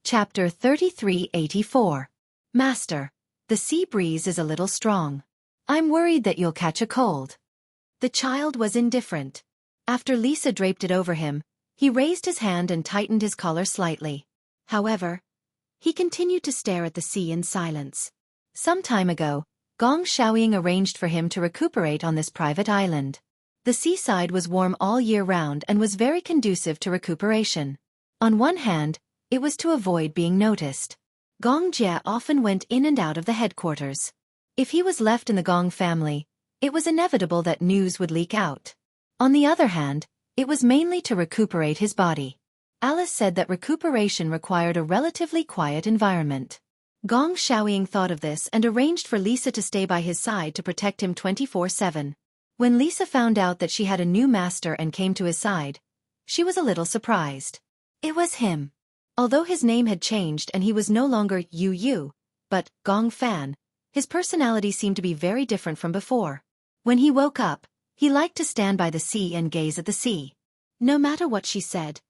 Chapter 3384. Master, the sea breeze is a little strong. I'm worried that you'll catch a cold. The child was indifferent. After Lisa draped it over him, he raised his hand and tightened his collar slightly. However, he continued to stare at the sea in silence. Some time ago, Gong Xiaoying arranged for him to recuperate on this private island. The seaside was warm all year round and was very conducive to recuperation. On one hand, it was to avoid being noticed. Gong Jia often went in and out of the headquarters. If he was left in the Gong family, it was inevitable that news would leak out. On the other hand, it was mainly to recuperate his body. Alice said that recuperation required a relatively quiet environment. Gong Xiaoying thought of this and arranged for Lisa to stay by his side to protect him 24/7. When Lisa found out that she had a new master and came to his side, she was a little surprised. It was him. Although his name had changed and he was no longer Yu, but Gong Fan, his personality seemed to be very different from before. When he woke up, he liked to stand by the sea and gaze at the sea. No matter what she said,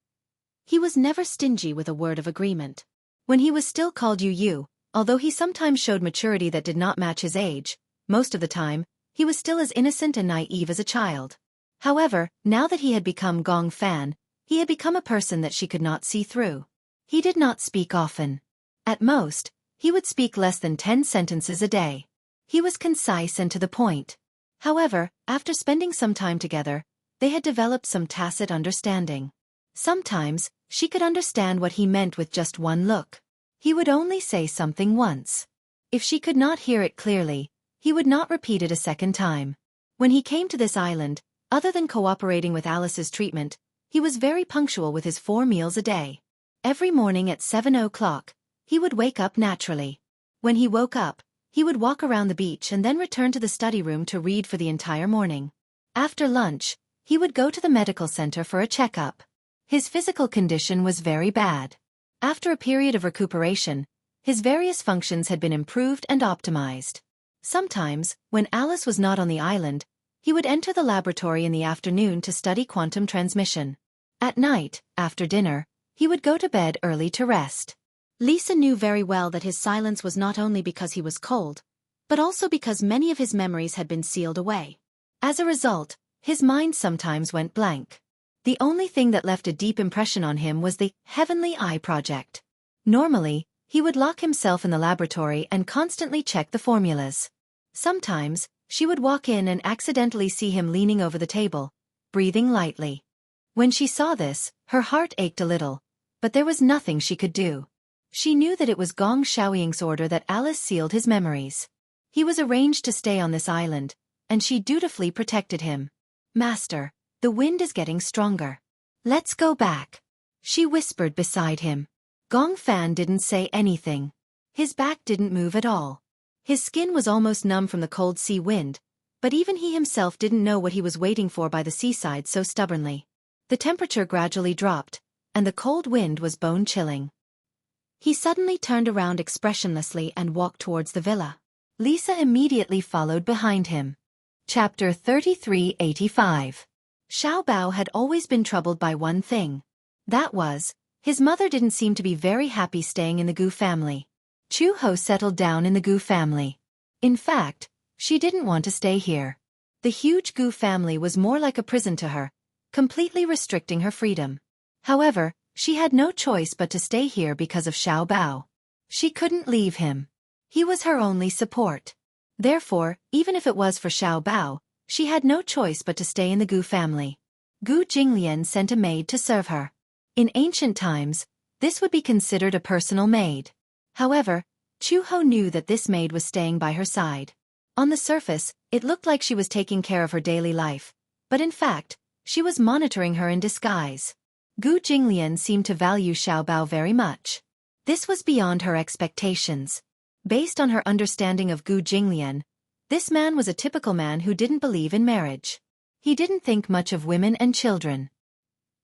he was never stingy with a word of agreement. When he was still called Yu, although he sometimes showed maturity that did not match his age, most of the time, he was still as innocent and naive as a child. However, now that he had become Gong Fan, he had become a person that she could not see through. He did not speak often. At most, he would speak less than 10 sentences a day. He was concise and to the point. However, after spending some time together, they had developed some tacit understanding. Sometimes, she could understand what he meant with just one look. He would only say something once. If she could not hear it clearly, he would not repeat it a second time. When he came to this island, other than cooperating with Alice's treatment, he was very punctual with his 4 meals a day. Every morning at 7 o'clock, he would wake up naturally. When he woke up, he would walk around the beach and then return to the study room to read for the entire morning. After lunch, he would go to the medical center for a checkup. His physical condition was very bad. After a period of recuperation, his various functions had been improved and optimized. Sometimes, when Alice was not on the island, he would enter the laboratory in the afternoon to study quantum transmission. At night, after dinner, he would go to bed early to rest. Lisa knew very well that his silence was not only because he was cold, but also because many of his memories had been sealed away. As a result, his mind sometimes went blank. The only thing that left a deep impression on him was the Heavenly Eye project. Normally, he would lock himself in the laboratory and constantly check the formulas. Sometimes, she would walk in and accidentally see him leaning over the table, breathing lightly. When she saw this, her heart ached a little, but there was nothing she could do. She knew that it was Gong Xiaoying's order that Alice sealed his memories. He was arranged to stay on this island, and she dutifully protected him. Master, the wind is getting stronger. Let's go back, she whispered beside him. Gong Fan didn't say anything. His back didn't move at all. His skin was almost numb from the cold sea wind, but even he himself didn't know what he was waiting for by the seaside so stubbornly. The temperature gradually dropped, and the cold wind was bone-chilling. He suddenly turned around expressionlessly and walked towards the villa. Lisa immediately followed behind him. Chapter 3385. Xiao Bao had always been troubled by one thing. That was, his mother didn't seem to be very happy staying in the Gu family. Chu Ho settled down in the Gu family. In fact, she didn't want to stay here. The huge Gu family was more like a prison to her, completely restricting her freedom. However, she had no choice but to stay here because of Xiao Bao. She couldn't leave him. He was her only support. Therefore, even if it was for Xiao Bao, she had no choice but to stay in the Gu family. Gu Jinglian sent a maid to serve her. In ancient times, this would be considered a personal maid. However, Chu Ho knew that this maid was staying by her side. On the surface, it looked like she was taking care of her daily life, but in fact, she was monitoring her in disguise. Gu Jinglian seemed to value Xiao Bao very much. This was beyond her expectations. Based on her understanding of Gu Jinglian, this man was a typical man who didn't believe in marriage. He didn't think much of women and children.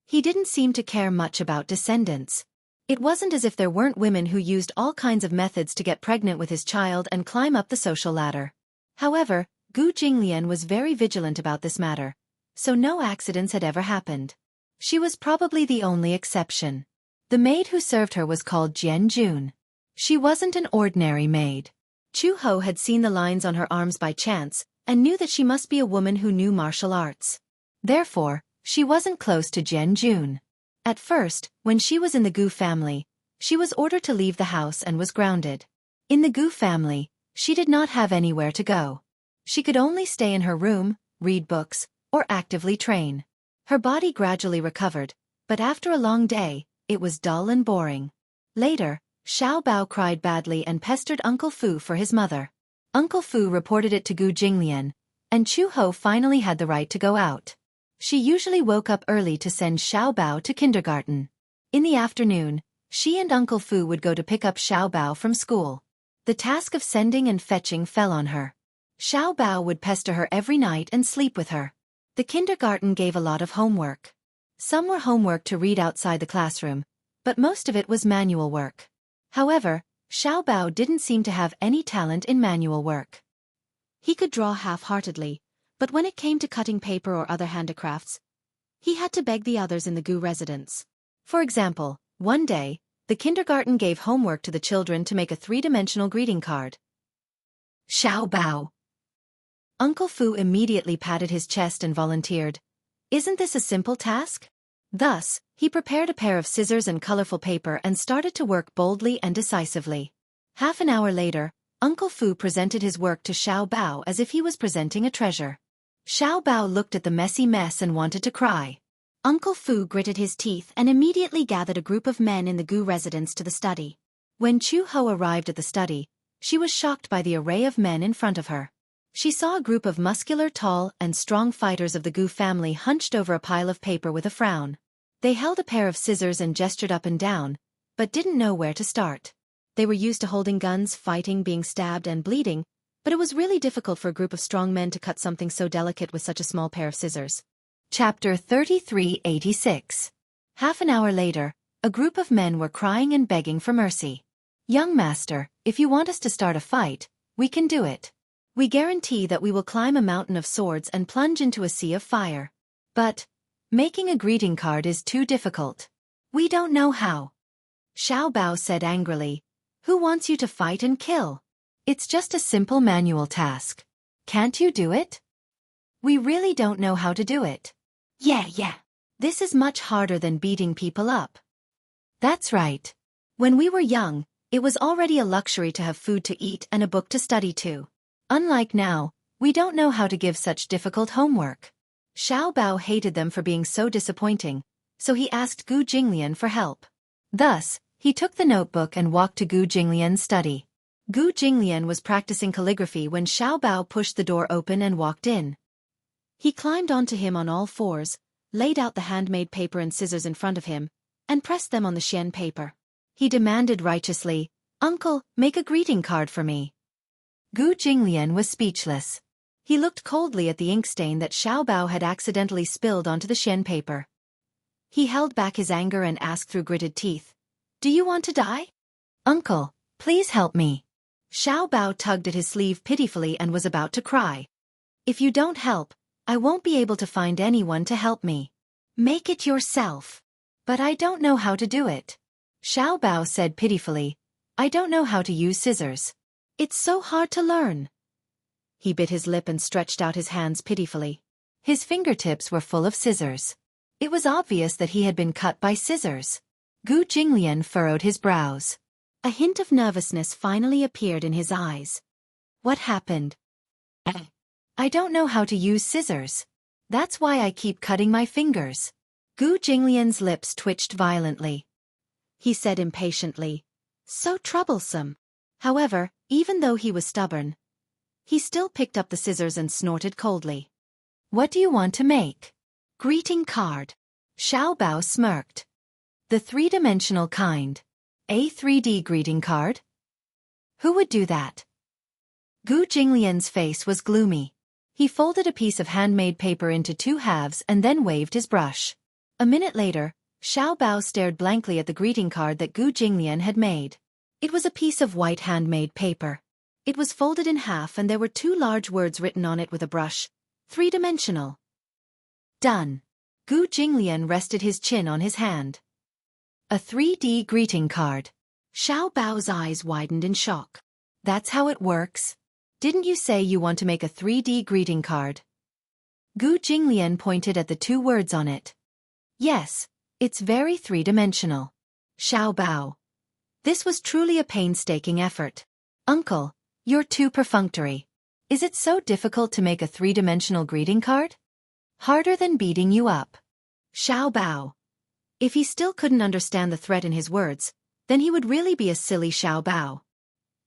He didn't seem to care much about descendants. It wasn't as if there weren't women who used all kinds of methods to get pregnant with his child and climb up the social ladder. However, Gu Jinglian was very vigilant about this matter, so no accidents had ever happened. She was probably the only exception. The maid who served her was called Jian Jun. She wasn't an ordinary maid. Chu Ho had seen the lines on her arms by chance, and knew that she must be a woman who knew martial arts. Therefore, she wasn't close to Jian Jun. At first, when she was in the Gu family, she was ordered to leave the house and was grounded. In the Gu family, she did not have anywhere to go. She could only stay in her room, read books, or actively train. Her body gradually recovered, but after a long day, it was dull and boring. Later, Xiao Bao cried badly and pestered Uncle Fu for his mother. Uncle Fu reported it to Gu Jinglian, and Chu Ho finally had the right to go out. She usually woke up early to send Xiao Bao to kindergarten. In the afternoon, she and Uncle Fu would go to pick up Xiao Bao from school. The task of sending and fetching fell on her. Xiao Bao would pester her every night and sleep with her. The kindergarten gave a lot of homework. Some were homework to read outside the classroom, but most of it was manual work. However, Xiao Bao didn't seem to have any talent in manual work. He could draw half-heartedly, but when it came to cutting paper or other handicrafts, he had to beg the others in the Gu residence. For example, one day, the kindergarten gave homework to the children to make a three-dimensional greeting card. Xiao Bao. Uncle Fu immediately patted his chest and volunteered. Isn't this a simple task? Thus, he prepared a pair of scissors and colorful paper and started to work boldly and decisively. Half an hour later, Uncle Fu presented his work to Xiao Bao as if he was presenting a treasure. Xiao Bao looked at the messy mess and wanted to cry. Uncle Fu gritted his teeth and immediately gathered a group of men in the Gu residence to the study. When Chu Ho arrived at the study, she was shocked by the array of men in front of her. She saw a group of muscular, tall, and strong fighters of the Gu family hunched over a pile of paper with a frown. They held a pair of scissors and gestured up and down, but didn't know where to start. They were used to holding guns, fighting, being stabbed, and bleeding, but it was really difficult for a group of strong men to cut something so delicate with such a small pair of scissors. Chapter 3386. Half an hour later, a group of men were crying and begging for mercy. Young master, if you want us to start a fight, we can do it. We guarantee that we will climb a mountain of swords and plunge into a sea of fire. But making a greeting card is too difficult. We don't know how. Xiao Bao said angrily. Who wants you to fight and kill? It's just a simple manual task. Can't you do it? We really don't know how to do it. Yeah. This is much harder than beating people up. That's right. When we were young, it was already a luxury to have food to eat and a book to study to. Unlike now, we don't know how to give such difficult homework. Xiao Bao hated them for being so disappointing, so he asked Gu Jinglian for help. Thus, he took the notebook and walked to Gu Jinglian's study. Gu Jinglian was practicing calligraphy when Xiao Bao pushed the door open and walked in. He climbed onto him on all fours, laid out the handmade paper and scissors in front of him, and pressed them on the xian paper. He demanded righteously, Uncle, make a greeting card for me. Gu Jinglian was speechless. He looked coldly at the ink stain that Xiao Bao had accidentally spilled onto the xian paper. He held back his anger and asked through gritted teeth, Do you want to die? Uncle, please help me. Xiao Bao tugged at his sleeve pitifully and was about to cry. If you don't help, I won't be able to find anyone to help me. Make it yourself. But I don't know how to do it. Xiao Bao said pitifully, I don't know how to use scissors. It's so hard to learn. He bit his lip and stretched out his hands pitifully. His fingertips were full of scissors. It was obvious that he had been cut by scissors. Gu Jinglian furrowed his brows. A hint of nervousness finally appeared in his eyes. What happened? I don't know how to use scissors. That's why I keep cutting my fingers. Gu Jinglian's lips twitched violently. He said impatiently, So troublesome. However, even though he was stubborn, he still picked up the scissors and snorted coldly. What do you want to make? Greeting card. Xiao Bao smirked. The three-dimensional kind. A 3D greeting card? Who would do that? Gu Jinglian's face was gloomy. He folded a piece of handmade paper into two halves and then waved his brush. A minute later, Xiao Bao stared blankly at the greeting card that Gu Jinglian had made. It was a piece of white handmade paper. It was folded in half and there were two large words written on it with a brush. Three-dimensional. Done. Gu Jinglian rested his chin on his hand. A 3D greeting card. Xiao Bao's eyes widened in shock. That's how it works? Didn't you say you want to make a 3D greeting card? Gu Jinglian pointed at the two words on it. Yes, it's very three-dimensional. Xiao Bao. This was truly a painstaking effort. Uncle, you're too perfunctory. Is it so difficult to make a three-dimensional greeting card? Harder than beating you up. Xiao Bao. If he still couldn't understand the threat in his words, then he would really be a silly Xiao Bao.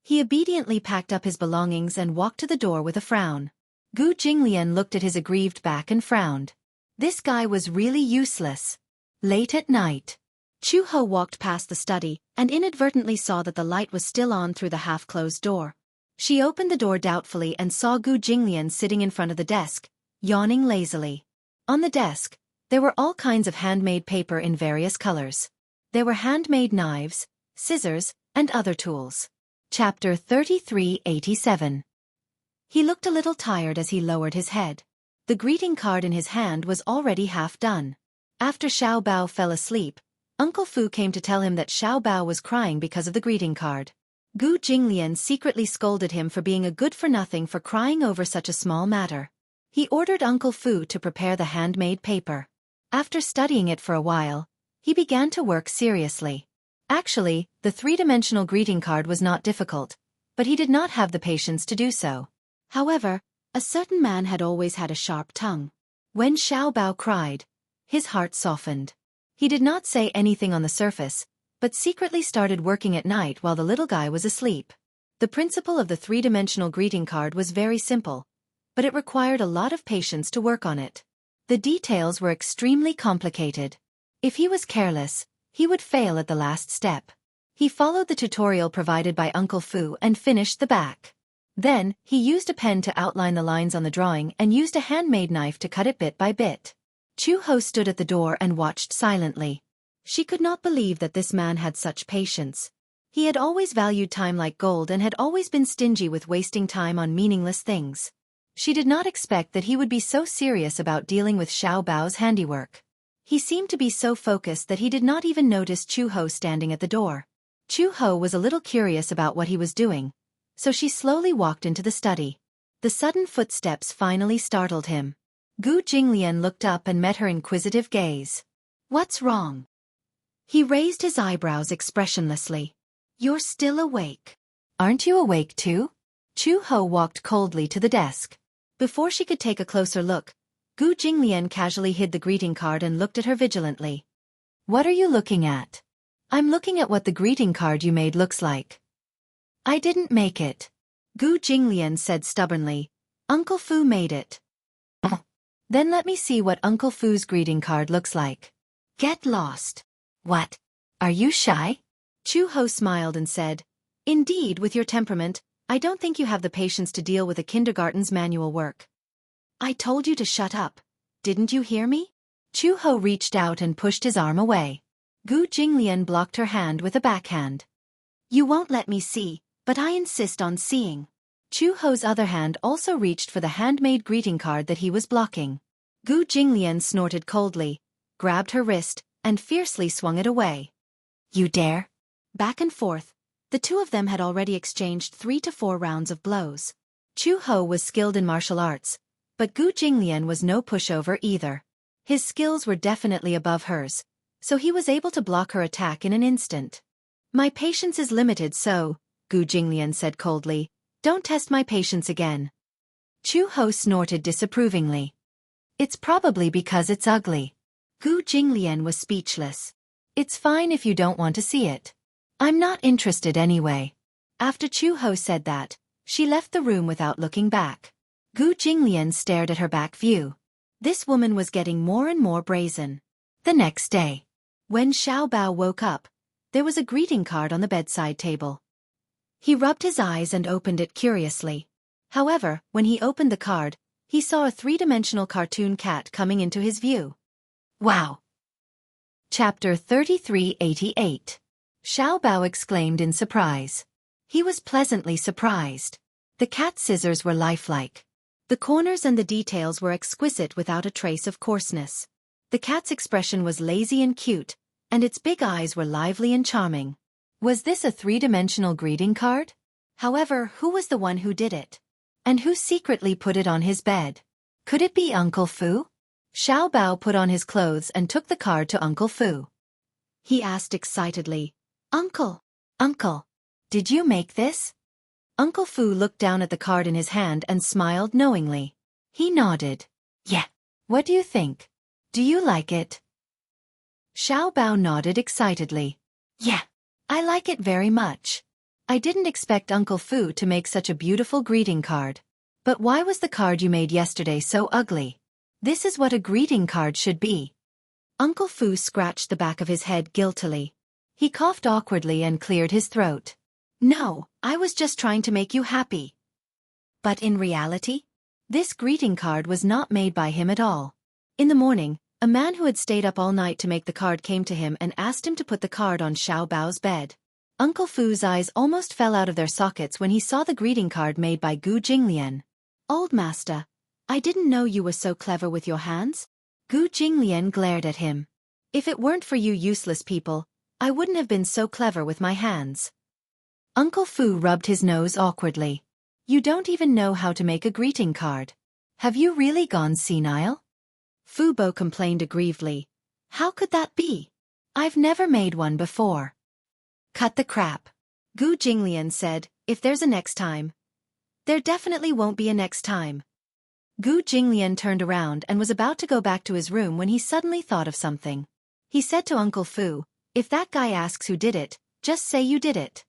He obediently packed up his belongings and walked to the door with a frown. Gu Jinglian looked at his aggrieved back and frowned. This guy was really useless. Late at night, Chu Ho walked past the study and inadvertently saw that the light was still on through the half-closed door. She opened the door doubtfully and saw Gu Jinglian sitting in front of the desk, yawning lazily. On the desk, there were all kinds of handmade paper in various colors. There were handmade knives, scissors, and other tools. Chapter 3387. He looked a little tired as he lowered his head. The greeting card in his hand was already half done. After Xiao Bao fell asleep, Uncle Fu came to tell him that Xiao Bao was crying because of the greeting card. Gu Jinglian secretly scolded him for being a good-for-nothing for crying over such a small matter. He ordered Uncle Fu to prepare the handmade paper. After studying it for a while, he began to work seriously. Actually, the three-dimensional greeting card was not difficult, but he did not have the patience to do so. However, a certain man had always had a sharp tongue. When Xiao Bao cried, his heart softened. He did not say anything on the surface, but secretly started working at night while the little guy was asleep. The principle of the three-dimensional greeting card was very simple, but it required a lot of patience to work on it. The details were extremely complicated. If he was careless, he would fail at the last step. He followed the tutorial provided by Uncle Fu and finished the back. Then, he used a pen to outline the lines on the drawing and used a handmade knife to cut it bit by bit. Chu Ho stood at the door and watched silently. She could not believe that this man had such patience. He had always valued time like gold and had always been stingy with wasting time on meaningless things. She did not expect that he would be so serious about dealing with Xiao Bao's handiwork. He seemed to be so focused that he did not even notice Chu Ho standing at the door. Chu Ho was a little curious about what he was doing, so she slowly walked into the study. The sudden footsteps finally startled him. Gu Jinglian looked up and met her inquisitive gaze. What's wrong? He raised his eyebrows expressionlessly. You're still awake. Aren't you awake too? Chu Ho walked coldly to the desk. Before she could take a closer look, Gu Jinglian casually hid the greeting card and looked at her vigilantly. What are you looking at? I'm looking at what the greeting card you made looks like. I didn't make it. Gu Jinglian said stubbornly. Uncle Fu made it. Then let me see what Uncle Fu's greeting card looks like. Get lost. What? Are you shy? Chu Ho smiled and said, Indeed, with your temperament, I don't think you have the patience to deal with a kindergarten's manual work. I told you to shut up. Didn't you hear me? Chu Ho reached out and pushed his arm away. Gu Jinglian blocked her hand with a backhand. You won't let me see, but I insist on seeing. Chu Ho's other hand also reached for the handmade greeting card that he was blocking. Gu Jinglian snorted coldly, grabbed her wrist, and fiercely swung it away. You dare? Back and forth, the two of them had already exchanged 3 to 4 rounds of blows. Chu Ho was skilled in martial arts, but Gu Jinglian was no pushover either. His skills were definitely above hers, so he was able to block her attack in an instant. My patience is limited, so, Gu Jinglian said coldly, don't test my patience again. Chu Ho snorted disapprovingly. It's probably because it's ugly. Gu Jinglian was speechless. It's fine if you don't want to see it. I'm not interested anyway. After Chu Ho said that, she left the room without looking back. Gu Jinglian stared at her back view. This woman was getting more and more brazen. The next day, when Xiao Bao woke up, there was a greeting card on the bedside table. He rubbed his eyes and opened it curiously. However, when he opened the card, he saw a 3-dimensional cartoon cat coming into his view. Wow! Chapter 3388. Xiao Bao exclaimed in surprise. He was pleasantly surprised. The cat's scissors were lifelike. The corners and the details were exquisite without a trace of coarseness. The cat's expression was lazy and cute, and its big eyes were lively and charming. Was this a three-dimensional greeting card? However, who was the one who did it? And who secretly put it on his bed? Could it be Uncle Fu? Xiao Bao put on his clothes and took the card to Uncle Fu. He asked excitedly, Uncle, did you make this? Uncle Fu looked down at the card in his hand and smiled knowingly. He nodded. Yeah. What do you think? Do you like it? Xiao Bao nodded excitedly. Yeah. I like it very much. I didn't expect Uncle Fu to make such a beautiful greeting card. But why was the card you made yesterday so ugly? This is what a greeting card should be. Uncle Fu scratched the back of his head guiltily. He coughed awkwardly and cleared his throat. No, I was just trying to make you happy. But in reality, this greeting card was not made by him at all. In the morning, a man who had stayed up all night to make the card came to him and asked him to put the card on Xiao Bao's bed. Uncle Fu's eyes almost fell out of their sockets when he saw the greeting card made by Gu Jinglian. Old master, I didn't know you were so clever with your hands. Gu Jinglian glared at him. If it weren't for you useless people, I wouldn't have been so clever with my hands. Uncle Fu rubbed his nose awkwardly. You don't even know how to make a greeting card. Have you really gone senile? Fu Bo complained aggrievedly. How could that be? I've never made one before. Cut the crap. Gu Jinglian said, if there's a next time. There definitely won't be a next time. Gu Jinglian turned around and was about to go back to his room when he suddenly thought of something. He said to Uncle Fu, if that guy asks who did it, just say you did it.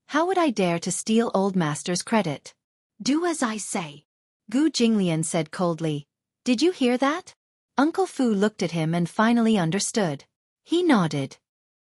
How would I dare to steal old master's credit? Do as I say. Gu Jinglian said coldly. Did you hear that? Uncle Fu looked at him and finally understood. He nodded.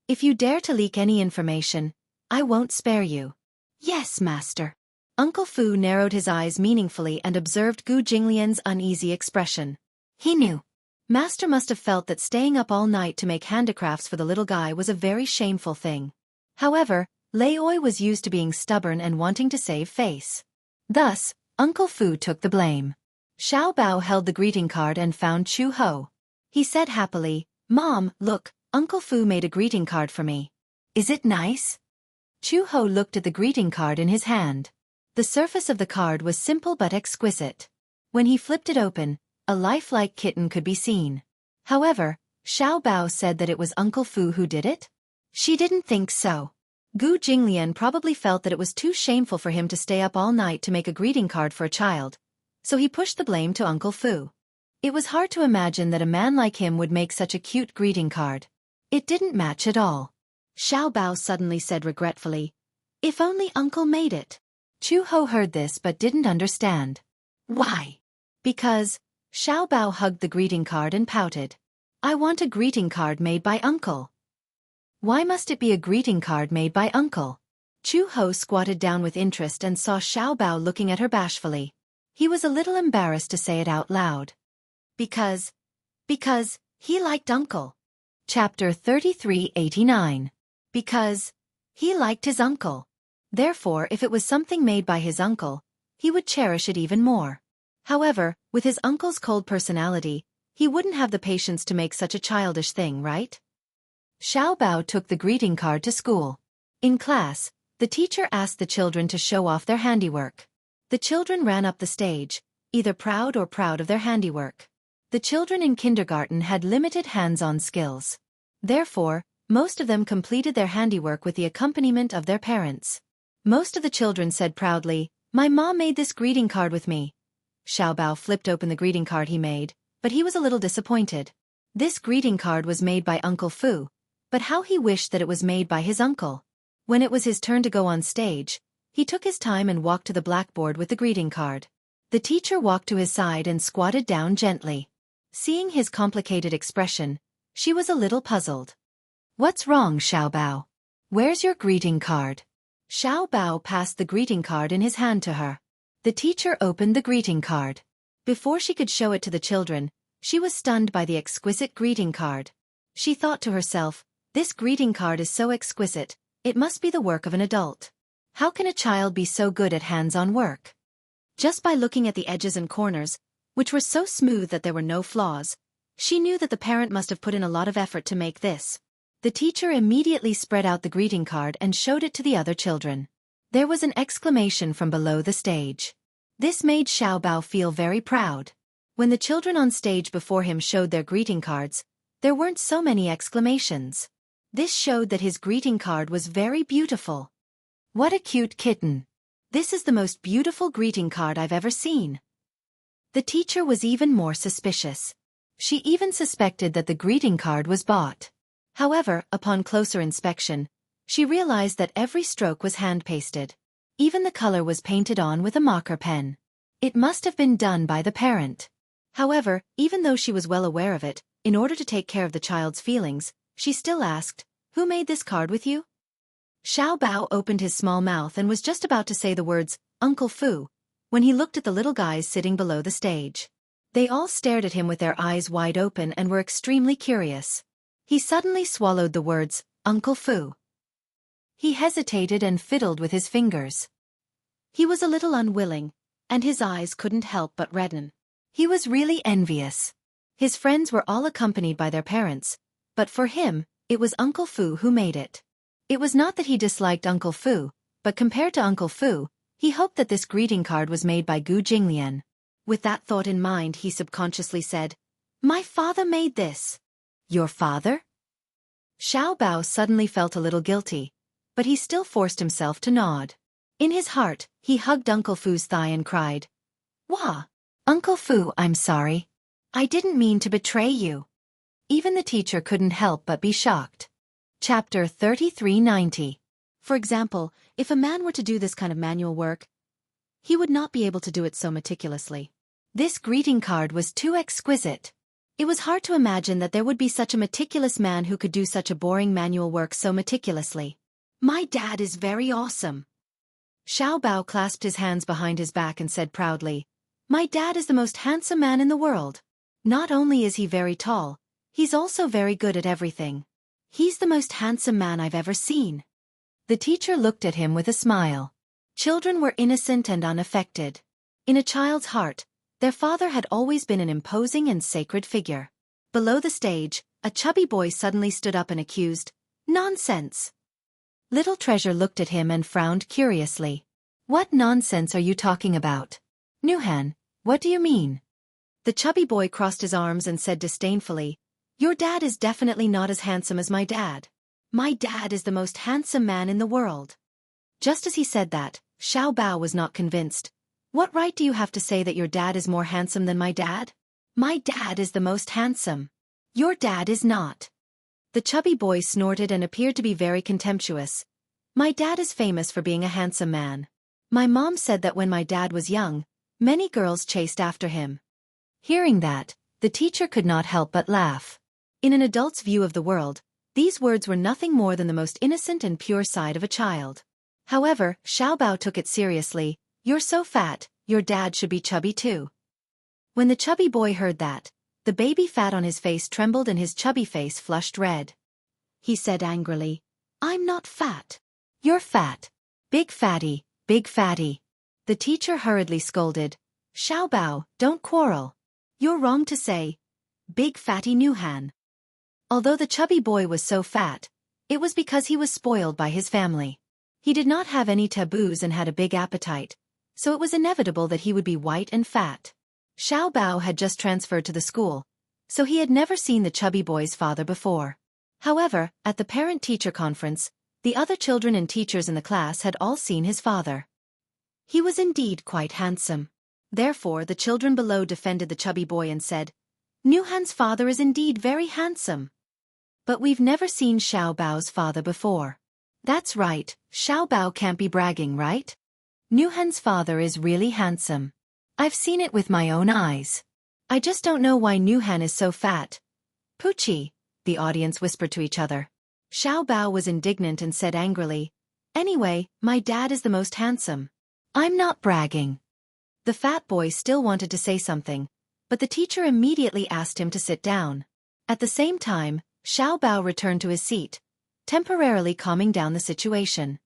If you dare to leak any information, I won't spare you. Yes, master. Uncle Fu narrowed his eyes meaningfully and observed Gu Jinglian's uneasy expression. He knew. Master must have felt that staying up all night to make handicrafts for the little guy was a very shameful thing. However, Lei Oi was used to being stubborn and wanting to save face. Thus, Uncle Fu took the blame. Xiao Bao held the greeting card and found Chu Ho. He said happily, Mom, look, Uncle Fu made a greeting card for me. Is it nice? Chu Ho looked at the greeting card in his hand. The surface of the card was simple but exquisite. When he flipped it open, a lifelike kitten could be seen. However, Xiao Bao said that it was Uncle Fu who did it? She didn't think so. Gu Jinglian probably felt that it was too shameful for him to stay up all night to make a greeting card for a child, so he pushed the blame to Uncle Fu. It was hard to imagine that a man like him would make such a cute greeting card. It didn't match at all. Xiao Bao suddenly said regretfully, if only Uncle made it. Chu Ho heard this but didn't understand. Why? Because, Xiao Bao hugged the greeting card and pouted. I want a greeting card made by Uncle. Why must it be a greeting card made by Uncle? Chu Ho squatted down with interest and saw Xiao Bao looking at her bashfully. He was a little embarrassed to say it out loud. Because he liked Uncle. Chapter 3389. Because he liked his uncle. Therefore, if it was something made by his uncle, he would cherish it even more. However, with his uncle's cold personality, he wouldn't have the patience to make such a childish thing, right? Xiao Bao took the greeting card to school. In class, the teacher asked the children to show off their handiwork. The children ran up the stage, either proud of their handiwork. The children in kindergarten had limited hands-on skills. Therefore, most of them completed their handiwork with the accompaniment of their parents. Most of the children said proudly, My mom made this greeting card with me. Xiao Bao flipped open the greeting card he made, but he was a little disappointed. This greeting card was made by Uncle Fu, but how he wished that it was made by his uncle. When it was his turn to go on stage, he took his time and walked to the blackboard with the greeting card. The teacher walked to his side and squatted down gently. Seeing his complicated expression, she was a little puzzled. What's wrong, Xiao Bao? Where's your greeting card? Xiao Bao passed the greeting card in his hand to her. The teacher opened the greeting card. Before she could show it to the children, she was stunned by the exquisite greeting card. She thought to herself, this greeting card is so exquisite, it must be the work of an adult. How can a child be so good at hands-on work? Just by looking at the edges and corners, which were so smooth that there were no flaws, she knew that the parent must have put in a lot of effort to make this. The teacher immediately spread out the greeting card and showed it to the other children. There was an exclamation from below the stage. This made Xiao Bao feel very proud. When the children on stage before him showed their greeting cards, there weren't so many exclamations. This showed that his greeting card was very beautiful. What a cute kitten. This is the most beautiful greeting card I've ever seen. The teacher was even more suspicious. She even suspected that the greeting card was bought. However, upon closer inspection, she realized that every stroke was hand-pasted. Even the color was painted on with a marker pen. It must have been done by the parent. However, even though she was well aware of it, in order to take care of the child's feelings, she still asked, "Who made this card with you?" Xiao Bao opened his small mouth and was just about to say the words, "Uncle Fu," when he looked at the little guys sitting below the stage. They all stared at him with their eyes wide open and were extremely curious. He suddenly swallowed the words, "Uncle Fu." He hesitated and fiddled with his fingers. He was a little unwilling, and his eyes couldn't help but redden. He was really envious. His friends were all accompanied by their parents, but for him, it was Uncle Fu who made it. It was not that he disliked Uncle Fu, but compared to Uncle Fu, he hoped that this greeting card was made by Gu Jinglian. With that thought in mind, he subconsciously said, "My father made this." "Your father?" Xiao Bao suddenly felt a little guilty, but he still forced himself to nod. In his heart, he hugged Uncle Fu's thigh and cried, "Wah! Uncle Fu, I'm sorry. I didn't mean to betray you." Even the teacher couldn't help but be shocked. Chapter 3390. For example, if a man were to do this kind of manual work, he would not be able to do it so meticulously. This greeting card was too exquisite. It was hard to imagine that there would be such a meticulous man who could do such a boring manual work so meticulously. "My dad is very awesome." Xiao Bao clasped his hands behind his back and said proudly, "My dad is the most handsome man in the world. Not only is he very tall, he's also very good at everything. He's the most handsome man I've ever seen." The teacher looked at him with a smile. Children were innocent and unaffected. In a child's heart, their father had always been an imposing and sacred figure. Below the stage, a chubby boy suddenly stood up and accused, "Nonsense!" Little Treasure looked at him and frowned curiously. "What nonsense are you talking about? Nuhan, what do you mean?" The chubby boy crossed his arms and said disdainfully, "Your dad is definitely not as handsome as my dad. My dad is the most handsome man in the world." Just as he said that, Xiao Bao was not convinced. "What right do you have to say that your dad is more handsome than my dad? My dad is the most handsome. Your dad is not." The chubby boy snorted and appeared to be very contemptuous. "My dad is famous for being a handsome man. My mom said that when my dad was young, many girls chased after him." Hearing that, the teacher could not help but laugh. In an adult's view of the world, these words were nothing more than the most innocent and pure side of a child. However, Xiao Bao took it seriously. "You're so fat, your dad should be chubby too." When the chubby boy heard that, the baby fat on his face trembled and his chubby face flushed red. He said angrily, "I'm not fat. You're fat. Big fatty, big fatty." The teacher hurriedly scolded, "Xiao Bao, don't quarrel. You're wrong to say, big fatty Nuhan." Although the chubby boy was so fat, it was because he was spoiled by his family. He did not have any taboos and had a big appetite, so it was inevitable that he would be white and fat. Xiao Bao had just transferred to the school, so he had never seen the chubby boy's father before. However, at the parent-teacher conference, the other children and teachers in the class had all seen his father. He was indeed quite handsome. Therefore, the children below defended the chubby boy and said, "Nuhan's father is indeed very handsome. But we've never seen Xiao Bao's father before." "That's right, Xiao Bao can't be bragging, right? Nuhan's father is really handsome. I've seen it with my own eyes. I just don't know why Nuhan is so fat." "Poochie," the audience whispered to each other. Xiao Bao was indignant and said angrily, "Anyway, my dad is the most handsome. I'm not bragging." The fat boy still wanted to say something, but the teacher immediately asked him to sit down. At the same time, Xiao Bao returned to his seat, temporarily calming down the situation.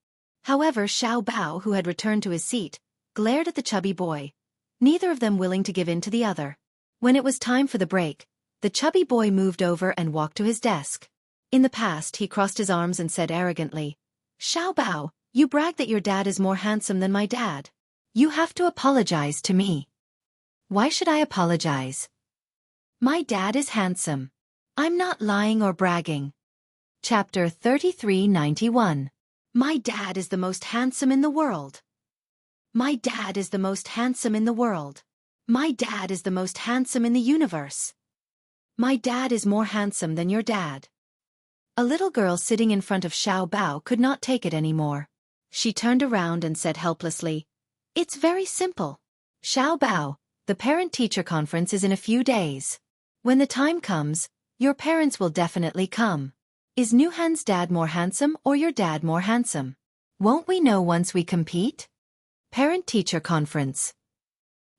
However, Xiao Bao, who had returned to his seat, glared at the chubby boy, neither of them willing to give in to the other. When it was time for the break, the chubby boy moved over and walked to his desk. In the past, he crossed his arms and said arrogantly, "Xiao Bao, you brag that your dad is more handsome than my dad. You have to apologize to me." "Why should I apologize? My dad is handsome. I'm not lying or bragging." Chapter 3391. My dad is the most handsome in the world. My dad is the most handsome in the world. My dad is the most handsome in the universe. My dad is more handsome than your dad. A little girl sitting in front of Xiao Bao could not take it anymore. She turned around and said helplessly, "It's very simple. Xiao Bao, the parent-teacher conference is in a few days. When the time comes, your parents will definitely come. Is Nuhan's dad more handsome or your dad more handsome? Won't we know once we compete?" Parent-teacher conference.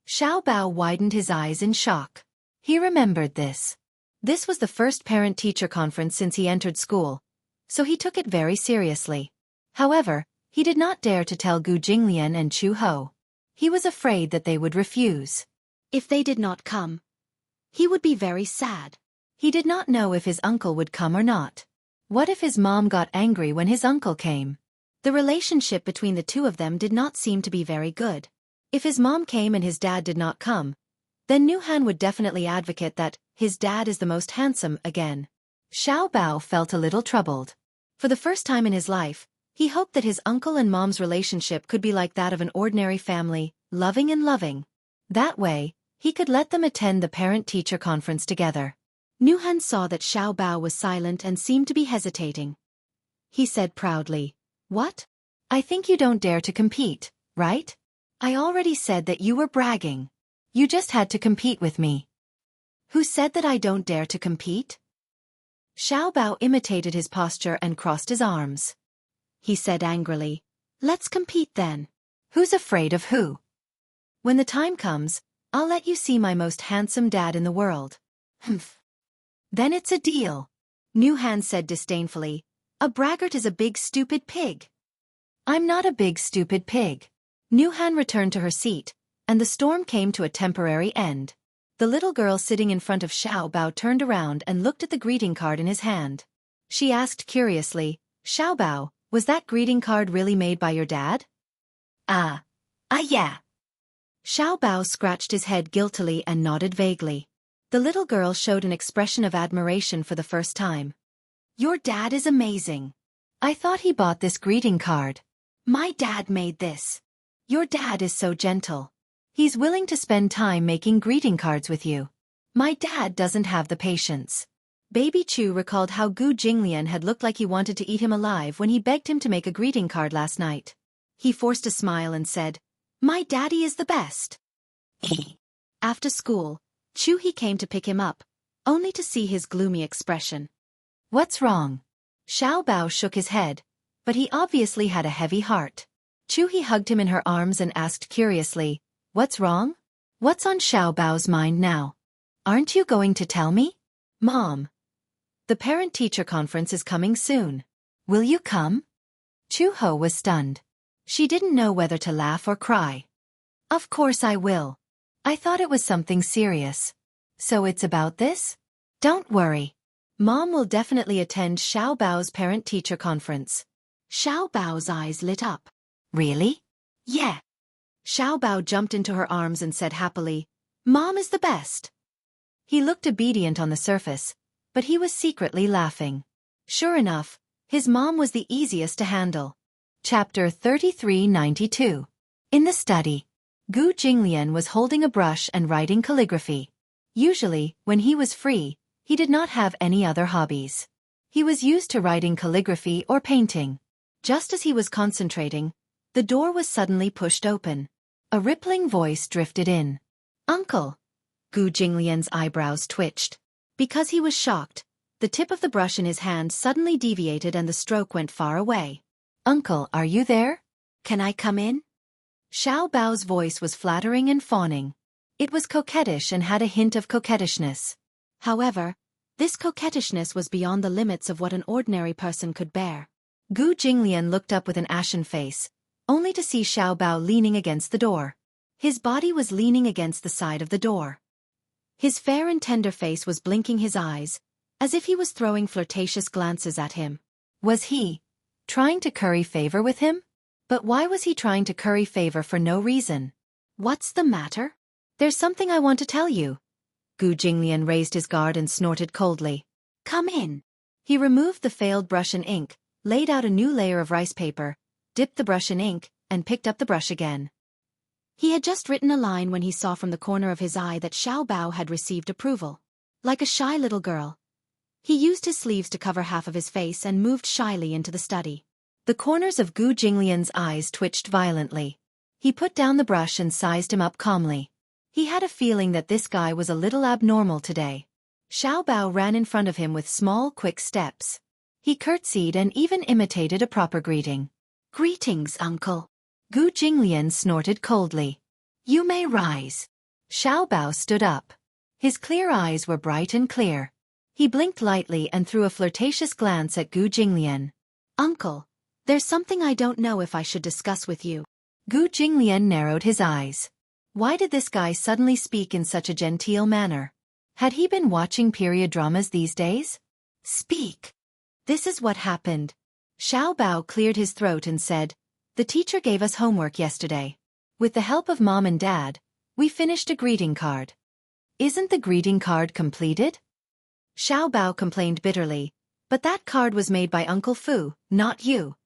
Xiao Bao widened his eyes in shock. He remembered this. This was the first parent-teacher conference since he entered school, so he took it very seriously. However, he did not dare to tell Gu Jinglian and Chu Ho. He was afraid that they would refuse. If they did not come, he would be very sad. He did not know if his uncle would come or not. What if his mom got angry when his uncle came? The relationship between the two of them did not seem to be very good. If his mom came and his dad did not come, then Nuhan would definitely advocate that his dad is the most handsome again. Xiao Bao felt a little troubled. For the first time in his life, he hoped that his uncle and mom's relationship could be like that of an ordinary family, loving and loving. That way, he could let them attend the parent-teacher conference together. Nuhan saw that Xiao Bao was silent and seemed to be hesitating. He said proudly, "What? I think you don't dare to compete, right? I already said that you were bragging. You just had to compete with me." "Who said that I don't dare to compete?" Xiao Bao imitated his posture and crossed his arms. He said angrily, "Let's compete then. Who's afraid of who? When the time comes, I'll let you see my most handsome dad in the world." "Humph. Then it's a deal," Nuhan said disdainfully. "A braggart is a big stupid pig." "I'm not a big stupid pig." Nuhan returned to her seat, and the storm came to a temporary end. The little girl sitting in front of Xiao Bao turned around and looked at the greeting card in his hand. She asked curiously, "Xiao Bao, was that greeting card really made by your dad?" Yeah." Xiao Bao scratched his head guiltily and nodded vaguely. The little girl showed an expression of admiration for the first time. "Your dad is amazing. I thought he bought this greeting card. My dad made this. Your dad is so gentle. He's willing to spend time making greeting cards with you. My dad doesn't have the patience." Baby Chu recalled how Gu Jinglian had looked like he wanted to eat him alive when he begged him to make a greeting card last night. He forced a smile and said, "My daddy is the best." After school, Chu He came to pick him up, only to see his gloomy expression. "What's wrong?" Xiao Bao shook his head, but he obviously had a heavy heart. Chu He hugged him in her arms and asked curiously, "What's wrong? What's on Xiao Bao's mind now? Aren't you going to tell me?" "Mom, the parent-teacher conference is coming soon. Will you come?" Chu Ho was stunned. She didn't know whether to laugh or cry. "Of course I will. I thought it was something serious. So it's about this? Don't worry. Mom will definitely attend Xiao Bao's parent-teacher conference." Xiao Bao's eyes lit up. "Really?" "Yeah." Xiao Bao jumped into her arms and said happily, "Mom is the best." He looked obedient on the surface, but he was secretly laughing. Sure enough, his mom was the easiest to handle. Chapter 3392. In the study, Gu Jinglian was holding a brush and writing calligraphy. Usually, when he was free, he did not have any other hobbies. He was used to writing calligraphy or painting. Just as he was concentrating, the door was suddenly pushed open. A rippling voice drifted in. "Uncle!" Gu Jinglian's eyebrows twitched. Because he was shocked, the tip of the brush in his hand suddenly deviated and the stroke went far away. "Uncle, are you there? Can I come in?" Xiao Bao's voice was flattering and fawning. It was coquettish and had a hint of coquettishness. However, this coquettishness was beyond the limits of what an ordinary person could bear. Gu Jinglian looked up with an ashen face, only to see Xiao Bao leaning against the door. His body was leaning against the side of the door. His fair and tender face was blinking his eyes, as if he was throwing flirtatious glances at him. Was he trying to curry favor with him? But why was he trying to curry favor for no reason? What's the matter? There's something I want to tell you. Gu Jinglian raised his guard and snorted coldly. Come in. He removed the failed brush and ink, laid out a new layer of rice paper, dipped the brush in ink, and picked up the brush again. He had just written a line when he saw from the corner of his eye that Xiao Bao had received approval. Like a shy little girl, he used his sleeves to cover half of his face and moved shyly into the study. The corners of Gu Jinglian's eyes twitched violently. He put down the brush and sized him up calmly. He had a feeling that this guy was a little abnormal today. Xiao Bao ran in front of him with small, quick steps. He curtsied and even imitated a proper greeting. Greetings, uncle. Gu Jinglian snorted coldly. You may rise. Xiao Bao stood up. His clear eyes were bright and clear. He blinked lightly and threw a flirtatious glance at Gu Jinglian. Uncle, there's something I don't know if I should discuss with you. Gu Jinglian narrowed his eyes. Why did this guy suddenly speak in such a genteel manner? Had he been watching period dramas these days? Speak. This is what happened. Xiao Bao cleared his throat and said, The teacher gave us homework yesterday. With the help of Mom and Dad, we finished a greeting card. Isn't the greeting card completed? Xiao Bao complained bitterly, but that card was made by Uncle Fu, not you.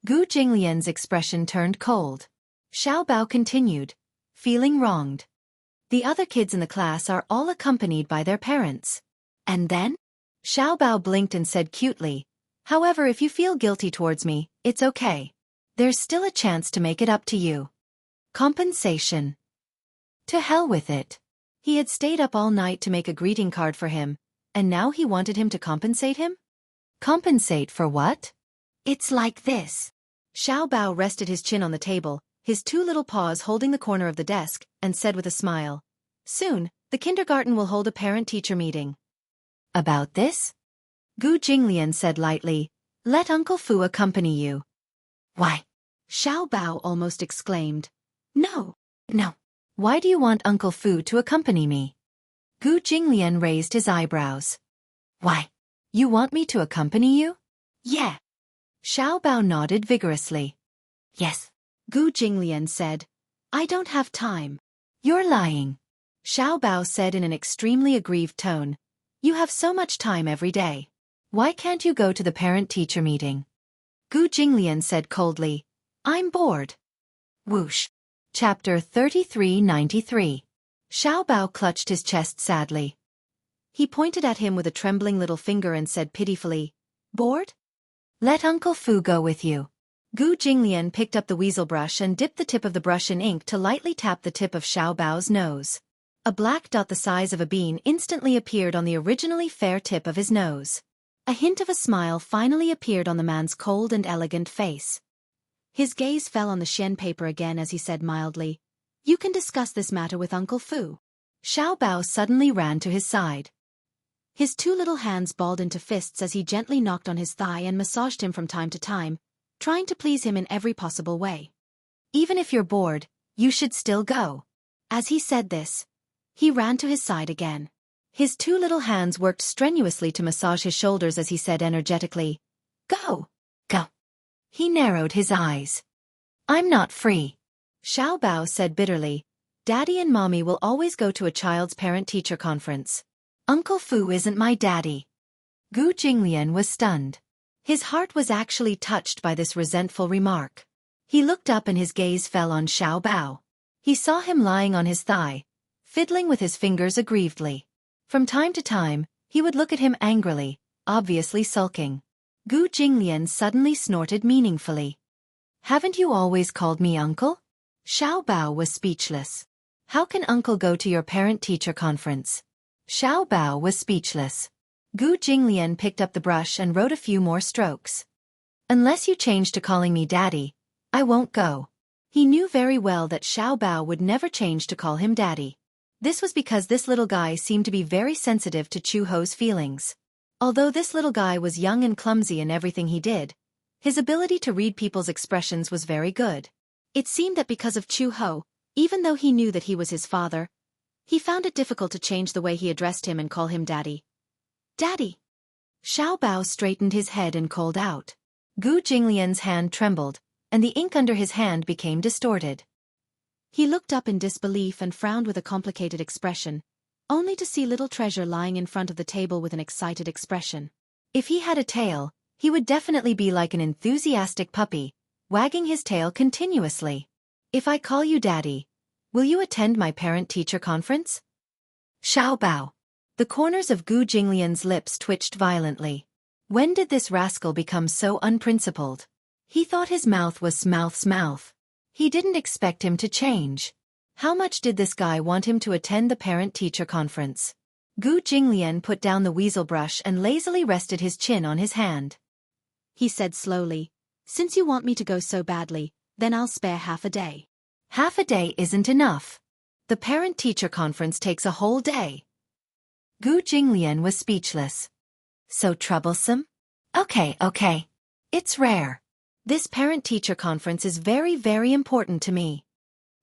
Gu Jinglian's expression turned cold. Xiao Bao continued, feeling wronged. The other kids in the class are all accompanied by their parents. And then? Xiao Bao blinked and said cutely, However, if you feel guilty towards me, it's okay. There's still a chance to make it up to you. Compensation. To hell with it. He had stayed up all night to make a greeting card for him, and now he wanted him to compensate him? Compensate for what? It's like this. Xiao Bao rested his chin on the table, his two little paws holding the corner of the desk, and said with a smile, Soon, the kindergarten will hold a parent-teacher meeting. About this? Gu Jinglian said lightly, Let Uncle Fu accompany you. Why? Xiao Bao almost exclaimed. No. Why do you want Uncle Fu to accompany me? Gu Jinglian raised his eyebrows. Why? You want me to accompany you? Yeah. Xiao Bao nodded vigorously. Yes. Gu Jinglian said, I don't have time. You're lying. Xiao Bao said in an extremely aggrieved tone, You have so much time every day. Why can't you go to the parent-teacher meeting? Gu Jinglian said coldly, I'm bored. Whoosh. Chapter 3393. Xiao Bao clutched his chest sadly. He pointed at him with a trembling little finger and said pitifully, Bored? Let Uncle Fu go with you. Gu Jinglian picked up the weasel brush and dipped the tip of the brush in ink to lightly tap the tip of Xiao Bao's nose. A black dot the size of a bean instantly appeared on the originally fair tip of his nose. A hint of a smile finally appeared on the man's cold and elegant face. His gaze fell on the Xian paper again as he said mildly, You can discuss this matter with Uncle Fu. Xiao Bao suddenly ran to his side. His two little hands balled into fists as he gently knocked on his thigh and massaged him from time to time, trying to please him in every possible way. Even if you're bored, you should still go. As he said this, he ran to his side again. His two little hands worked strenuously to massage his shoulders as he said energetically, Go! Go! He narrowed his eyes. I'm not free. Xiao Bao said bitterly, Daddy and Mommy will always go to a child's parent-teacher conference. Uncle Fu isn't my daddy. Gu Jinglian was stunned. His heart was actually touched by this resentful remark. He looked up and his gaze fell on Xiao Bao. He saw him lying on his thigh, fiddling with his fingers aggrievedly. From time to time, he would look at him angrily, obviously sulking. Gu Jinglian suddenly snorted meaningfully. Haven't you always called me uncle? Xiao Bao was speechless. How can uncle go to your parent-teacher conference? Xiao Bao was speechless. Gu Jinglian picked up the brush and wrote a few more strokes. Unless you change to calling me daddy, I won't go. He knew very well that Xiao Bao would never change to call him daddy. This was because this little guy seemed to be very sensitive to Chu Ho's feelings. Although this little guy was young and clumsy in everything he did, his ability to read people's expressions was very good. It seemed that because of Chu Ho, even though he knew that he was his father, he found it difficult to change the way he addressed him and call him daddy. Daddy! Xiao Bao straightened his head and called out. Gu Jinglian's hand trembled, and the ink under his hand became distorted. He looked up in disbelief and frowned with a complicated expression, only to see little Treasure lying in front of the table with an excited expression. If he had a tail, he would definitely be like an enthusiastic puppy, wagging his tail continuously. If I call you Daddy, will you attend my parent-teacher conference? Xiao Bao. The corners of Gu Jinglian's lips twitched violently. When did this rascal become so unprincipled? He thought his mouth was Smouth's mouth. He didn't expect him to change. How much did this guy want him to attend the parent-teacher conference? Gu Jinglian put down the weasel brush and lazily rested his chin on his hand. He said slowly, "Since you want me to go so badly, then I'll spare half a day." Half a day isn't enough. The parent-teacher conference takes a whole day. Gu Jinglian was speechless. So troublesome? Okay. It's rare. This parent-teacher conference is very, very important to me.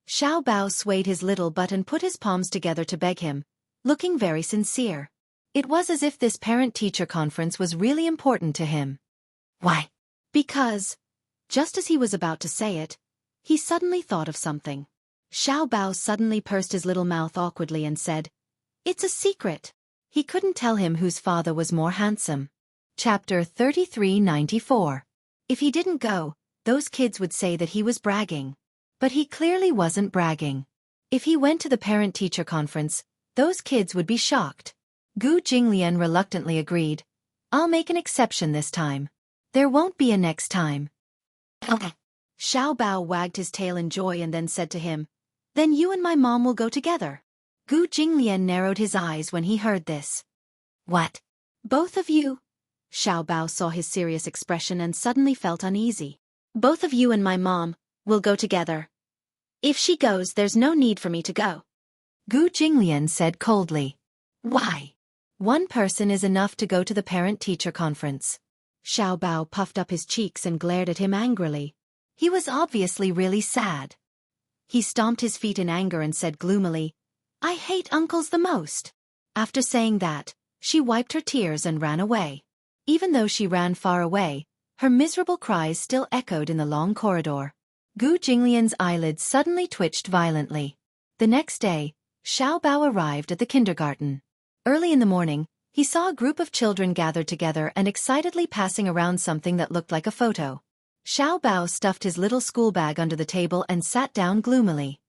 Xiao Bao swayed his little butt and put his palms together to beg him, looking very sincere. It was as if this parent-teacher conference was really important to him. Why? Because, just as he was about to say it, he suddenly thought of something. Xiao Bao suddenly pursed his little mouth awkwardly and said, "It's a secret." He couldn't tell him whose father was more handsome. Chapter 3394. If he didn't go, those kids would say that he was bragging. But he clearly wasn't bragging. If he went to the parent-teacher conference, those kids would be shocked. Gu Jinglian reluctantly agreed. "I'll make an exception this time. There won't be a next time." Okay. Xiao Bao wagged his tail in joy and then said to him, "Then you and my mom will go together." Gu Jinglian narrowed his eyes when he heard this. "What? Both of you?" Xiao Bao saw his serious expression and suddenly felt uneasy. "Both of you and my mom will go together. If she goes, there's no need for me to go." Gu Jinglian said coldly. "Why? One person is enough to go to the parent-teacher conference." Xiao Bao puffed up his cheeks and glared at him angrily. He was obviously really sad. He stomped his feet in anger and said gloomily, "I hate uncles the most." After saying that, she wiped her tears and ran away. Even though she ran far away, her miserable cries still echoed in the long corridor. Gu Jinglian's eyelids suddenly twitched violently. The next day, Xiao Bao arrived at the kindergarten. Early in the morning, he saw a group of children gathered together and excitedly passing around something that looked like a photo. Xiao Bao stuffed his little school bag under the table and sat down gloomily.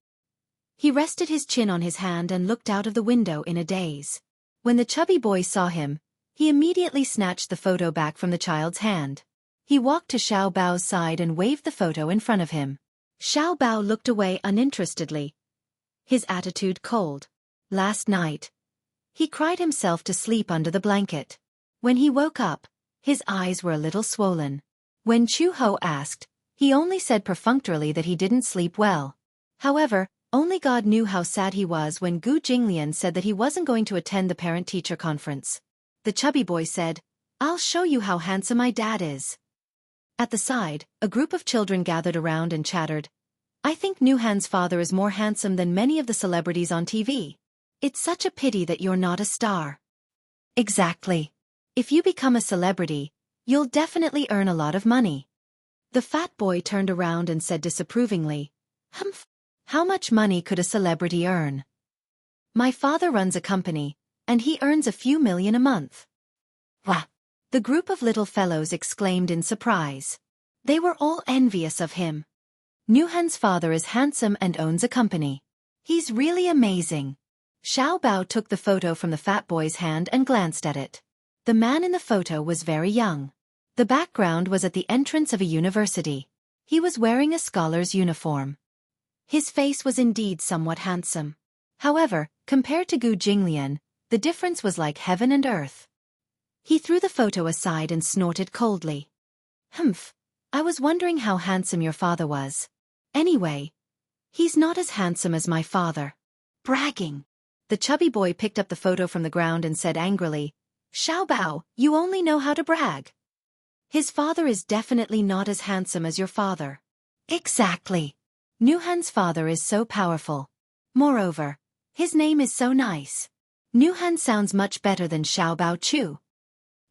He rested his chin on his hand and looked out of the window in a daze. When the chubby boy saw him, he immediately snatched the photo back from the child's hand. He walked to Xiao Bao's side and waved the photo in front of him. Xiao Bao looked away uninterestedly, his attitude cold. Last night, he cried himself to sleep under the blanket. When he woke up, his eyes were a little swollen. When Chu Ho asked, he only said perfunctorily that he didn't sleep well. However, only God knew how sad he was when Gu Jinglian said that he wasn't going to attend the parent-teacher conference. The chubby boy said, "I'll show you how handsome my dad is." At the side, a group of children gathered around and chattered, "I think Nuhan's father is more handsome than many of the celebrities on TV. It's such a pity that you're not a star." Exactly. If you become a celebrity, you'll definitely earn a lot of money. The fat boy turned around and said disapprovingly, "Humph. How much money could a celebrity earn? My father runs a company, and he earns a few million a month." Wah! The group of little fellows exclaimed in surprise. They were all envious of him. Nuhan's father is handsome and owns a company. He's really amazing. Xiao Bao took the photo from the fat boy's hand and glanced at it. The man in the photo was very young. The background was at the entrance of a university. He was wearing a scholar's uniform. His face was indeed somewhat handsome. However, compared to Gu Jinglian, the difference was like heaven and earth. He threw the photo aside and snorted coldly. "Humph, I was wondering how handsome your father was. Anyway, he's not as handsome as my father." Bragging. The chubby boy picked up the photo from the ground and said angrily, "Xiao Bao, you only know how to brag. His father is definitely not as handsome as your father." Exactly. Nuhan's father is so powerful. Moreover, his name is so nice. Nuhan sounds much better than Xiao Bao Chu.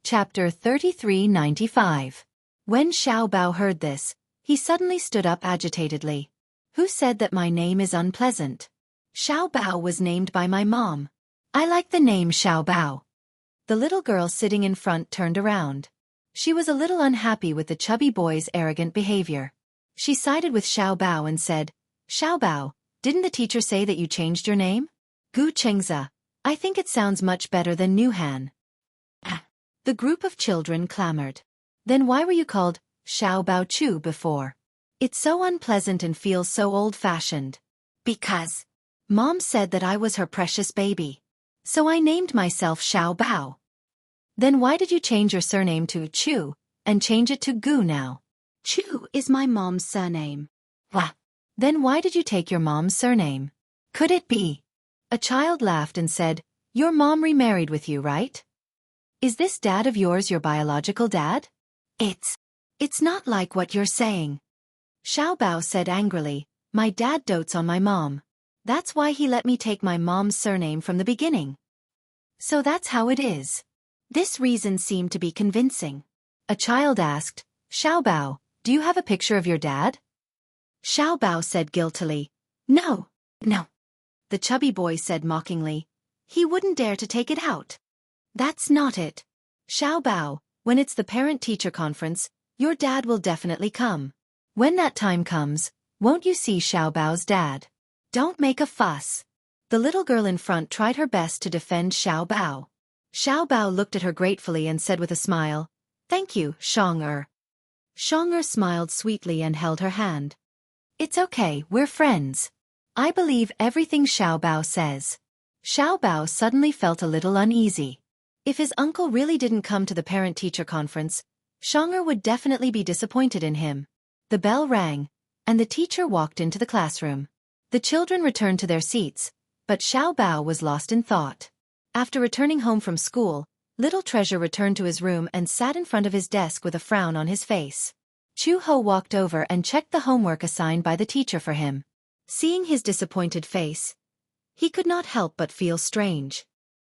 Chapter 3395. When Xiao Bao heard this, he suddenly stood up agitatedly. Who said that my name is unpleasant? Xiao Bao was named by my mom. I like the name Xiao Bao. The little girl sitting in front turned around. She was a little unhappy with the chubby boy's arrogant behavior. She sided with Xiao Bao and said, Xiao Bao, didn't the teacher say that you changed your name? Gu Chengza. I think it sounds much better than Nu Han. The group of children clamored. Then why were you called Xiao Bao Chu before? It's so unpleasant and feels so old-fashioned. Because Mom said that I was her precious baby. So I named myself Xiao Bao. Then why did you change your surname to Chu and change it to Gu now? Chu is my mom's surname. Wah. Then why did you take your mom's surname? Could it be? A child laughed and said, Your mom remarried with you, right? Is this dad of yours your biological dad? It's not like what you're saying. Xiao Bao said angrily, My dad dotes on my mom. That's why he let me take my mom's surname from the beginning. So that's how it is. This reason seemed to be convincing. A child asked, Xiao Bao, do you have a picture of your dad? Xiao Bao said guiltily, No. The chubby boy said mockingly, He wouldn't dare to take it out. That's not it. Xiao Bao, when it's the parent-teacher conference, your dad will definitely come. When that time comes, won't you see Xiao Bao's dad? Don't make a fuss. The little girl in front tried her best to defend Xiao Bao. Xiao Bao looked at her gratefully and said with a smile, Thank you, Shang-er. Shang-er smiled sweetly and held her hand. It's okay, we're friends. I believe everything Xiao Bao says. Xiao Bao suddenly felt a little uneasy. If his uncle really didn't come to the parent-teacher conference, Shang-er would definitely be disappointed in him. The bell rang, and the teacher walked into the classroom. The children returned to their seats, but Xiao Bao was lost in thought. After returning home from school, Little Treasure returned to his room and sat in front of his desk with a frown on his face. Chu Ho walked over and checked the homework assigned by the teacher for him. Seeing his disappointed face, he could not help but feel strange.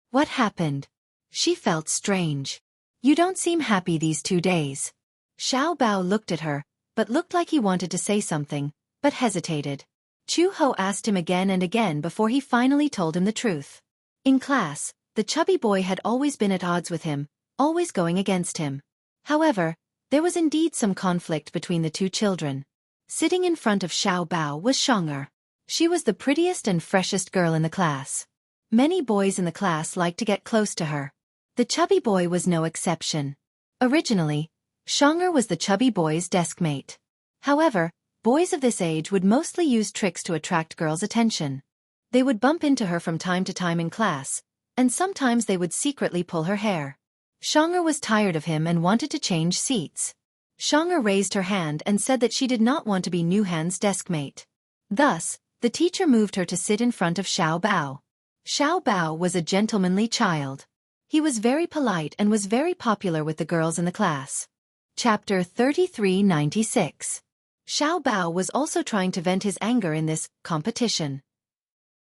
What happened? She felt strange. You don't seem happy these 2 days. Xiao Bao looked at her, but looked like he wanted to say something, but hesitated. Chu Ho asked him again and again before he finally told him the truth. In class, the chubby boy had always been at odds with him, always going against him. However, there was indeed some conflict between the two children. Sitting in front of Xiao Bao was Shang-er. She was the prettiest and freshest girl in the class. Many boys in the class liked to get close to her. The chubby boy was no exception. Originally, Shang-er was the chubby boy's deskmate. However, boys of this age would mostly use tricks to attract girls' attention. They would bump into her from time to time in class, and sometimes they would secretly pull her hair. Shang-er was tired of him and wanted to change seats. Shang-er raised her hand and said that she did not want to be Nu Han's deskmate. Thus, the teacher moved her to sit in front of Xiao Bao. Xiao Bao was a gentlemanly child. He was very polite and was very popular with the girls in the class. Chapter 3396. Xiao Bao was also trying to vent his anger in this competition.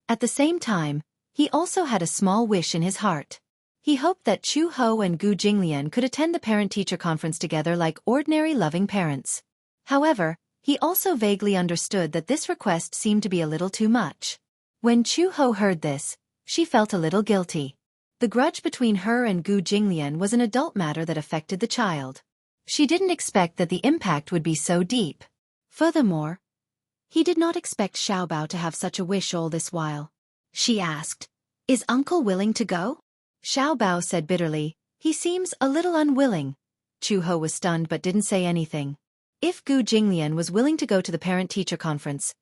At the same time, he also had a small wish in his heart. He hoped that Chu Ho and Gu Jinglian could attend the parent-teacher conference together like ordinary loving parents. However, he also vaguely understood that this request seemed to be a little too much. When Chu Ho heard this, she felt a little guilty. The grudge between her and Gu Jinglian was an adult matter that affected the child. She didn't expect that the impact would be so deep. Furthermore, he did not expect Xiao Bao to have such a wish all this while. She asked, Is uncle willing to go? Xiao Bao said bitterly, He seems a little unwilling. Chu Ho was stunned but didn't say anything. If Gu Jinglian was willing to go to the parent-teacher conference,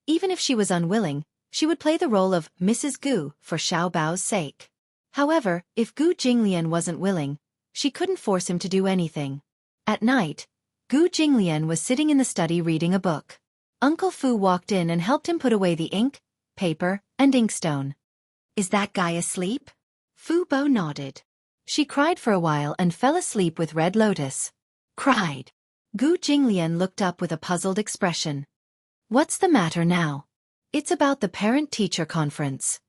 even if she was unwilling, she would play the role of Mrs. Gu for Xiao Bao's sake. However, if Gu Jinglian wasn't willing, she couldn't force him to do anything. At night, Gu Jinglian was sitting in the study reading a book. Uncle Fu walked in and helped him put away the ink, paper, and inkstone. Is that guy asleep? Fu Bo nodded. She cried for a while and fell asleep with Red Lotus. Cried. Gu Jinglian looked up with a puzzled expression. What's the matter now? It's about the parent-teacher conference.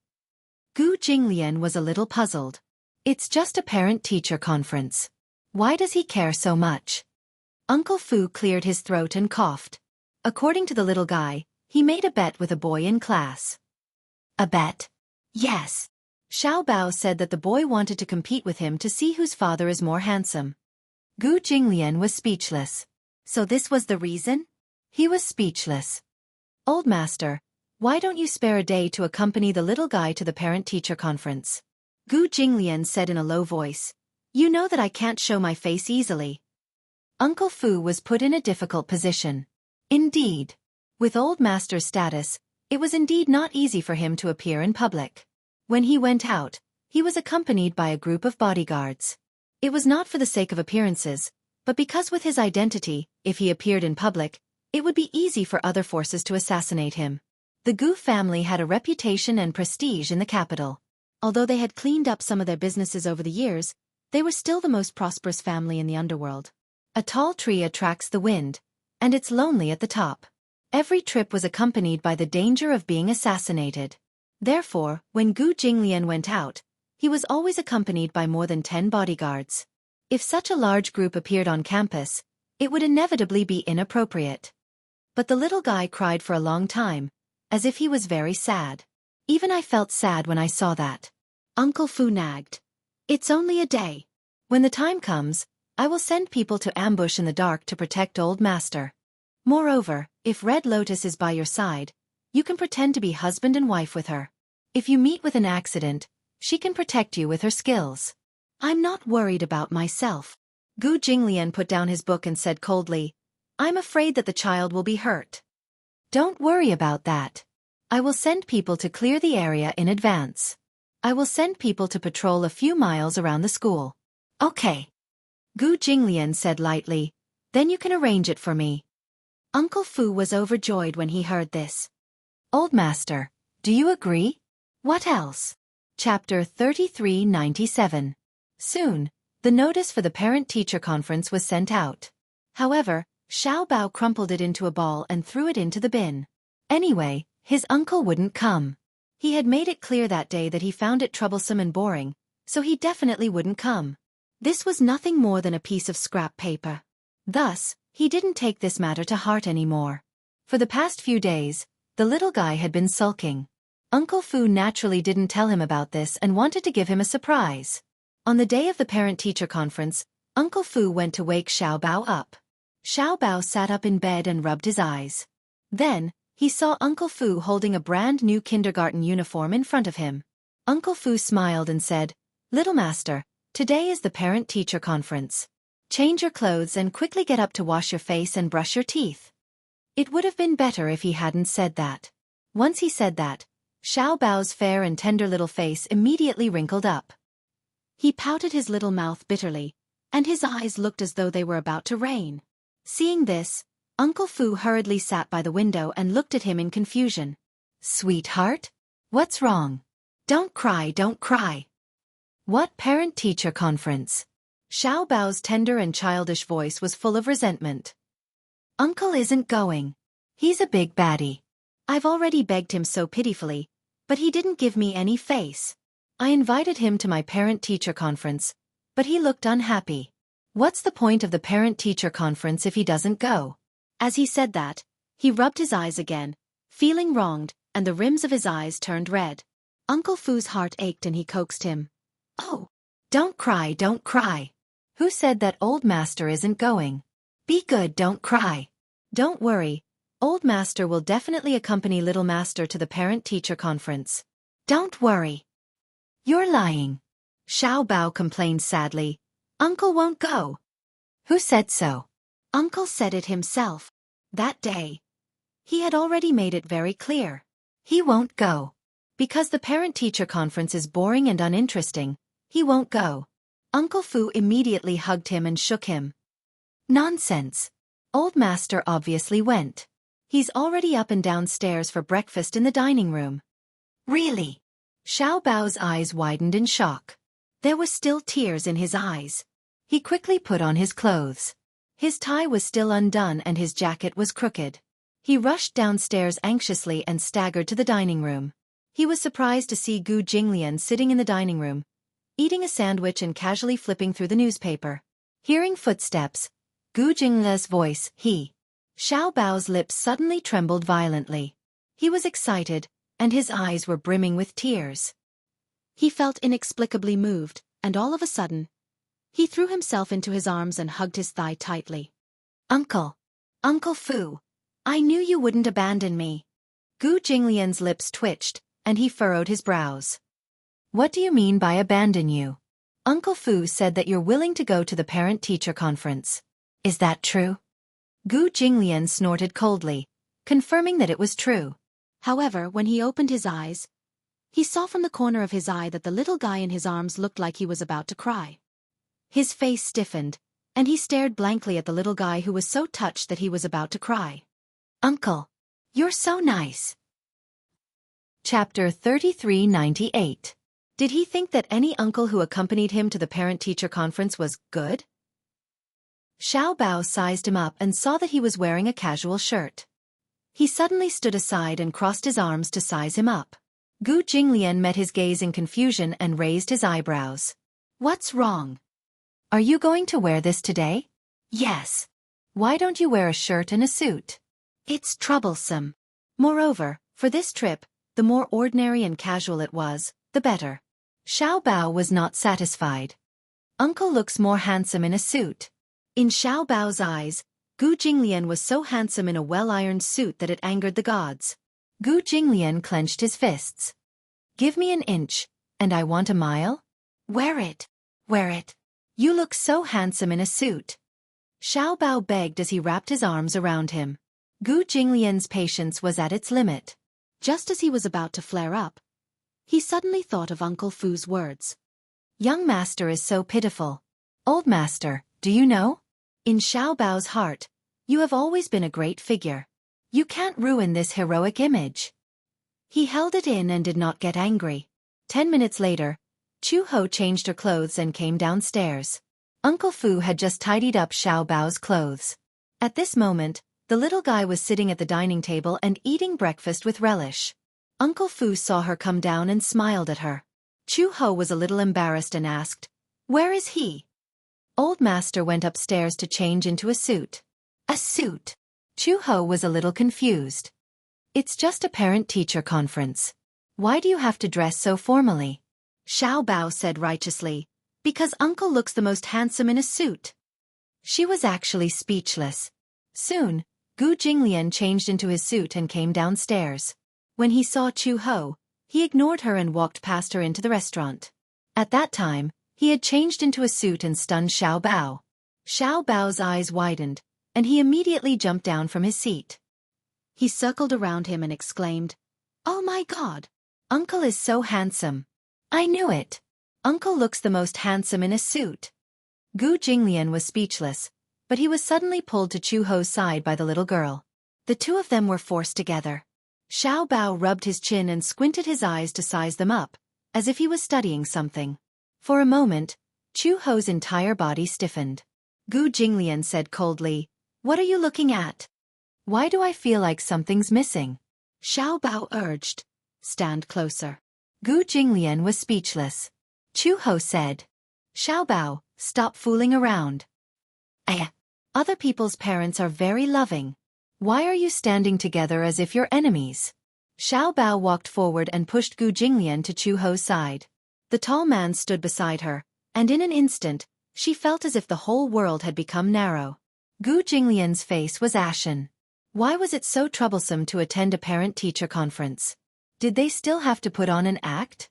Gu Jinglian was a little puzzled. It's just a parent-teacher conference. Why does he care so much? Uncle Fu cleared his throat and coughed. According to the little guy, he made a bet with a boy in class. A bet? Yes. Xiao Bao said that the boy wanted to compete with him to see whose father is more handsome. Gu Jinglian was speechless. So this was the reason? He was speechless. Old master, why don't you spare a day to accompany the little guy to the parent-teacher conference? Gu Jinglian said in a low voice. You know that I can't show my face easily. Uncle Fu was put in a difficult position. Indeed. With old master's status, it was indeed not easy for him to appear in public. When he went out, he was accompanied by a group of bodyguards. It was not for the sake of appearances, but because with his identity, if he appeared in public, it would be easy for other forces to assassinate him. The Gu family had a reputation and prestige in the capital. Although they had cleaned up some of their businesses over the years, they were still the most prosperous family in the underworld. A tall tree attracts the wind, and it's lonely at the top. Every trip was accompanied by the danger of being assassinated. Therefore, when Gu Jinglian went out, he was always accompanied by more than 10 bodyguards. If such a large group appeared on campus, it would inevitably be inappropriate. But the little guy cried for a long time, as if he was very sad. Even I felt sad when I saw that. Uncle Fu nagged. It's only a day. When the time comes, I will send people to ambush in the dark to protect old master. Moreover, if Red Lotus is by your side, you can pretend to be husband and wife with her. If you meet with an accident, she can protect you with her skills. I'm not worried about myself. Gu Jinglian put down his book and said coldly, I'm afraid that the child will be hurt. Don't worry about that. I will send people to clear the area in advance. I will send people to patrol a few miles around the school. Okay. Gu Jinglian said lightly, then you can arrange it for me. Uncle Fu was overjoyed when he heard this. Old master, do you agree? What else? Chapter 3397. Soon, the notice for the parent-teacher conference was sent out. However, Xiao Bao crumpled it into a ball and threw it into the bin. Anyway, his uncle wouldn't come. He had made it clear that day that he found it troublesome and boring, so he definitely wouldn't come. This was nothing more than a piece of scrap paper. Thus, he didn't take this matter to heart anymore. For the past few days, the little guy had been sulking. Uncle Fu naturally didn't tell him about this and wanted to give him a surprise. On the day of the parent-teacher conference, Uncle Fu went to wake Xiao Bao up. Xiao Bao sat up in bed and rubbed his eyes. Then, he saw Uncle Fu holding a brand new kindergarten uniform in front of him. Uncle Fu smiled and said, Little master, today is the parent-teacher conference. Change your clothes and quickly get up to wash your face and brush your teeth. It would have been better if he hadn't said that. Once he said that, Xiao Bao's fair and tender little face immediately wrinkled up. He pouted his little mouth bitterly, and his eyes looked as though they were about to rain. Seeing this, Uncle Fu hurriedly sat by the window and looked at him in confusion. Sweetheart? What's wrong? Don't cry, don't cry. What parent-teacher conference? Xiao Bao's tender and childish voice was full of resentment. Uncle isn't going. He's a big baddie. I've already begged him so pitifully, but he didn't give me any face. I invited him to my parent-teacher conference, but he looked unhappy. What's the point of the parent-teacher conference if he doesn't go? As he said that, he rubbed his eyes again, feeling wronged, and the rims of his eyes turned red. Uncle Fu's heart ached and he coaxed him. Oh, don't cry, don't cry. Who said that old master isn't going? Be good, don't cry. Don't worry, old master will definitely accompany little master to the parent-teacher conference. Don't worry. You're lying. Xiao Bao complained sadly. Uncle won't go. Who said so? Uncle said it himself. That day. He had already made it very clear. He won't go. Because the parent-teacher conference is boring and uninteresting, he won't go. Uncle Fu immediately hugged him and shook him. Nonsense. Old master obviously went. He's already up and downstairs for breakfast in the dining room. Really? Xiao Bao's eyes widened in shock. There were still tears in his eyes. He quickly put on his clothes. His tie was still undone and his jacket was crooked. He rushed downstairs anxiously and staggered to the dining room. He was surprised to see Gu Jinglian sitting in the dining room, eating a sandwich and casually flipping through the newspaper. Hearing footsteps, Gu Jinglia's voice, he. Xiao Bao's lips suddenly trembled violently. He was excited, and his eyes were brimming with tears. He felt inexplicably moved, and all of a sudden, he threw himself into his arms and hugged his thigh tightly. Uncle! Uncle Fu! I knew you wouldn't abandon me. Gu Jinglian's lips twitched, and he furrowed his brows. What do you mean by abandon you? Uncle Fu said that you're willing to go to the parent-teacher conference. Is that true? Gu Jinglian snorted coldly, confirming that it was true. However, when he opened his eyes, he saw from the corner of his eye that the little guy in his arms looked like he was about to cry. His face stiffened, and he stared blankly at the little guy who was so touched that he was about to cry. Uncle, you're so nice. Chapter 3398. Did he think that any uncle who accompanied him to the parent-teacher conference was good? Xiao Bao sized him up and saw that he was wearing a casual shirt. He suddenly stood aside and crossed his arms to size him up. Gu Jinglian met his gaze in confusion and raised his eyebrows. What's wrong? Are you going to wear this today? Yes. Why don't you wear a shirt and a suit? It's troublesome. Moreover, for this trip, the more ordinary and casual it was, the better. Xiao Bao was not satisfied. Uncle looks more handsome in a suit. In Xiao Bao's eyes, Gu Jinglian was so handsome in a well-ironed suit that it angered the gods. Gu Jinglian clenched his fists. Give me an inch, and I want a mile? Wear it. Wear it. You look so handsome in a suit. Xiao Bao begged as he wrapped his arms around him. Gu Jinglian's patience was at its limit. Just as he was about to flare up, he suddenly thought of Uncle Fu's words. Young master is so pitiful. Old master, do you know? In Xiao Bao's heart, you have always been a great figure. You can't ruin this heroic image. He held it in and did not get angry. 10 minutes later, Chu Ho changed her clothes and came downstairs. Uncle Fu had just tidied up Xiao Bao's clothes. At this moment, the little guy was sitting at the dining table and eating breakfast with relish. Uncle Fu saw her come down and smiled at her. Chu Ho was a little embarrassed and asked, "Where is he?" Old master went upstairs to change into a suit. A suit? Chu Ho was a little confused. It's just a parent-teacher conference. Why do you have to dress so formally? Xiao Bao said righteously, because uncle looks the most handsome in a suit. She was actually speechless. Soon, Gu Jinglian changed into his suit and came downstairs. When he saw Chu Ho, he ignored her and walked past her into the restaurant. At that time, he had changed into a suit and stunned Xiao Bao. Xiao Bao's eyes widened, and he immediately jumped down from his seat. He circled around him and exclaimed, "Oh my God! Uncle is so handsome. I knew it. Uncle looks the most handsome in a suit." Gu Jinglian was speechless, but he was suddenly pulled to Chu Ho's side by the little girl. The two of them were forced together. Xiao Bao rubbed his chin and squinted his eyes to size them up, as if he was studying something. For a moment, Chu Ho's entire body stiffened. Gu Jinglian said coldly, "What are you looking at? Why do I feel like something's missing?" Xiao Bao urged, "Stand closer." Gu Jinglian was speechless. Chu Ho said, "Xiao Bao, stop fooling around. Other people's parents are very loving. Why are you standing together as if you're enemies?" Xiao Bao walked forward and pushed Gu Jinglian to Chu Ho's side. The tall man stood beside her, and in an instant, she felt as if the whole world had become narrow. Gu Jinglian's face was ashen. Why was it so troublesome to attend a parent-teacher conference? Did they still have to put on an act?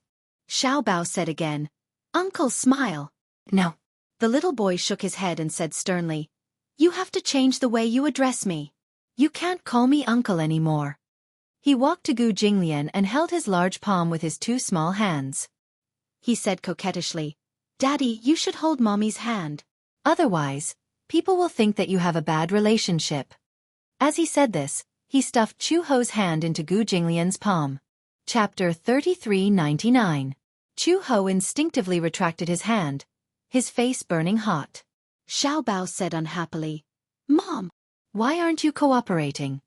Xiao Bao said again, "Uncle, smile." "No." The little boy shook his head and said sternly, "You have to change the way you address me. You can't call me uncle anymore." He walked to Gu Jinglian and held his large palm with his two small hands. He said coquettishly, "Daddy, you should hold Mommy's hand. Otherwise, people will think that you have a bad relationship." As he said this, he stuffed Chu Ho's hand into Gu Jinglian's palm. Chapter 3399. Chu Ho instinctively retracted his hand, his face burning hot. Xiao Bao said unhappily, "Mom, why aren't you cooperating?"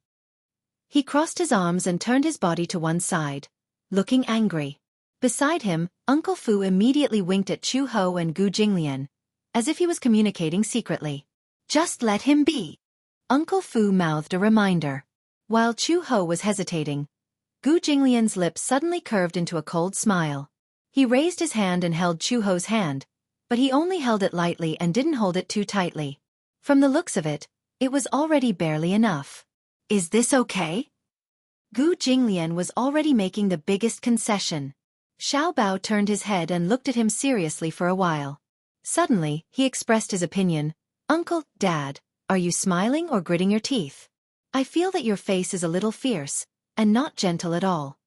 He crossed his arms and turned his body to one side, looking angry. Beside him, Uncle Fu immediately winked at Chu Ho and Gu Jinglian, as if he was communicating secretly. Just let him be. Uncle Fu mouthed a reminder. While Chu Ho was hesitating, Gu Jinglian's lips suddenly curved into a cold smile. He raised his hand and held Chu Ho's hand, but he only held it lightly and didn't hold it too tightly. From the looks of it, it was already barely enough. Is this okay? Gu Jinglian was already making the biggest concession. Xiao Bao turned his head and looked at him seriously for a while. Suddenly, he expressed his opinion. Uncle, Dad, are you smiling or gritting your teeth? I feel that your face is a little fierce, and not gentle at all.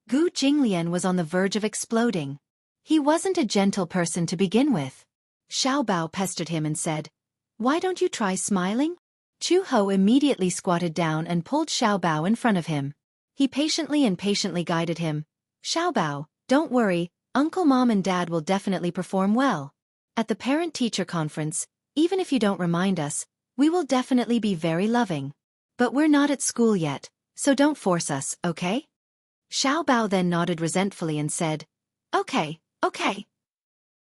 Gu Jinglian was on the verge of exploding. He wasn't a gentle person to begin with. Xiao Bao pestered him and said, "Why don't you try smiling?" Chu Ho immediately squatted down and pulled Xiao Bao in front of him. He patiently guided him. "Xiao Bao, don't worry, Uncle, Mom and Dad will definitely perform well. At the parent-teacher conference, even if you don't remind us, we will definitely be very loving. But we're not at school yet, so don't force us, okay?" Xiao Bao then nodded resentfully and said, Okay.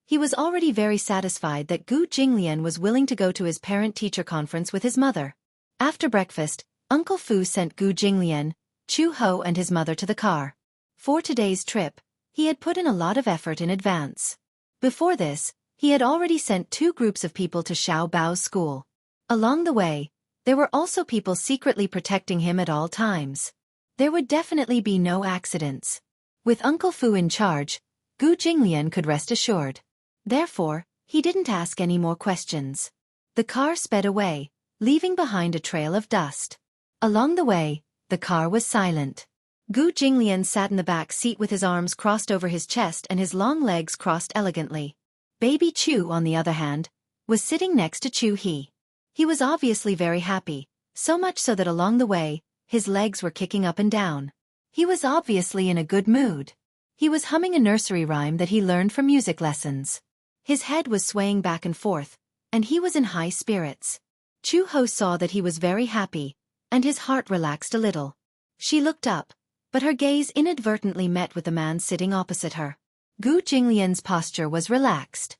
He was already very satisfied that Gu Jinglian was willing to go to his parent-teacher conference with his mother. After breakfast, Uncle Fu sent Gu Jinglian, Chu Ho and his mother to the car. For today's trip, he had put in a lot of effort in advance. Before this, he had already sent 2 groups of people to Xiao Bao's school. Along the way, there were also people secretly protecting him at all times. There would definitely be no accidents. With Uncle Fu in charge, Gu Jinglian could rest assured. Therefore, he didn't ask any more questions. The car sped away, leaving behind a trail of dust. Along the way, the car was silent. Gu Jinglian sat in the back seat with his arms crossed over his chest and his long legs crossed elegantly. Baby Chu, on the other hand, was sitting next to Chu He. He was obviously very happy, so much so that along the way, his legs were kicking up and down. He was obviously in a good mood. He was humming a nursery rhyme that he learned from music lessons. His head was swaying back and forth, and he was in high spirits. Chu Ho saw that he was very happy, and his heart relaxed a little. She looked up, but her gaze inadvertently met with the man sitting opposite her. Gu Jinglian's posture was relaxed.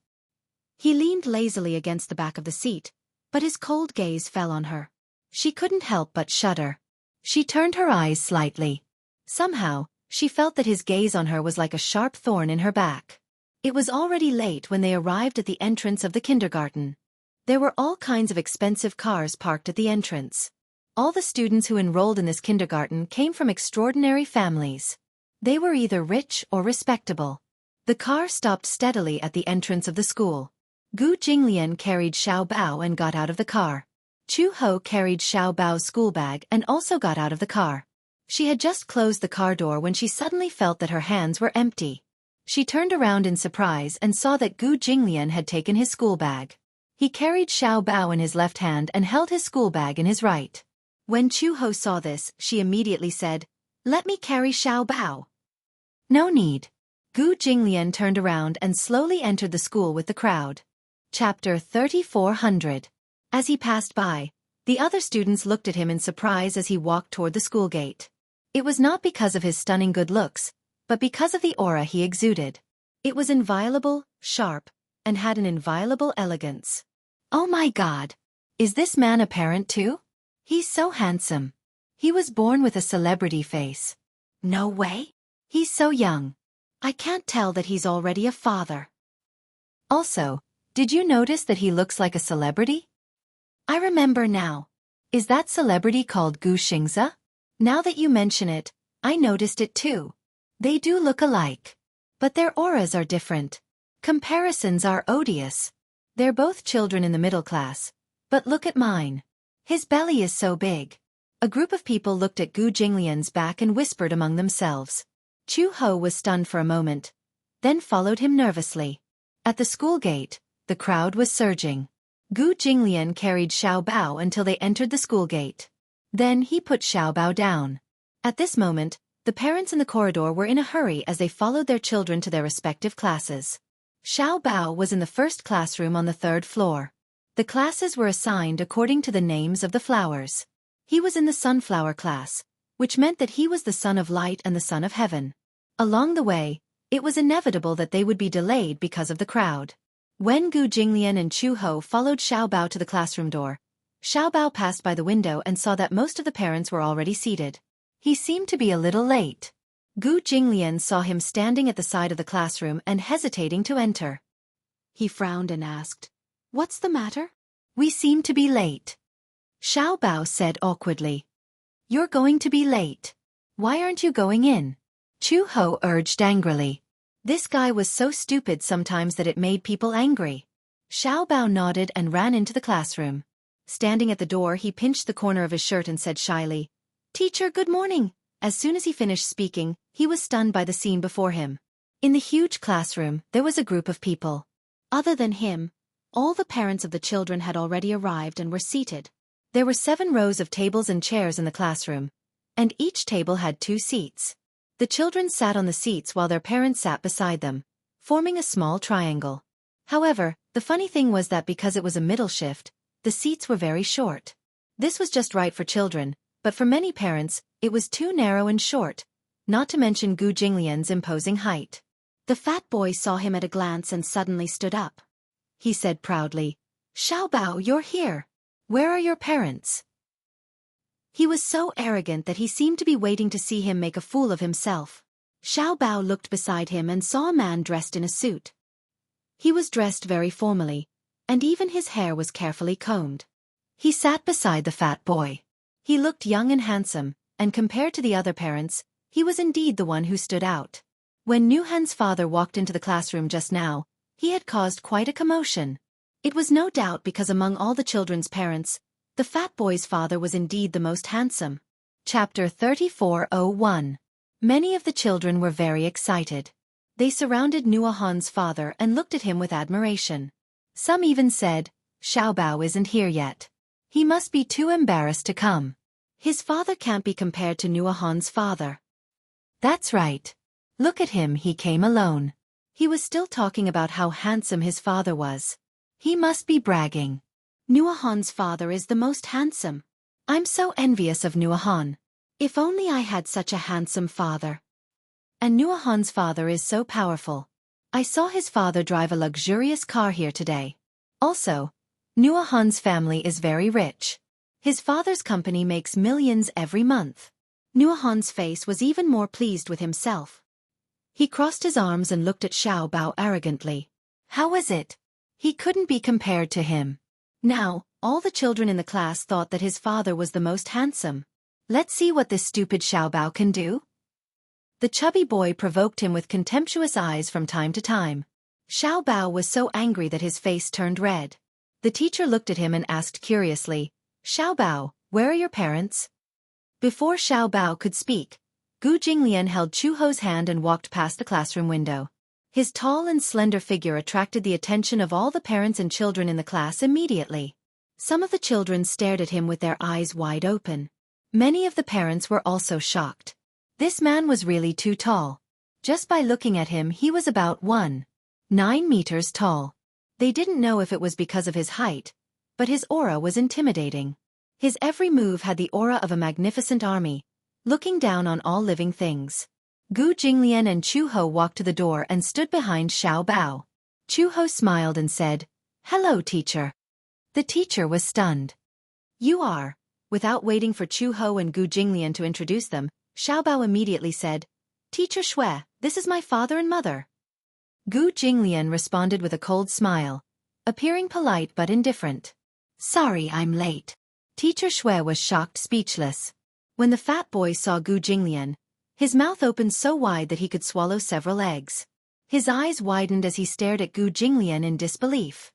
He leaned lazily against the back of the seat, but his cold gaze fell on her. She couldn't help but shudder. She turned her eyes slightly. Somehow, she felt that his gaze on her was like a sharp thorn in her back. It was already late when they arrived at the entrance of the kindergarten. There were all kinds of expensive cars parked at the entrance. All the students who enrolled in this kindergarten came from extraordinary families. They were either rich or respectable. The car stopped steadily at the entrance of the school. Gu Jinglian carried Xiao Bao and got out of the car. Chu Ho carried Xiao Bao's school bag and also got out of the car. She had just closed the car door when she suddenly felt that her hands were empty. She turned around in surprise and saw that Gu Jinglian had taken his school bag. He carried Xiao Bao in his left hand and held his school bag in his right. When Chu Ho saw this, she immediately said, "Let me carry Xiao Bao." "No need." Gu Jinglian turned around and slowly entered the school with the crowd. Chapter 3400. As he passed by, the other students looked at him in surprise as he walked toward the school gate. It was not because of his stunning good looks, but because of the aura he exuded. It was inviolable, sharp, and had an inviolable elegance. Oh my God! Is this man a parent too? He's so handsome. He was born with a celebrity face. No way! He's so young. I can't tell that he's already a father. Also, did you notice that he looks like a celebrity? I remember now. Is that celebrity called Gu Xingze? Now that you mention it, I noticed it too. They do look alike. But their auras are different. Comparisons are odious. They're both children in the middle class. But look at mine. His belly is so big. A group of people looked at Gu Jinglian's back and whispered among themselves. Chu Ho was stunned for a moment, then followed him nervously. At the school gate, the crowd was surging. Gu Jinglian carried Xiao Bao until they entered the school gate. Then he put Xiao Bao down. At this moment, the parents in the corridor were in a hurry as they followed their children to their respective classes. Xiao Bao was in the first classroom on the 3rd floor. The classes were assigned according to the names of the flowers. He was in the sunflower class, which meant that he was the son of light and the son of heaven. Along the way, it was inevitable that they would be delayed because of the crowd. When Gu Jinglian and Chu Ho followed Xiao Bao to the classroom door, Xiao Bao passed by the window and saw that most of the parents were already seated. He seemed to be a little late. Gu Jinglian saw him standing at the side of the classroom and hesitating to enter. He frowned and asked, "What's the matter?" "We seem to be late," Xiao Bao said awkwardly. "You're going to be late. Why aren't you going in?" Chu Ho urged angrily. This guy was so stupid sometimes that it made people angry. Xiao Bao nodded and ran into the classroom. Standing at the door, he pinched the corner of his shirt and said shyly, "Teacher, good morning." As soon as he finished speaking, he was stunned by the scene before him. In the huge classroom, there was a group of people. Other than him, all the parents of the children had already arrived and were seated. There were 7 rows of tables and chairs in the classroom, and each table had 2 seats. The children sat on the seats while their parents sat beside them, forming a small triangle. However, the funny thing was that because it was a middle shift, the seats were very short. This was just right for children, but for many parents, it was too narrow and short, not to mention Gu Jinglian's imposing height. The fat boy saw him at a glance and suddenly stood up. He said proudly, "Xiao Bao, you're here. Where are your parents?" He was so arrogant that he seemed to be waiting to see him make a fool of himself. Xiao Bao looked beside him and saw a man dressed in a suit. He was dressed very formally, and even his hair was carefully combed. He sat beside the fat boy. He looked young and handsome, and compared to the other parents, he was indeed the one who stood out. When Nuhan's father walked into the classroom just now, he had caused quite a commotion. It was no doubt because among all the children's parents, the fat boy's father was indeed the most handsome. Chapter 34:01. Many of the children were very excited. They surrounded Nuahan's father and looked at him with admiration. Some even said, "Xiao Bao isn't here yet. He must be too embarrassed to come. His father can't be compared to Nuahan's father." That's right. Look at him, he came alone. He was still talking about how handsome his father was. He must be bragging. Nuahan's father is the most handsome. I'm so envious of Nuahan. If only I had such a handsome father. And Nuahan's father is so powerful. I saw his father drive a luxurious car here today. Also, Nuahan's family is very rich. His father's company makes millions every month. Nuahan's face was even more pleased with himself. He crossed his arms and looked at Xiao Bao arrogantly. How is it? He couldn't be compared to him. Now, all the children in the class thought that his father was the most handsome. Let's see what this stupid Xiao Bao can do. The chubby boy provoked him with contemptuous eyes from time to time. Xiao Bao was so angry that his face turned red. The teacher looked at him and asked curiously, "Xiao Bao, where are your parents?" Before Xiao Bao could speak, Gu Jinglian held Chu Ho's hand and walked past the classroom window. His tall and slender figure attracted the attention of all the parents and children in the class immediately. Some of the children stared at him with their eyes wide open. Many of the parents were also shocked. This man was really too tall. Just by looking at him, he was about 1.9 meters tall. They didn't know if it was because of his height, but his aura was intimidating. His every move had the aura of a magnificent army, looking down on all living things. Gu Jinglian and Chu Ho walked to the door and stood behind Xiao Bao. Chu Ho smiled and said, "Hello, teacher." The teacher was stunned. "You are." Without waiting for Chu Ho and Gu Jinglian to introduce them, Xiao Bao immediately said, "Teacher Shui, this is my father and mother." Gu Jinglian responded with a cold smile, appearing polite but indifferent. "Sorry I'm late." Teacher Shui was shocked speechless. When the fat boy saw Gu Jinglian, his mouth opened so wide that he could swallow several eggs. His eyes widened as he stared at Gu Jinglian in disbelief.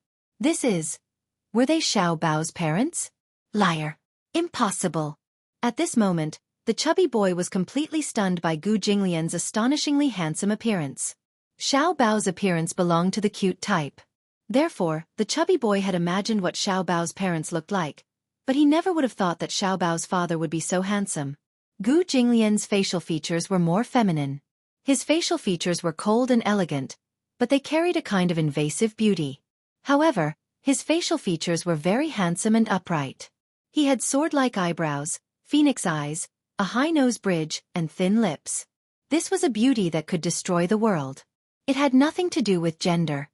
Were they Xiao Bao's parents? Liar. Impossible. At this moment, the chubby boy was completely stunned by Gu Jinglian's astonishingly handsome appearance. Xiao Bao's appearance belonged to the cute type. Therefore, the chubby boy had imagined what Xiao Bao's parents looked like, but he never would have thought that Xiao Bao's father would be so handsome. Gu Jinglian's facial features were more feminine. His facial features were cold and elegant, but they carried a kind of invasive beauty. However, his facial features were very handsome and upright. He had sword-like eyebrows, phoenix eyes, a high nose bridge, and thin lips. This was a beauty that could destroy the world. It had nothing to do with gender.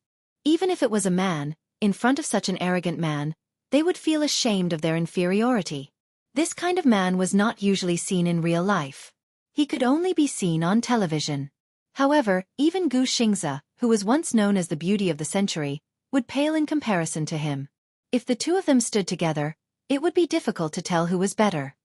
Even if it was a man, in front of such an arrogant man, they would feel ashamed of their inferiority. This kind of man was not usually seen in real life. He could only be seen on television. However, even Gu Xingze, who was once known as the beauty of the century, would pale in comparison to him. If the two of them stood together, it would be difficult to tell who was better.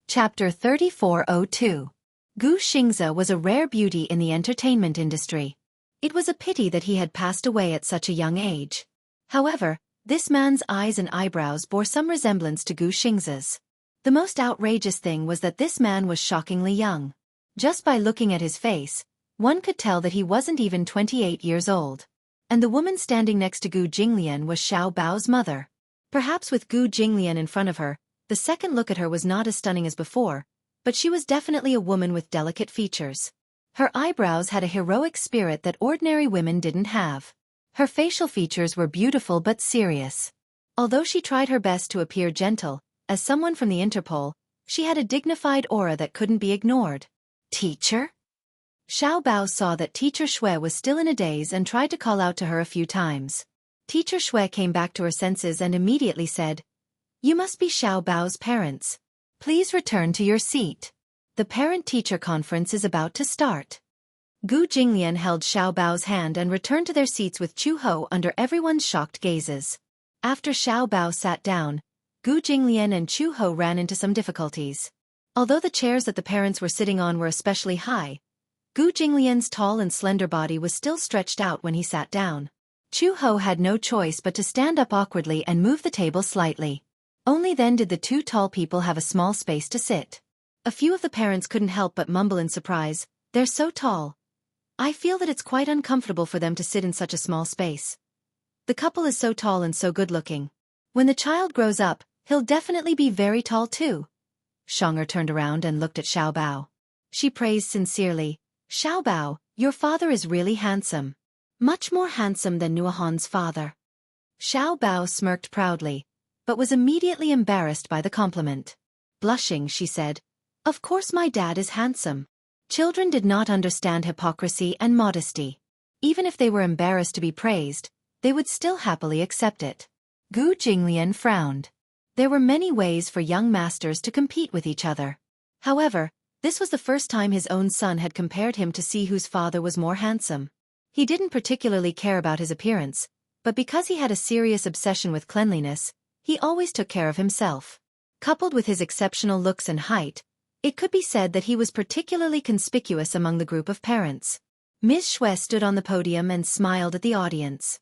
Chapter 3402. Gu Xingze was a rare beauty in the entertainment industry. It was a pity that he had passed away at such a young age. However, this man's eyes and eyebrows bore some resemblance to Gu Xingze's. The most outrageous thing was that this man was shockingly young. Just by looking at his face, one could tell that he wasn't even 28 years old. And the woman standing next to Gu Jinglian was Xiao Bao's mother. Perhaps with Gu Jinglian in front of her, the second look at her was not as stunning as before, but she was definitely a woman with delicate features. Her eyebrows had a heroic spirit that ordinary women didn't have. Her facial features were beautiful but serious. Although she tried her best to appear gentle, as someone from the Interpol, she had a dignified aura that couldn't be ignored. Teacher? Xiao Bao saw that Teacher Shui was still in a daze and tried to call out to her a few times. Teacher Shui came back to her senses and immediately said, "You must be Xiao Bao's parents. Please return to your seat. The parent-teacher conference is about to start." Gu Jinglian held Xiao Bao's hand and returned to their seats with Chu Ho under everyone's shocked gazes. After Xiao Bao sat down, Gu Jinglian and Chu Ho ran into some difficulties. Although the chairs that the parents were sitting on were especially high, Gu Jinglian's tall and slender body was still stretched out when he sat down. Chu Ho had no choice but to stand up awkwardly and move the table slightly. Only then did the two tall people have a small space to sit. A few of the parents couldn't help but mumble in surprise, "They're so tall. I feel that it's quite uncomfortable for them to sit in such a small space. The couple is so tall and so good-looking. When the child grows up, he'll definitely be very tall too." Shonger turned around and looked at Xiao Bao. She praised sincerely, "Xiao Bao, your father is really handsome. Much more handsome than Nuahan's father." Xiao Bao smirked proudly, but was immediately embarrassed by the compliment. Blushing, she said, "Of course my dad is handsome." Children did not understand hypocrisy and modesty. Even if they were embarrassed to be praised, they would still happily accept it. Gu Jinglian frowned. There were many ways for young masters to compete with each other. However, this was the first time his own son had compared him to see whose father was more handsome. He didn't particularly care about his appearance, but because he had a serious obsession with cleanliness, he always took care of himself. Coupled with his exceptional looks and height, it could be said that he was particularly conspicuous among the group of parents. Ms. Shui stood on the podium and smiled at the audience.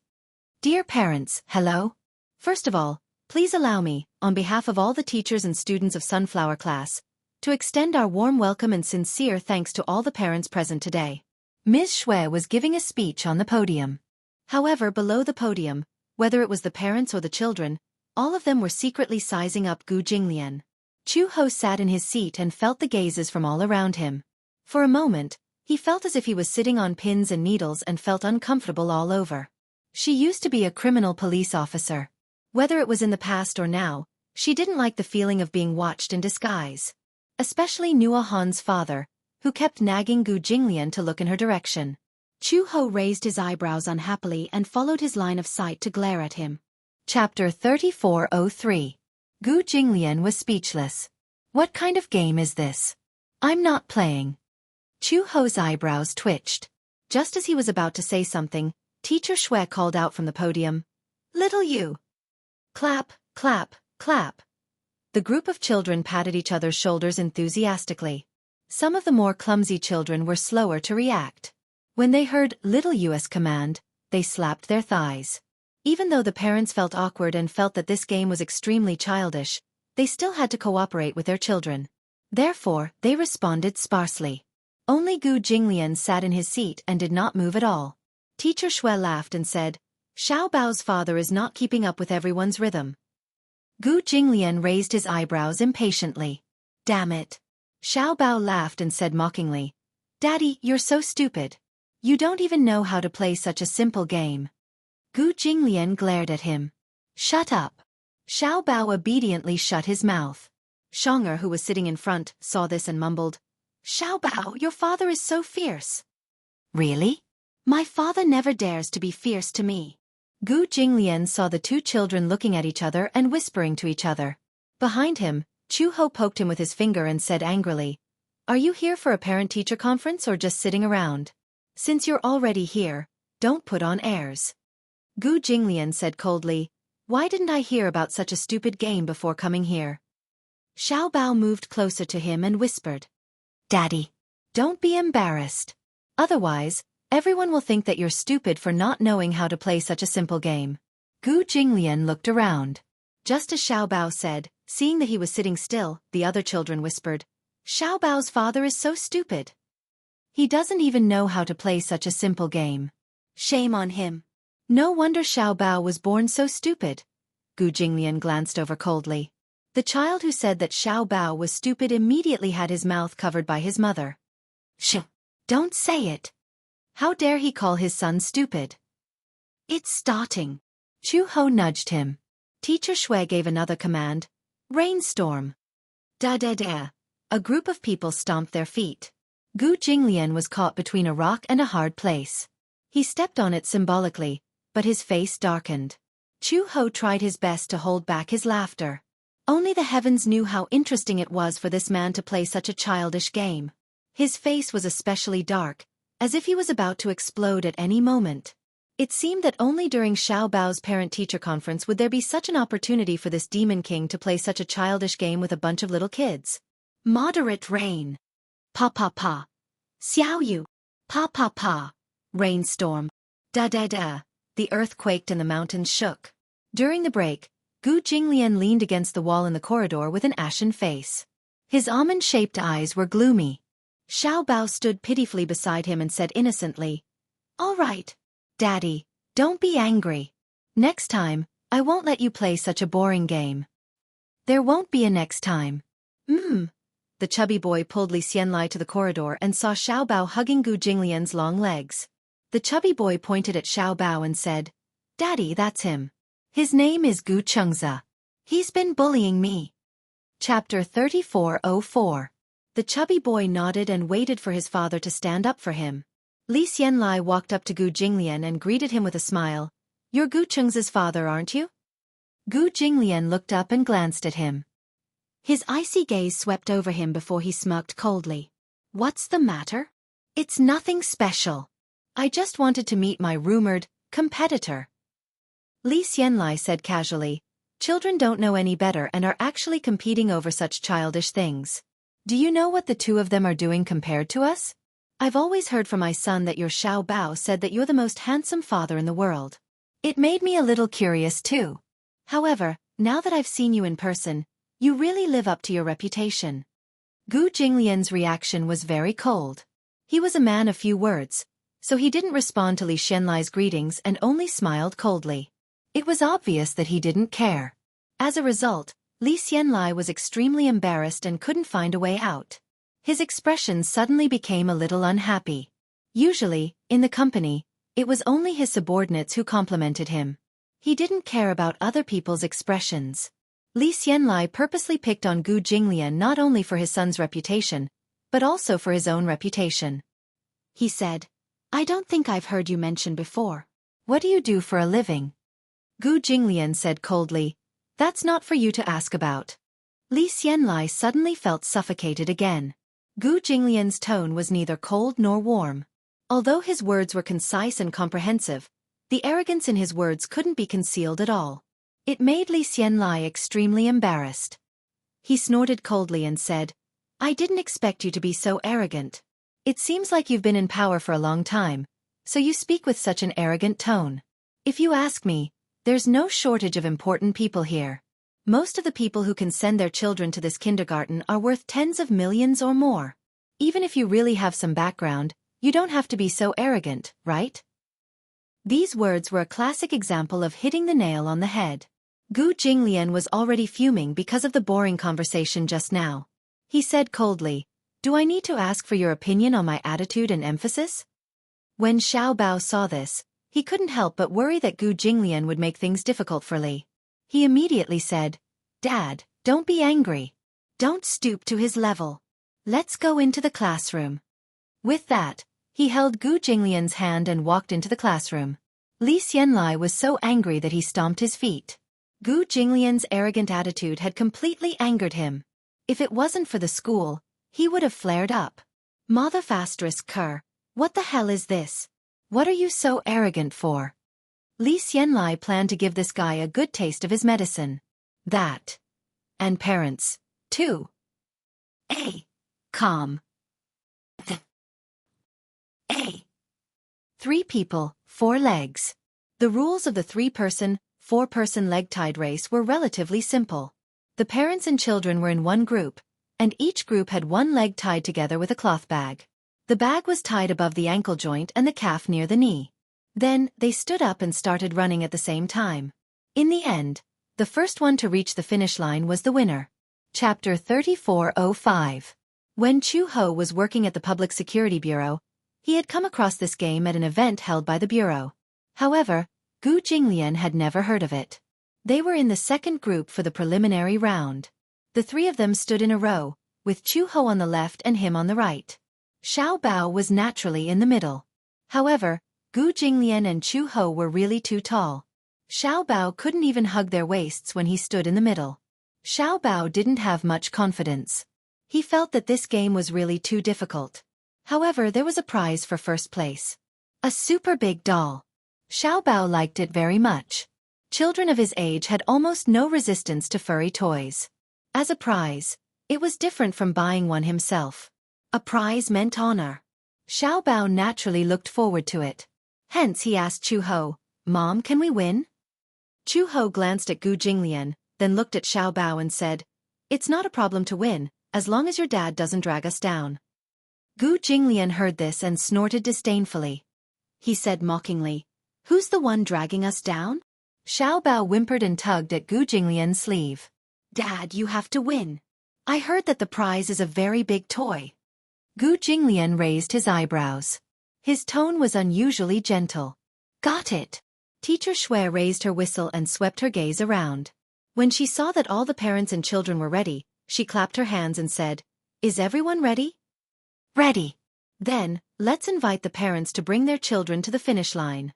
"Dear parents, hello. First of all, please allow me, on behalf of all the teachers and students of Sunflower Class, to extend our warm welcome and sincere thanks to all the parents present today." Ms. Shui was giving a speech on the podium. However, below the podium, whether it was the parents or the children, all of them were secretly sizing up Gu Jinglian. Chu Ho sat in his seat and felt the gazes from all around him. For a moment, he felt as if he was sitting on pins and needles and felt uncomfortable all over. She used to be a criminal police officer. Whether it was in the past or now, she didn't like the feeling of being watched in disguise. Especially Nua Han's father, who kept nagging Gu Jinglian to look in her direction. Chu Ho raised his eyebrows unhappily and followed his line of sight to glare at him. Chapter 3403. Gu Jinglian was speechless. "What kind of game is this? I'm not playing." Chu Ho's eyebrows twitched. Just as he was about to say something, Teacher Shui called out from the podium, "Little you." Clap, clap, clap. The group of children patted each other's shoulders enthusiastically. Some of the more clumsy children were slower to react. When they heard "Little U's" command, they slapped their thighs. Even though the parents felt awkward and felt that this game was extremely childish, they still had to cooperate with their children. Therefore, they responded sparsely. Only Gu Jinglian sat in his seat and did not move at all. Teacher Shui laughed and said, "Xiao Bao's father is not keeping up with everyone's rhythm." Gu Jinglian raised his eyebrows impatiently. "Damn it." Xiao Bao laughed and said mockingly, "Daddy, you're so stupid. You don't even know how to play such a simple game." Gu Jinglian glared at him. "Shut up." Xiao Bao obediently shut his mouth. Shonger, who was sitting in front, saw this and mumbled, "Xiao Bao, your father is so fierce." "Really? My father never dares to be fierce to me." Gu Jinglian saw the two children looking at each other and whispering to each other. Behind him, Chu Ho poked him with his finger and said angrily, "Are you here for a parent-teacher conference or just sitting around? Since you're already here, don't put on airs." Gu Jinglian said coldly, "Why didn't I hear about such a stupid game before coming here?" Xiao Bao moved closer to him and whispered, "Daddy, don't be embarrassed. Otherwise, everyone will think that you're stupid for not knowing how to play such a simple game." Gu Jinglian looked around. Just as Xiao Bao said, seeing that he was sitting still, the other children whispered, "Xiao Bao's father is so stupid. He doesn't even know how to play such a simple game. Shame on him. No wonder Xiao Bao was born so stupid." Gu Jinglian glanced over coldly. The child who said that Xiao Bao was stupid immediately had his mouth covered by his mother. "Shh! Don't say it. How dare he call his son stupid? It's starting." Chu Ho nudged him. Teacher Shui gave another command, "Rainstorm." Da-da-da. A group of people stomped their feet. Gu Jinglian was caught between a rock and a hard place. He stepped on it symbolically, but his face darkened. Chu Ho tried his best to hold back his laughter. Only the heavens knew how interesting it was for this man to play such a childish game. His face was especially dark, as if he was about to explode at any moment. It seemed that only during Xiao Bao's parent-teacher conference would there be such an opportunity for this demon king to play such a childish game with a bunch of little kids. Moderate rain. Pa-pa-pa. Xiao Yu. Pa-pa-pa. Rainstorm. Da-da-da. The earth quaked and the mountains shook. During the break, Gu Jinglian leaned against the wall in the corridor with an ashen face. His almond-shaped eyes were gloomy. Xiao Bao stood pitifully beside him and said innocently, "All right, Daddy, don't be angry. Next time, I won't let you play such a boring game." "There won't be a next time." The chubby boy pulled Li Xianlai to the corridor and saw Xiao Bao hugging Gu Jinglian's long legs. The chubby boy pointed at Xiao Bao and said, "Daddy, that's him. His name is Gu Chengza. He's been bullying me." Chapter 3404. The chubby boy nodded and waited for his father to stand up for him. Li Xianlai walked up to Gu Jinglian and greeted him with a smile. "You're Gu Chengza's father, aren't you?" Gu Jinglian looked up and glanced at him. His icy gaze swept over him before he smirked coldly. "What's the matter?" "It's nothing special. I just wanted to meet my rumored competitor." Li Xianlai said casually, "Children don't know any better and are actually competing over such childish things. Do you know what the two of them are doing compared to us? I've always heard from my son that your Xiao Bao said that you're the most handsome father in the world. It made me a little curious too. However, now that I've seen you in person, you really live up to your reputation." Gu Jinglian's reaction was very cold. He was a man of few words, so he didn't respond to Li Xianlai's greetings and only smiled coldly. It was obvious that he didn't care. As a result, Li Xianlai was extremely embarrassed and couldn't find a way out. His expression suddenly became a little unhappy. Usually, in the company, it was only his subordinates who complimented him. He didn't care about other people's expressions. Li Xianlai purposely picked on Gu Jinglian not only for his son's reputation, but also for his own reputation. He said, "I don't think I've heard you mention before. What do you do for a living?" Gu Jinglian said coldly, "That's not for you to ask about." Li Xianlai suddenly felt suffocated again. Gu Jinglian's tone was neither cold nor warm. Although his words were concise and comprehensive, the arrogance in his words couldn't be concealed at all. It made Li Xianlai extremely embarrassed. He snorted coldly and said, "I didn't expect you to be so arrogant. It seems like you've been in power for a long time, so you speak with such an arrogant tone. If you ask me, there's no shortage of important people here. Most of the people who can send their children to this kindergarten are worth tens of millions or more. Even if you really have some background, you don't have to be so arrogant, right?" These words were a classic example of hitting the nail on the head. Gu Jinglian was already fuming because of the boring conversation just now. He said coldly, "Do I need to ask for your opinion on my attitude and emphasis?" When Xiao Bao saw this, he couldn't help but worry that Gu Jinglian would make things difficult for Li. He immediately said, "Dad, don't be angry. Don't stoop to his level. Let's go into the classroom." With that, he held Gu Jinglian's hand and walked into the classroom. Li Xianlai was so angry that he stomped his feet. Gu Jinglian's arrogant attitude had completely angered him. If it wasn't for the school, he would have flared up. Moth asterisk cur, what the hell is this? What are you so arrogant for? Li Xianlai planned to give this guy a good taste of his medicine. That. And parents, too. Calm. A. 3 people, 4 legs. The rules of the 3-person, 4-person leg-tied race were relatively simple. The parents and children were in one group, and each group had one leg tied together with a cloth bag. The bag was tied above the ankle joint and the calf near the knee. Then, they stood up and started running at the same time. In the end, the first one to reach the finish line was the winner. Chapter 3405. When Chu Ho was working at the Public Security Bureau, he had come across this game at an event held by the Bureau. However, Gu Jinglian had never heard of it. They were in the second group for the preliminary round. The 3 of them stood in a row, with Chu Ho on the left and him on the right. Xiao Bao was naturally in the middle. However, Gu Jinglian and Chu Ho were really too tall. Xiao Bao couldn't even hug their waists when he stood in the middle. Xiao Bao didn't have much confidence. He felt that this game was really too difficult. However, there was a prize for first place. A super big doll. Xiao Bao liked it very much. Children of his age had almost no resistance to furry toys. As a prize, it was different from buying one himself. A prize meant honor. Xiao Bao naturally looked forward to it. Hence he asked Chu Ho, "Mom, can we win?" Chu Ho glanced at Gu Jinglian, then looked at Xiao Bao and said, "It's not a problem to win, as long as your dad doesn't drag us down." Gu Jinglian heard this and snorted disdainfully. He said mockingly, "Who's the one dragging us down?" Xiao Bao whimpered and tugged at Gu Jinglian's sleeve. "Dad, you have to win. I heard that the prize is a very big toy." Gu Jinglian raised his eyebrows. His tone was unusually gentle. "Got it." Teacher Shui raised her whistle and swept her gaze around. When she saw that all the parents and children were ready, she clapped her hands and said, "Is everyone ready?" "Ready." "Then, let's invite the parents to bring their children to the finish line."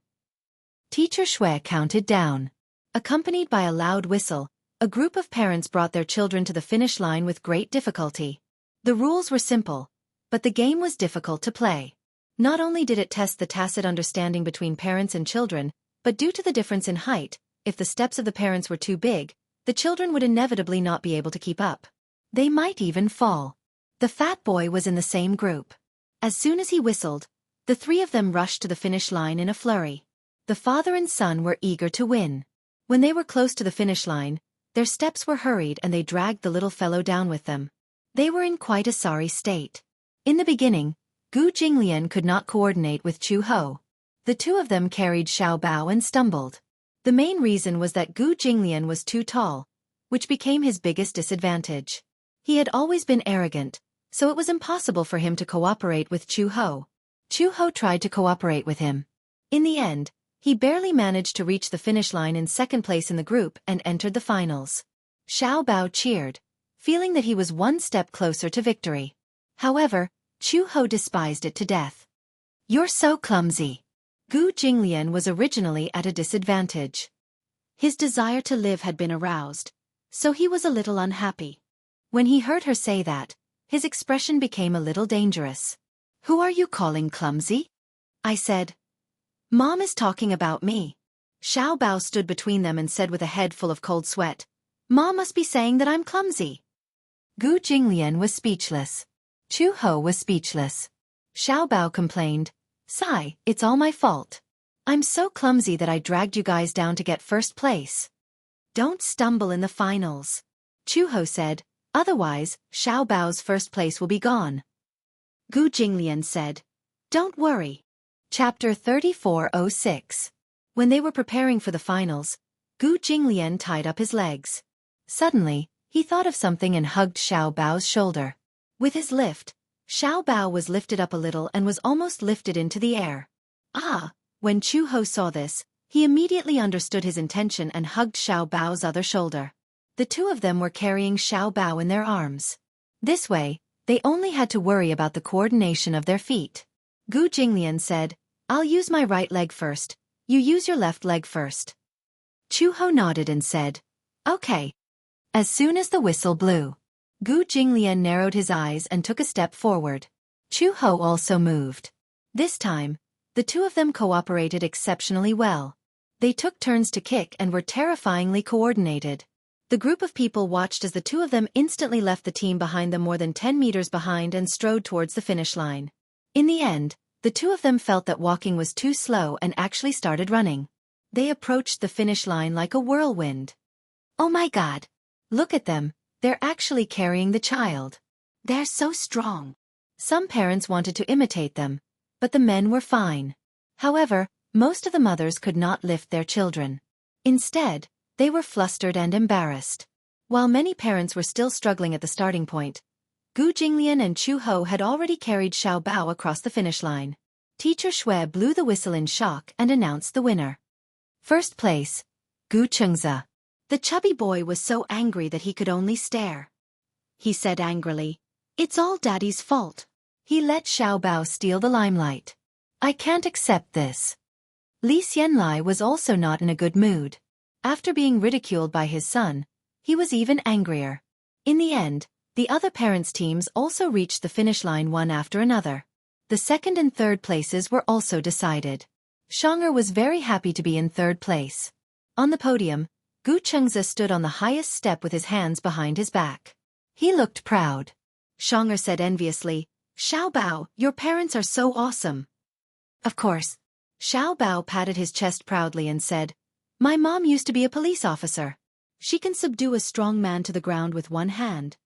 Teacher Shui counted down. Accompanied by a loud whistle, a group of parents brought their children to the finish line with great difficulty. The rules were simple, but the game was difficult to play. Not only did it test the tacit understanding between parents and children, but due to the difference in height, if the steps of the parents were too big, the children would inevitably not be able to keep up. They might even fall. The fat boy was in the same group. As soon as he whistled, the 3 of them rushed to the finish line in a flurry. The father and son were eager to win. When they were close to the finish line, their steps were hurried and they dragged the little fellow down with them. They were in quite a sorry state. In the beginning, Gu Jinglian could not coordinate with Chu Ho. The 2 of them carried Xiao Bao and stumbled. The main reason was that Gu Jinglian was too tall, which became his biggest disadvantage. He had always been arrogant, so it was impossible for him to cooperate with Chu Ho. Chu Ho tried to cooperate with him. In the end, he barely managed to reach the finish line in second place in the group and entered the finals. Xiao Bao cheered, feeling that he was one step closer to victory. However, Chu Ho despised it to death. "You're so clumsy." Gu Jinglian was originally at a disadvantage. His desire to live had been aroused, so he was a little unhappy. When he heard her say that, his expression became a little dangerous. "Who are you calling clumsy?" I said. "Mom is talking about me." Xiao Bao stood between them and said with a head full of cold sweat, "Mom must be saying that I'm clumsy." Gu Jinglian was speechless. Chu Ho was speechless. Xiao Bao complained, "Sigh, it's all my fault. I'm so clumsy that I dragged you guys down to get first place." "Don't stumble in the finals," Chu Ho said, "otherwise, Xiao Bao's first place will be gone." Gu Jinglian said, "Don't worry." Chapter 3406. When they were preparing for the finals, Gu Jinglian tied up his legs. Suddenly, he thought of something and hugged Xiao Bao's shoulder. With his lift, Xiao Bao was lifted up a little and was almost lifted into the air. When Chu Ho saw this, he immediately understood his intention and hugged Xiao Bao's other shoulder. The 2 of them were carrying Xiao Bao in their arms. This way, they only had to worry about the coordination of their feet. Gu Jinglian said, "I'll use my right leg first, You use your left leg first. Chu-ho nodded and said, Okay. As soon as the whistle blew, Gu Jinglian narrowed his eyes and took a step forward. Chu-ho also moved. This time, the two of them cooperated exceptionally well. They took turns to kick and were terrifyingly coordinated. The group of people watched as the two of them instantly left the team behind them more than 10 meters behind and strode towards the finish line. In the end, the two of them felt that walking was too slow and actually started running. They approached the finish line like a whirlwind. Oh my God! Look at them, they're actually carrying the child. They're so strong. Some parents wanted to imitate them, but the men were fine. However, most of the mothers could not lift their children. Instead, they were flustered and embarrassed. While many parents were still struggling at the starting point, Gu Jinglian and Chu-ho had already carried Xiao Bao across the finish line. Teacher Shui blew the whistle in shock and announced the winner. First place, Gu Chengze. The chubby boy was so angry that he could only stare. He said angrily, "It's all Daddy's fault. He let Xiao Bao steal the limelight. I can't accept this." Li Xianlai was also not in a good mood. After being ridiculed by his son, he was even angrier. In the end, the other parents' teams also reached the finish line one after another. The second and third places were also decided. Shonger was very happy to be in third place. On the podium, Gu Chengze stood on the highest step with his hands behind his back. He looked proud. Shonger said enviously, "Xiao Bao, your parents are so awesome." Of course. Xiao Bao patted his chest proudly and said, "My mom used to be a police officer. She can subdue a strong man to the ground with one hand."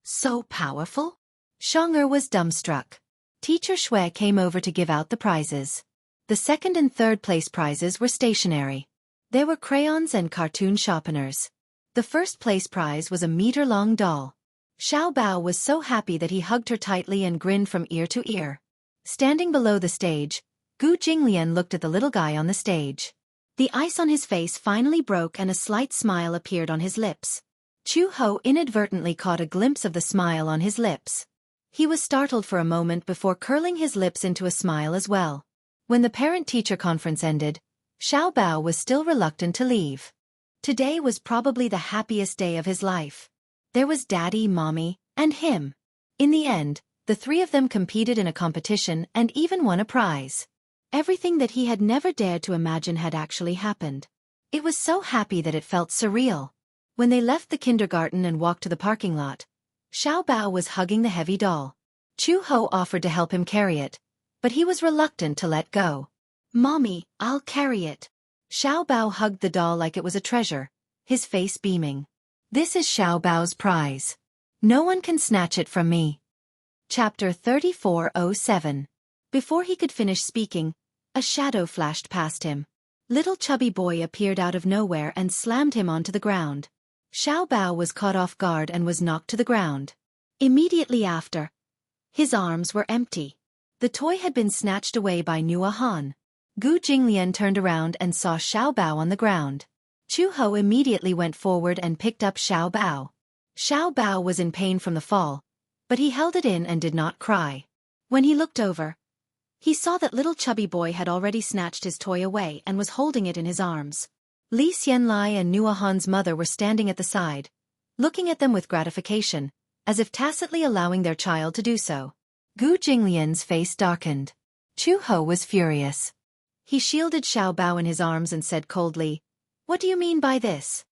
So powerful? Shonger was dumbstruck. Teacher Shui came over to give out the prizes. The second and third place prizes were stationery. There were crayons and cartoon sharpeners. The first place prize was a meter-long doll. Xiao Bao was so happy that he hugged her tightly and grinned from ear to ear. Standing below the stage, Gu Jinglian looked at the little guy on the stage. The ice on his face finally broke and a slight smile appeared on his lips. Chu-ho inadvertently caught a glimpse of the smile on his lips. He was startled for a moment before curling his lips into a smile as well. When the parent-teacher conference ended, Xiao Bao was still reluctant to leave. Today was probably the happiest day of his life. There was Daddy, Mommy, and him. In the end, the three of them competed in a competition and even won a prize. Everything that he had never dared to imagine had actually happened. It was so happy that it felt surreal. When they left the kindergarten and walked to the parking lot, Xiao Bao was hugging the heavy doll. Chu-ho offered to help him carry it, but he was reluctant to let go. "Mommy, I'll carry it." Xiao Bao hugged the doll like it was a treasure, his face beaming. "This is Xiao Bao's prize. No one can snatch it from me." Chapter 3407. Before he could finish speaking, a shadow flashed past him. Little chubby boy appeared out of nowhere and slammed him onto the ground. Xiao Bao was caught off guard and was knocked to the ground. Immediately after, his arms were empty. The toy had been snatched away by Nua Han. Gu Jinglian turned around and saw Xiao Bao on the ground. Chu-ho immediately went forward and picked up Xiao Bao. Xiao Bao was in pain from the fall, but he held it in and did not cry. When he looked over, he saw that little chubby boy had already snatched his toy away and was holding it in his arms. Li Xianlai and Nua Han's mother were standing at the side, looking at them with gratification, as if tacitly allowing their child to do so. Gu Jinglian's face darkened. Chu-ho was furious. He shielded Xiao Bao in his arms and said coldly, "What do you mean by this?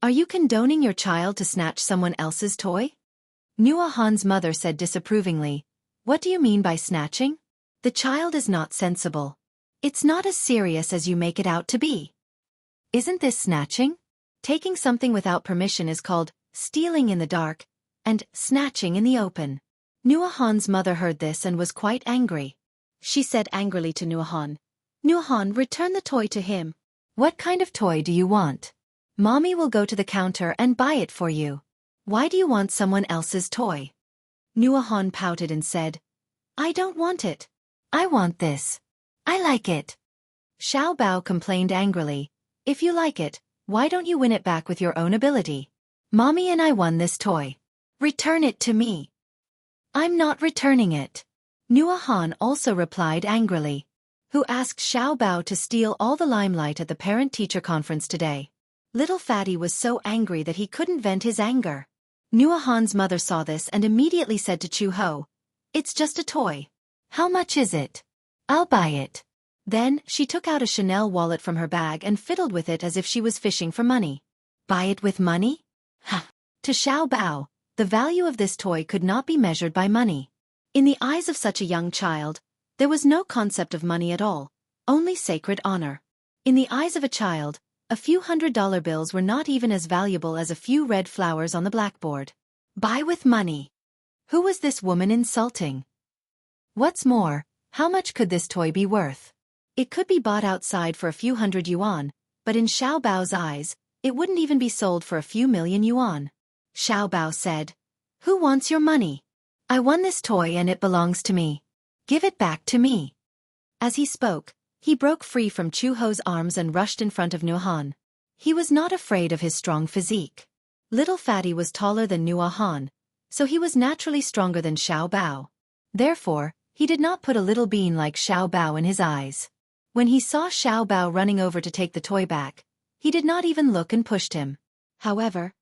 Are you condoning your child to snatch someone else's toy?" Nua Han's mother said disapprovingly, "What do you mean by snatching? The child is not sensible. It's not as serious as you make it out to be. Isn't this snatching? Taking something without permission is called stealing in the dark, and snatching in the open." Nua Han's mother heard this and was quite angry. She said angrily to Nua Han, "Nua Han, return the toy to him." "What kind of toy do you want? Mommy will go to the counter and buy it for you. Why do you want someone else's toy?" Nua Han pouted and said, "I don't want it. I want this. I like it." Xiao Bao complained angrily, "If you like it, why don't you win it back with your own ability? Mommy and I won this toy. Return it to me." "I'm not returning it." Nua Han also replied angrily. who asked Xiao Bao to steal all the limelight at the parent-teacher conference today. Little Fatty was so angry that he couldn't vent his anger. Nua Han's mother saw this and immediately said to Chu Ho, "It's just a toy. How much is it? I'll buy it." Then, she took out a Chanel wallet from her bag and fiddled with it as if she was fishing for money. Buy it with money? Ha! To Xiao Bao, the value of this toy could not be measured by money. In the eyes of such a young child, there was no concept of money at all, only sacred honor. In the eyes of a child, a few $100 bills were not even as valuable as a few red flowers on the blackboard. Buy with money. Who was this woman insulting? What's more, how much could this toy be worth? It could be bought outside for a few hundred yuan, but in Xiao Bao's eyes, it wouldn't even be sold for a few million yuan. Xiao Bao said, "Who wants your money? I won this toy and it belongs to me. Give it back to me." As he spoke, he broke free from Chu Ho's arms and rushed in front of Nua Han. He was not afraid of his strong physique. Little Fatty was taller than Nua Han, so he was naturally stronger than Xiao Bao. Therefore, he did not put a little bean like Xiao Bao in his eyes. When he saw Xiao Bao running over to take the toy back, he did not even look and pushed him. However,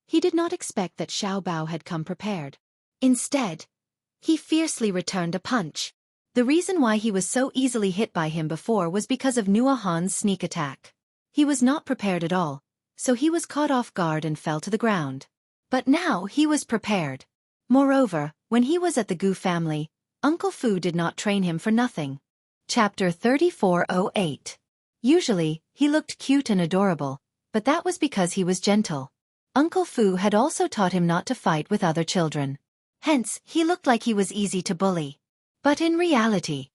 he did not expect that Xiao Bao had come prepared. Instead, he fiercely returned a punch. The reason why he was so easily hit by him before was because of Nua Han's sneak attack. He was not prepared at all, so he was caught off guard and fell to the ground. But now he was prepared. Moreover, when he was at the Gu family, Uncle Fu did not train him for nothing. Chapter 3408. Usually, he looked cute and adorable, but that was because he was gentle. Uncle Fu had also taught him not to fight with other children. Hence, he looked like he was easy to bully. But in reality,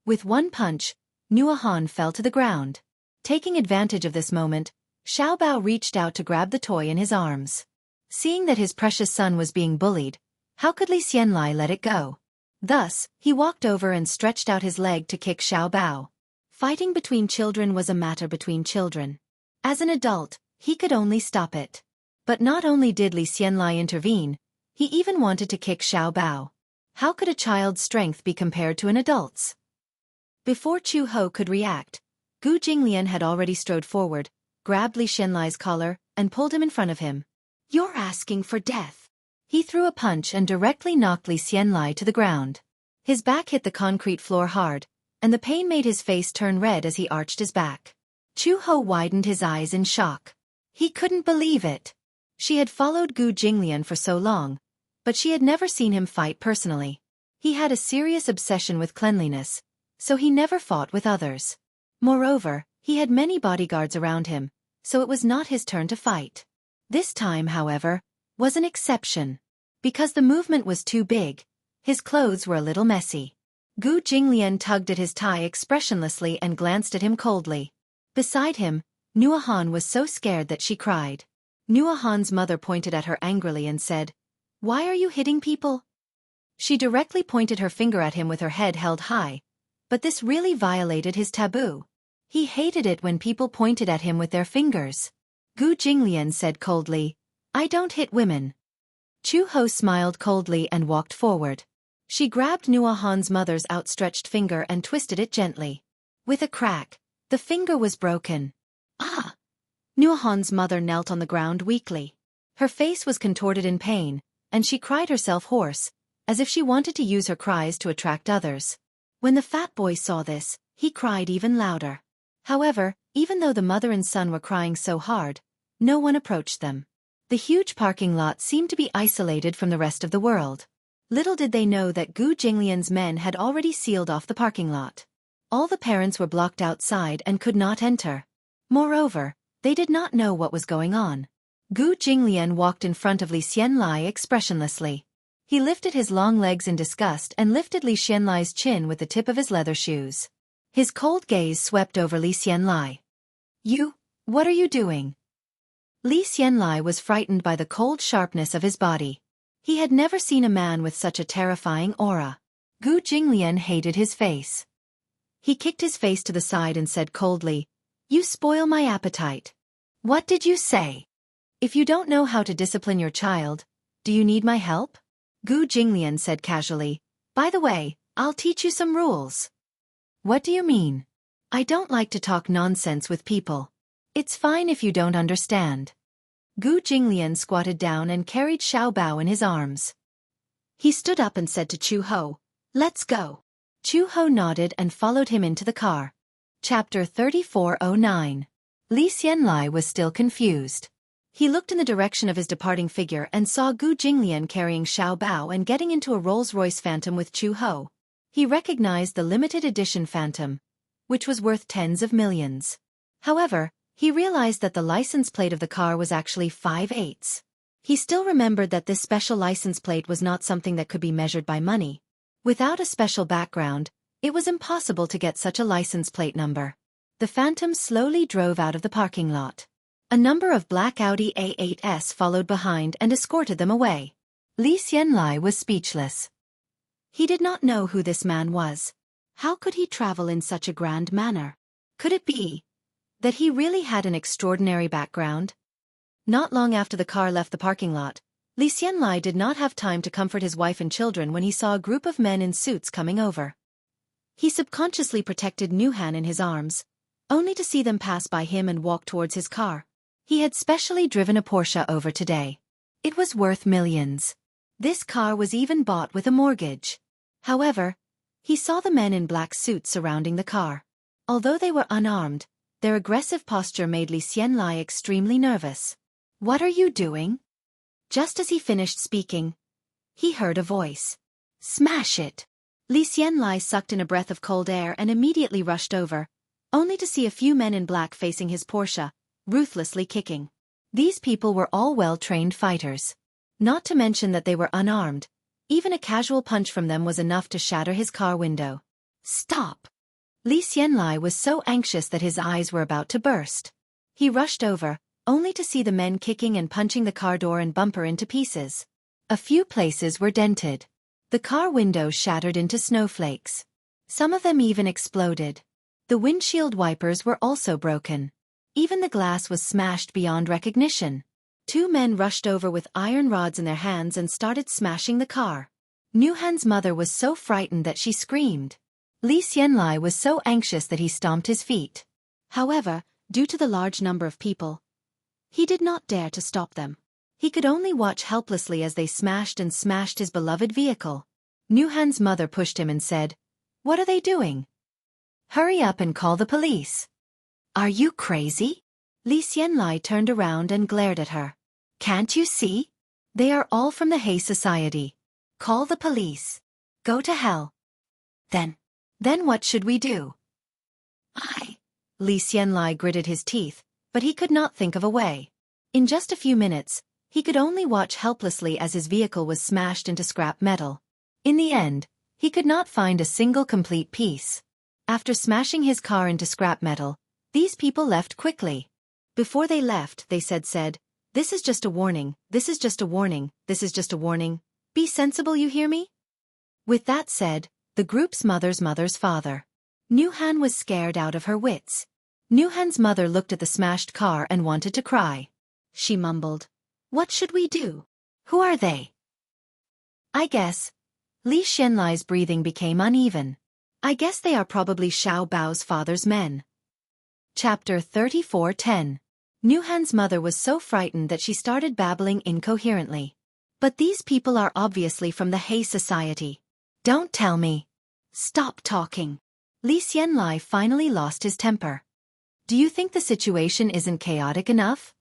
with one punch, Nua Han fell to the ground. Taking advantage of this moment, Xiao Bao reached out to grab the toy in his arms. Seeing that his precious son was being bullied, how could Li Xianlai let it go? Thus, he walked over and stretched out his leg to kick Xiao Bao. Fighting between children was a matter between children. As an adult, he could only stop it. But not only did Li Xianlai intervene, he even wanted to kick Xiao Bao. How could a child's strength be compared to an adult's? Before Chu Ho could react, Gu Jinglian had already strode forward, grabbed Li Xianlai's collar, and pulled him in front of him. "You're asking for death." He threw a punch and directly knocked Li Xianlai to the ground. His back hit the concrete floor hard, and the pain made his face turn red as he arched his back. Chu Ho widened his eyes in shock. He couldn't believe it. She had followed Gu Jinglian for so long, but she had never seen him fight personally. He had a serious obsession with cleanliness, so he never fought with others. Moreover, he had many bodyguards around him, so it was not his turn to fight. This time, however, was an exception. Because the movement was too big, his clothes were a little messy. Gu Jinglian tugged at his tie expressionlessly and glanced at him coldly. Beside him, Nua Han was so scared that she cried. Nua Han's mother pointed at her angrily and said, "Why are you hitting people?" She directly pointed her finger at him with her head held high, but this really violated his taboo. He hated it when people pointed at him with their fingers. Gu Jinglian said coldly, "I don't hit women." Chu Ho smiled coldly and walked forward. She grabbed Nua Han's mother's outstretched finger and twisted it gently. With a crack, the finger was broken. Ah! Nua Han's mother knelt on the ground weakly. Her face was contorted in pain, and she cried herself hoarse, as if she wanted to use her cries to attract others. When the fat boy saw this, he cried even louder. However, even though the mother and son were crying so hard, no one approached them. The huge parking lot seemed to be isolated from the rest of the world. Little did they know that Gu Jinglian's men had already sealed off the parking lot. All the parents were blocked outside and could not enter. Moreover, they did not know what was going on. Gu Jinglian walked in front of Li Xianlai expressionlessly. He lifted his long legs in disgust and lifted Li Xianlai's chin with the tip of his leather shoes. His cold gaze swept over Li Xianlai. What are you doing?" Li Xianlai was frightened by the cold sharpness of his body. He had never seen a man with such a terrifying aura. Gu Jinglian hated his face. He kicked his face to the side and said coldly, "You spoil my appetite." "What did you say? If you don't know how to discipline your child, do you need my help?" Gu Jinglian said casually, "By the way, I'll teach you some rules." What do you mean? I don't like to talk nonsense with people. It's fine if you don't understand. Gu Jinglian squatted down and carried Xiao Bao in his arms. He stood up and said to Chu Ho, "Let's go." Chu Ho nodded and followed him into the car. Chapter 3409. Li Xianlai was still confused. He looked in the direction of his departing figure and saw Gu Jinglian carrying Xiao Bao and getting into a Rolls-Royce Phantom with Chu Ho. He recognized the limited edition Phantom, which was worth tens of millions. However, he realized that the license plate of the car was actually 5/8. He still remembered that this special license plate was not something that could be measured by money. Without a special background, it was impossible to get such a license plate number. The Phantom slowly drove out of the parking lot. A number of black Audi A8s followed behind and escorted them away. Li Xianlai was speechless. He did not know who this man was. How could he travel in such a grand manner? Could it be that he really had an extraordinary background? Not long after the car left the parking lot, Li Xianlai did not have time to comfort his wife and children when he saw a group of men in suits coming over. He subconsciously protected Nuhan in his arms, only to see them pass by him and walk towards his car. He had specially driven a Porsche over today. It was worth millions. This car was even bought with a mortgage. However, he saw the men in black suits surrounding the car. Although they were unarmed, their aggressive posture made Li Xianlai extremely nervous. "What are you doing?" Just as he finished speaking, he heard a voice. "Smash it!" Li Xianlai sucked in a breath of cold air and immediately rushed over, only to see a few men in black facing his Porsche, ruthlessly kicking. These people were all well-trained fighters. Not to mention that they were unarmed. Even a casual punch from them was enough to shatter his car window. "Stop!" Li Xianlai was so anxious that his eyes were about to burst. He rushed over, only to see the men kicking and punching the car door and bumper into pieces. A few places were dented. The car windows shattered into snowflakes. Some of them even exploded. The windshield wipers were also broken. Even the glass was smashed beyond recognition. Two men rushed over with iron rods in their hands and started smashing the car. Nuhan's mother was so frightened that she screamed. Li Xianlai was so anxious that he stomped his feet. However, due to the large number of people, he did not dare to stop them. He could only watch helplessly as they smashed and smashed his beloved vehicle. Nuhan's mother pushed him and said, "What are they doing? Hurry up and call the police." "Are you crazy?" Li Xianlai turned around and glared at her. "Can't you see? They are all from the Hay Society. Call the police. Go to hell." Then what should we do?" Li Xianlai gritted his teeth, but he could not think of a way. In just a few minutes, he could only watch helplessly as his vehicle was smashed into scrap metal. In the end, he could not find a single complete piece. After smashing his car into scrap metal, these people left quickly. Before they left, they said, "This is just a warning, this is just a warning, this is just a warning. Be sensible, you hear me?" With that said, the group's mother's father. Nuhan was scared out of her wits. Nuhan's mother looked at the smashed car and wanted to cry. She mumbled, "What should we do? Who are they?" "I guess." Li Xianlai's breathing became uneven. "I guess they are probably Xiao Bao's father's men." Chapter 3410. Nuhan's mother was so frightened that she started babbling incoherently. "But these people are obviously from the Hay Society." "Don't tell me." "Stop talking." Li Xianlai finally lost his temper. "Do you think the situation isn't chaotic enough?"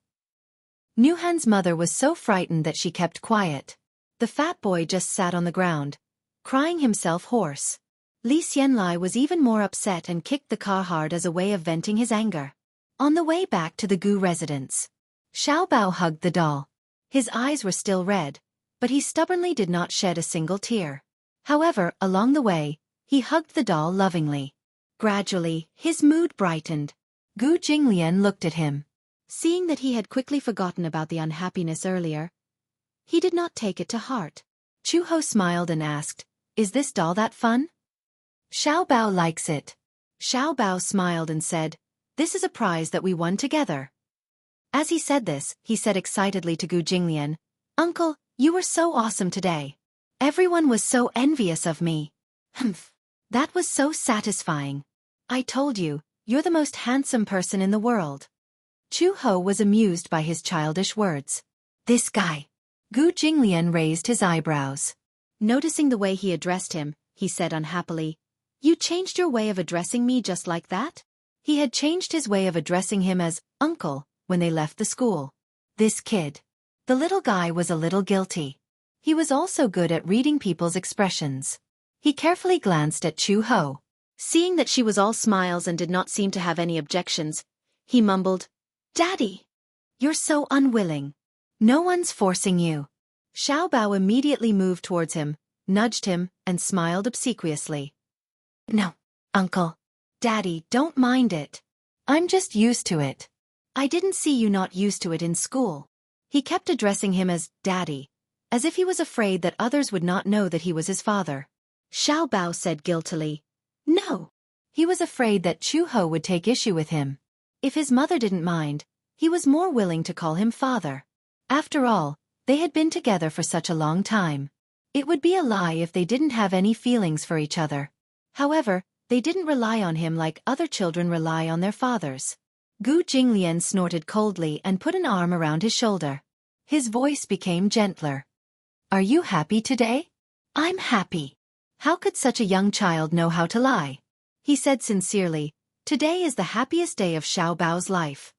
Nuhan's mother was so frightened that she kept quiet. The fat boy just sat on the ground, crying himself hoarse. Li Xianlai was even more upset and kicked the car hard as a way of venting his anger. On the way back to the Gu residence, Xiao Bao hugged the doll. His eyes were still red, but he stubbornly did not shed a single tear. However, along the way, he hugged the doll lovingly. Gradually, his mood brightened. Gu Jinglian looked at him. Seeing that he had quickly forgotten about the unhappiness earlier, he did not take it to heart. Chu Ho smiled and asked, "Is this doll that fun?" "Xiao Bao likes it." Xiao Bao smiled and said, "This is a prize that we won together." As he said this, he said excitedly to Gu Jinglian, "Uncle, you were so awesome today. Everyone was so envious of me." Humph. That was so satisfying. I told you, you're the most handsome person in the world. Chu Ho was amused by his childish words. This guy. Gu Jinglian raised his eyebrows. Noticing the way he addressed him, he said unhappily, You changed your way of addressing me just like that? He had changed his way of addressing him as uncle when they left the school. This kid. The little guy was a little guilty. He was also good at reading people's expressions. He carefully glanced at Chu Ho. Seeing that she was all smiles and did not seem to have any objections, he mumbled, Daddy! You're so unwilling. No one's forcing you. Xiao Bao immediately moved towards him, nudged him, and smiled obsequiously. No, Uncle. Daddy, don't mind it. I'm just used to it. I didn't see you not used to it in school. He kept addressing him as Daddy, as if he was afraid that others would not know that he was his father. Xiao Bao said guiltily, No. He was afraid that Chu Ho would take issue with him. If his mother didn't mind, he was more willing to call him father. After all, they had been together for such a long time. It would be a lie if they didn't have any feelings for each other. However, they didn't rely on him like other children rely on their fathers. Gu Jinglian snorted coldly and put an arm around his shoulder. His voice became gentler. Are you happy today? I'm happy. How could such a young child know how to lie? He said sincerely, Today is the happiest day of Xiao Bao's life.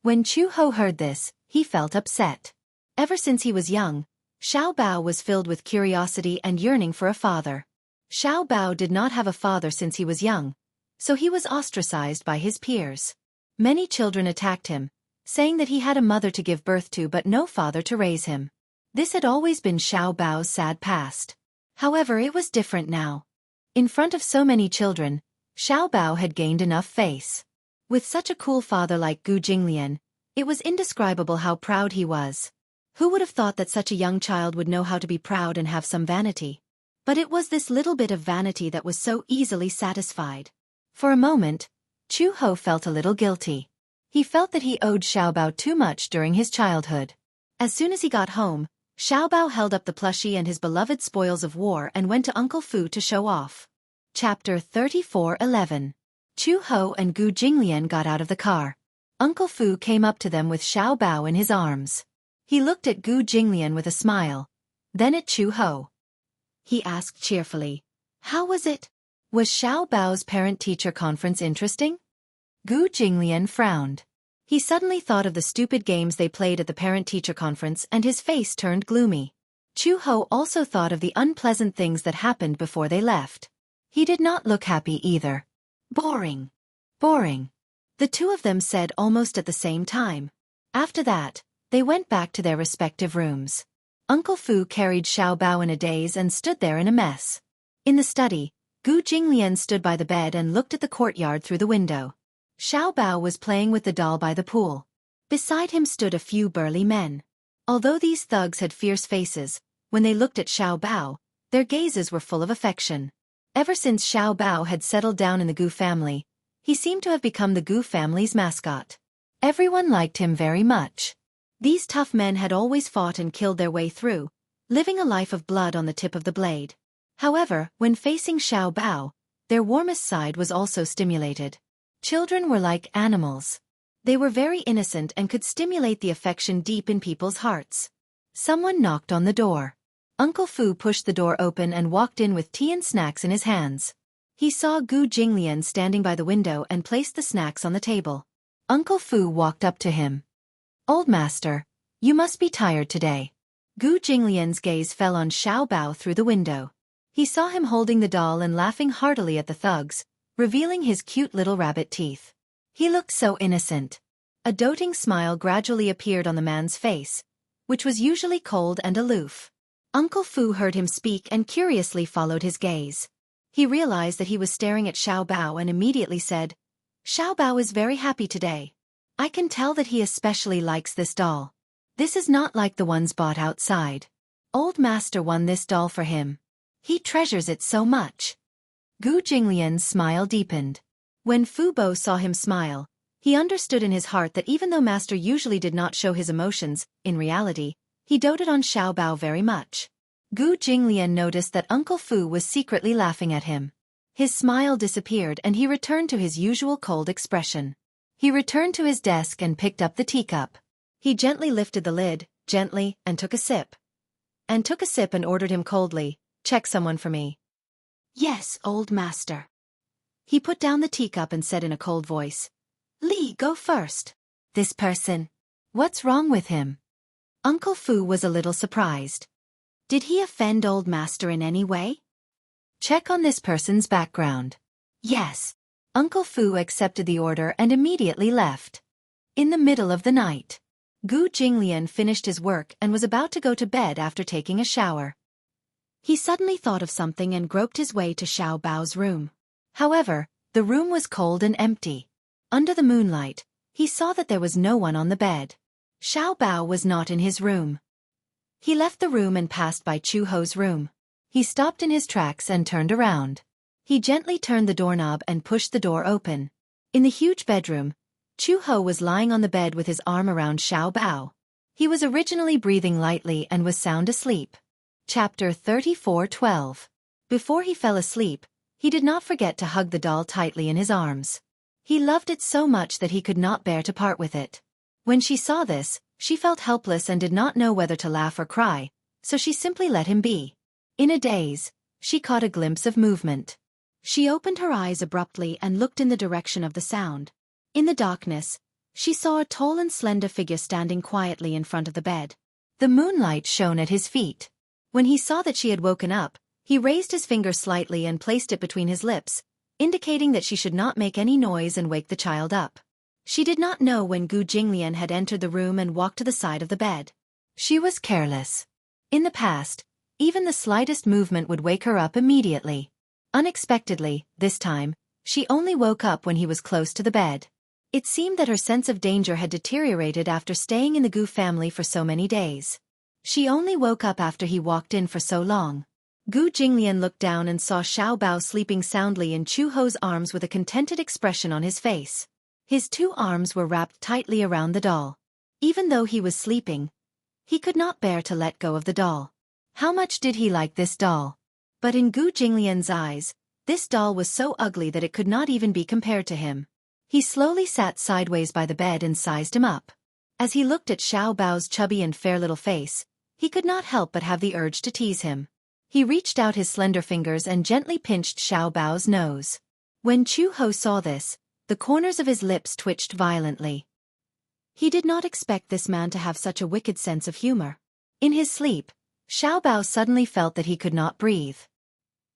When Chu Ho heard this, he felt upset. Ever since he was young, Xiao Bao was filled with curiosity and yearning for a father. Xiao Bao did not have a father since he was young, so he was ostracized by his peers. Many children attacked him, saying that he had a mother to give birth to but no father to raise him. This had always been Xiao Bao's sad past. However, it was different now. In front of so many children, Xiao Bao had gained enough face. With such a cool father like Gu Jinglian, it was indescribable how proud he was. Who would have thought that such a young child would know how to be proud and have some vanity? But it was this little bit of vanity that was so easily satisfied. For a moment, Chu Ho felt a little guilty. He felt that he owed Xiao Bao too much during his childhood. As soon as he got home, Xiao Bao held up the plushie and his beloved spoils of war and went to Uncle Fu to show off. Chapter 34:11. Chu Ho and Gu Jinglian got out of the car. Uncle Fu came up to them with Xiao Bao in his arms. He looked at Gu Jinglian with a smile, then at Chu Ho. He asked cheerfully, How was it? Was Xiao Bao's parent-teacher conference interesting? Gu Jinglian frowned. He suddenly thought of the stupid games they played at the parent-teacher conference and his face turned gloomy. Chu Ho also thought of the unpleasant things that happened before they left. He did not look happy either. Boring. Boring. The two of them said almost at the same time. After that, they went back to their respective rooms. Uncle Fu carried Xiao Bao in a daze and stood there in a mess. In the study, Gu Jinglian stood by the bed and looked at the courtyard through the window. Xiao Bao was playing with the doll by the pool. Beside him stood a few burly men. Although these thugs had fierce faces, when they looked at Xiao Bao, their gazes were full of affection. Ever since Xiao Bao had settled down in the Gu family, he seemed to have become the Gu family's mascot. Everyone liked him very much. These tough men had always fought and killed their way through, living a life of blood on the tip of the blade. However, when facing Xiao Bao, their warmest side was also stimulated. Children were like animals. They were very innocent and could stimulate the affection deep in people's hearts. Someone knocked on the door. Uncle Fu pushed the door open and walked in with tea and snacks in his hands. He saw Gu Jinglian standing by the window and placed the snacks on the table. Uncle Fu walked up to him. Old master, you must be tired today. Gu Jinglian's gaze fell on Xiao Bao through the window. He saw him holding the doll and laughing heartily at the thugs, revealing his cute little rabbit teeth. He looked so innocent. A doting smile gradually appeared on the man's face, which was usually cold and aloof. Uncle Fu heard him speak and curiously followed his gaze. He realized that he was staring at Xiao Bao and immediately said, Xiao Bao is very happy today. I can tell that he especially likes this doll. This is not like the ones bought outside. Old master won this doll for him. He treasures it so much. Gu Jinglian's smile deepened. When Fu Bo saw him smile, he understood in his heart that even though master usually did not show his emotions, in reality, he doted on Xiao Bao very much. Gu Jinglian noticed that Uncle Fu was secretly laughing at him. His smile disappeared and he returned to his usual cold expression. He returned to his desk and picked up the teacup. He gently lifted the lid, gently, and took a sip. And ordered him coldly, "Check someone for me." "Yes, old master." He put down the teacup and said in a cold voice, "Lee, go first." "This person. What's wrong with him?" Uncle Fu was a little surprised. "Did he offend old master in any way?" "Check on this person's background." "Yes." Uncle Fu accepted the order and immediately left. In the middle of the night, Gu Jinglian finished his work and was about to go to bed after taking a shower. He suddenly thought of something and groped his way to Xiao Bao's room. However, the room was cold and empty. Under the moonlight, he saw that there was no one on the bed. Xiao Bao was not in his room. He left the room and passed by Chu Ho's room. He stopped in his tracks and turned around. He gently turned the doorknob and pushed the door open. In the huge bedroom, Chu Ho was lying on the bed with his arm around Xiao Bao. He was originally breathing lightly and was sound asleep. Chapter 34:12. Before he fell asleep, he did not forget to hug the doll tightly in his arms. He loved it so much that he could not bear to part with it. When she saw this, she felt helpless and did not know whether to laugh or cry, so she simply let him be. In a daze, she caught a glimpse of movement. She opened her eyes abruptly and looked in the direction of the sound. In the darkness, she saw a tall and slender figure standing quietly in front of the bed. The moonlight shone at his feet. When he saw that she had woken up, he raised his finger slightly and placed it between his lips, indicating that she should not make any noise and wake the child up. She did not know when Gu Jinglian had entered the room and walked to the side of the bed. She was careless. In the past, even the slightest movement would wake her up immediately. Unexpectedly, this time, she only woke up when he was close to the bed. It seemed that her sense of danger had deteriorated after staying in the Gu family for so many days. She only woke up after he walked in for so long. Gu Jinglian looked down and saw Xiao Bao sleeping soundly in Chu Ho's arms with a contented expression on his face. His two arms were wrapped tightly around the doll. Even though he was sleeping, he could not bear to let go of the doll. How much did he like this doll? But in Gu Jinglian's eyes, this doll was so ugly that it could not even be compared to him. He slowly sat sideways by the bed and sized him up. As he looked at Xiao Bao's chubby and fair little face, he could not help but have the urge to tease him. He reached out his slender fingers and gently pinched Xiao Bao's nose. When Chu Ho saw this, the corners of his lips twitched violently. He did not expect this man to have such a wicked sense of humor. In his sleep, Xiao Bao suddenly felt that he could not breathe.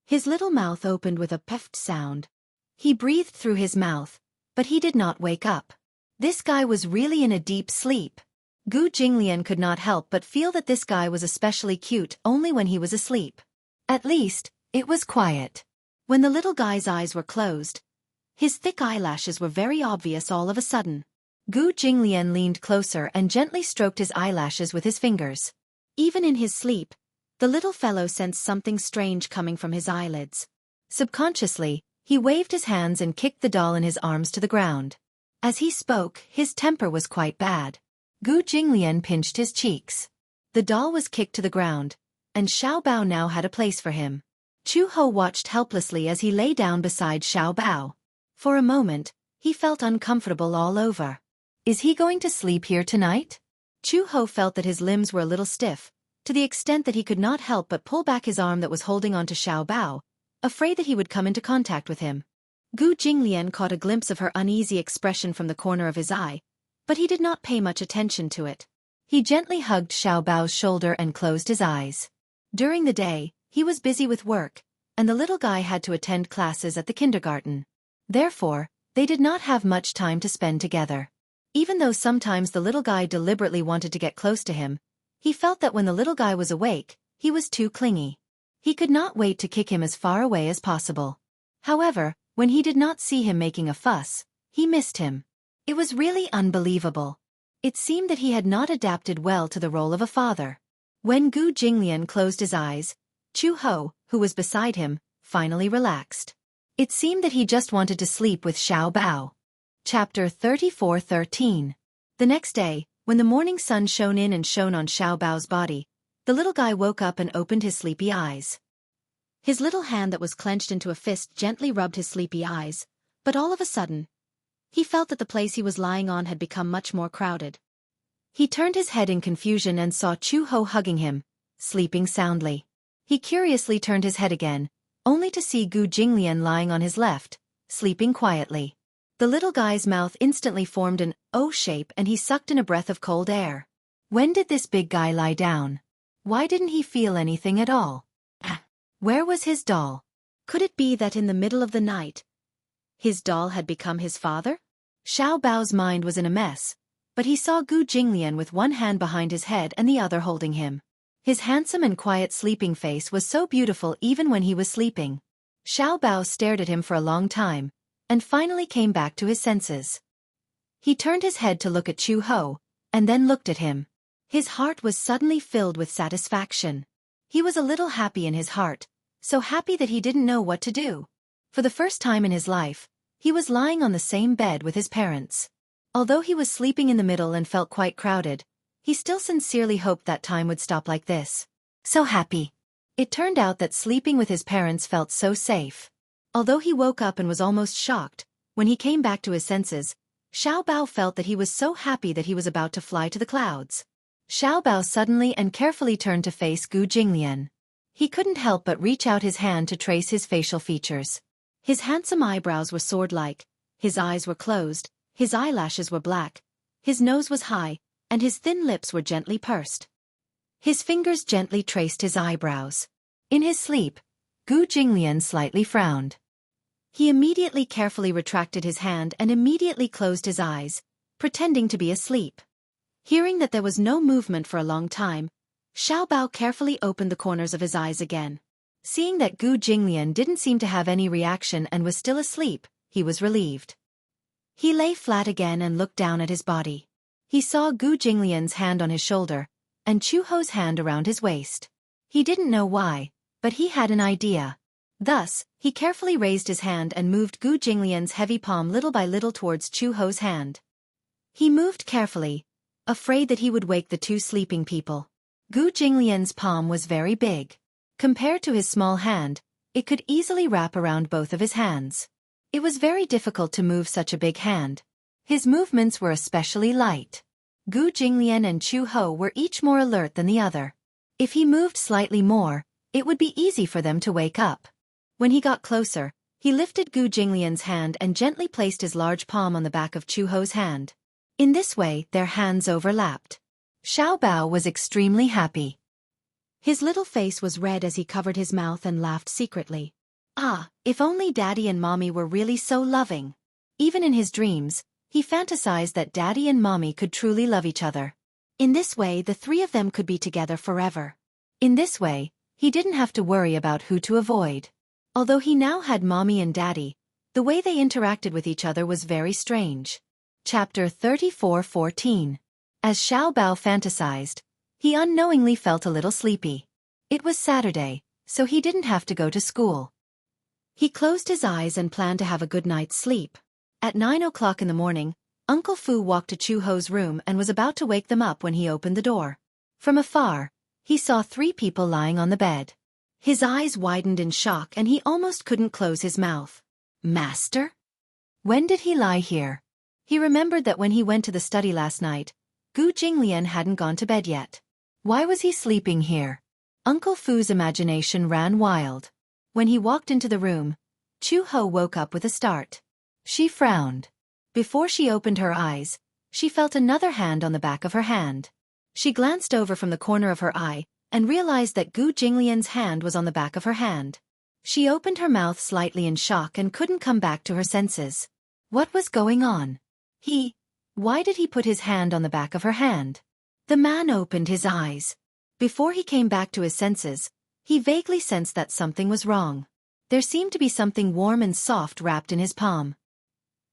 His little mouth opened with a puffed sound. He breathed through his mouth, but he did not wake up. This guy was really in a deep sleep. Gu Jinglian could not help but feel that this guy was especially cute only when he was asleep. At least, it was quiet. When the little guy's eyes were closed, his thick eyelashes were very obvious all of a sudden. Gu Jinglian leaned closer and gently stroked his eyelashes with his fingers. Even in his sleep, the little fellow sensed something strange coming from his eyelids. Subconsciously, he waved his hands and kicked the doll in his arms to the ground. As he spoke, his temper was quite bad. Gu Jinglian pinched his cheeks. The doll was kicked to the ground, and Xiao Bao now had a place for him. Chu Ho watched helplessly as he lay down beside Xiao Bao. For a moment, he felt uncomfortable all over. Is he going to sleep here tonight? Chu Ho felt that his limbs were a little stiff, to the extent that he could not help but pull back his arm that was holding on to Xiao Bao, afraid that he would come into contact with him. Gu Jinglian caught a glimpse of her uneasy expression from the corner of his eye, but he did not pay much attention to it. He gently hugged Xiao Bao's shoulder and closed his eyes. During the day, he was busy with work, and the little guy had to attend classes at the kindergarten. Therefore, they did not have much time to spend together. Even though sometimes the little guy deliberately wanted to get close to him, he felt that when the little guy was awake, he was too clingy. He could not wait to kick him as far away as possible. However, when he did not see him making a fuss, he missed him. It was really unbelievable. It seemed that he had not adapted well to the role of a father. When Gu Jinglian closed his eyes, Chu Ho, who was beside him, finally relaxed. It seemed that he just wanted to sleep with Xiao Bao. Chapter 34:13. The next day, when the morning sun shone in and shone on Xiao Bao's body, the little guy woke up and opened his sleepy eyes. His little hand that was clenched into a fist gently rubbed his sleepy eyes, but all of a sudden, he felt that the place he was lying on had become much more crowded. He turned his head in confusion and saw Chu-Ho hugging him, sleeping soundly. He curiously turned his head again, only to see Gu Jinglian lying on his left, sleeping quietly. The little guy's mouth instantly formed an O shape and he sucked in a breath of cold air. When did this big guy lie down? Why didn't he feel anything at all? Where was his doll? Could it be that in the middle of the night, his doll had become his father? Xiao Bao's mind was in a mess, but he saw Gu Jinglian with one hand behind his head and the other holding him. His handsome and quiet sleeping face was so beautiful even when he was sleeping. Xiao Bao stared at him for a long time, and finally came back to his senses. He turned his head to look at Chu-Ho, and then looked at him. His heart was suddenly filled with satisfaction. He was a little happy in his heart, so happy that he didn't know what to do. For the first time in his life, he was lying on the same bed with his parents. Although he was sleeping in the middle and felt quite crowded, he still sincerely hoped that time would stop like this. So happy. It turned out that sleeping with his parents felt so safe. Although he woke up and was almost shocked, when he came back to his senses, Xiao Bao felt that he was so happy that he was about to fly to the clouds. Xiao Bao suddenly and carefully turned to face Gu Jinglian. He couldn't help but reach out his hand to trace his facial features. His handsome eyebrows were sword-like, his eyes were closed, his eyelashes were black, his nose was high, and his thin lips were gently pursed. His fingers gently traced his eyebrows. In his sleep, Gu Jinglian slightly frowned. He immediately carefully retracted his hand and immediately closed his eyes, pretending to be asleep. Hearing that there was no movement for a long time, Xiao Bao carefully opened the corners of his eyes again. Seeing that Gu Jinglian didn't seem to have any reaction and was still asleep, he was relieved. He lay flat again and looked down at his body. He saw Gu Jinglian's hand on his shoulder, and Chu-Ho's hand around his waist. He didn't know why, but he had an idea. Thus, he carefully raised his hand and moved Gu Jinglian's heavy palm little by little towards Chu-Ho's hand. He moved carefully, afraid that he would wake the two sleeping people. Gu Jinglian's palm was very big. Compared to his small hand, it could easily wrap around both of his hands. It was very difficult to move such a big hand. His movements were especially light. Gu Jinglian and Chu-Ho were each more alert than the other. If he moved slightly more, it would be easy for them to wake up. When he got closer, he lifted Gu Jinglian's hand and gently placed his large palm on the back of Chu-Ho's hand. In this way, their hands overlapped. Xiao Bao was extremely happy. His little face was red as he covered his mouth and laughed secretly. Ah, if only Daddy and Mommy were really so loving. Even in his dreams, he fantasized that Daddy and Mommy could truly love each other. In this way, the three of them could be together forever. In this way, he didn't have to worry about who to avoid. Although he now had Mommy and Daddy, the way they interacted with each other was very strange. Chapter 34:14. As Xiao Bao fantasized, he unknowingly felt a little sleepy. It was Saturday, so he didn't have to go to school. He closed his eyes and planned to have a good night's sleep. At 9 o'clock in the morning, Uncle Fu walked to Chu-Ho's room and was about to wake them up when he opened the door. From afar, he saw 3 people lying on the bed. His eyes widened in shock and he almost couldn't close his mouth. Master? When did he lie here? He remembered that when he went to the study last night, Gu Jinglian hadn't gone to bed yet. Why was he sleeping here? Uncle Fu's imagination ran wild. When he walked into the room, Chu-Ho woke up with a start. She frowned. Before she opened her eyes, she felt another hand on the back of her hand. She glanced over from the corner of her eye and realized that Gu Jinglian's hand was on the back of her hand. She opened her mouth slightly in shock and couldn't come back to her senses. What was going on? Why did he put his hand on the back of her hand? The man opened his eyes. Before he came back to his senses, he vaguely sensed that something was wrong. There seemed to be something warm and soft wrapped in his palm.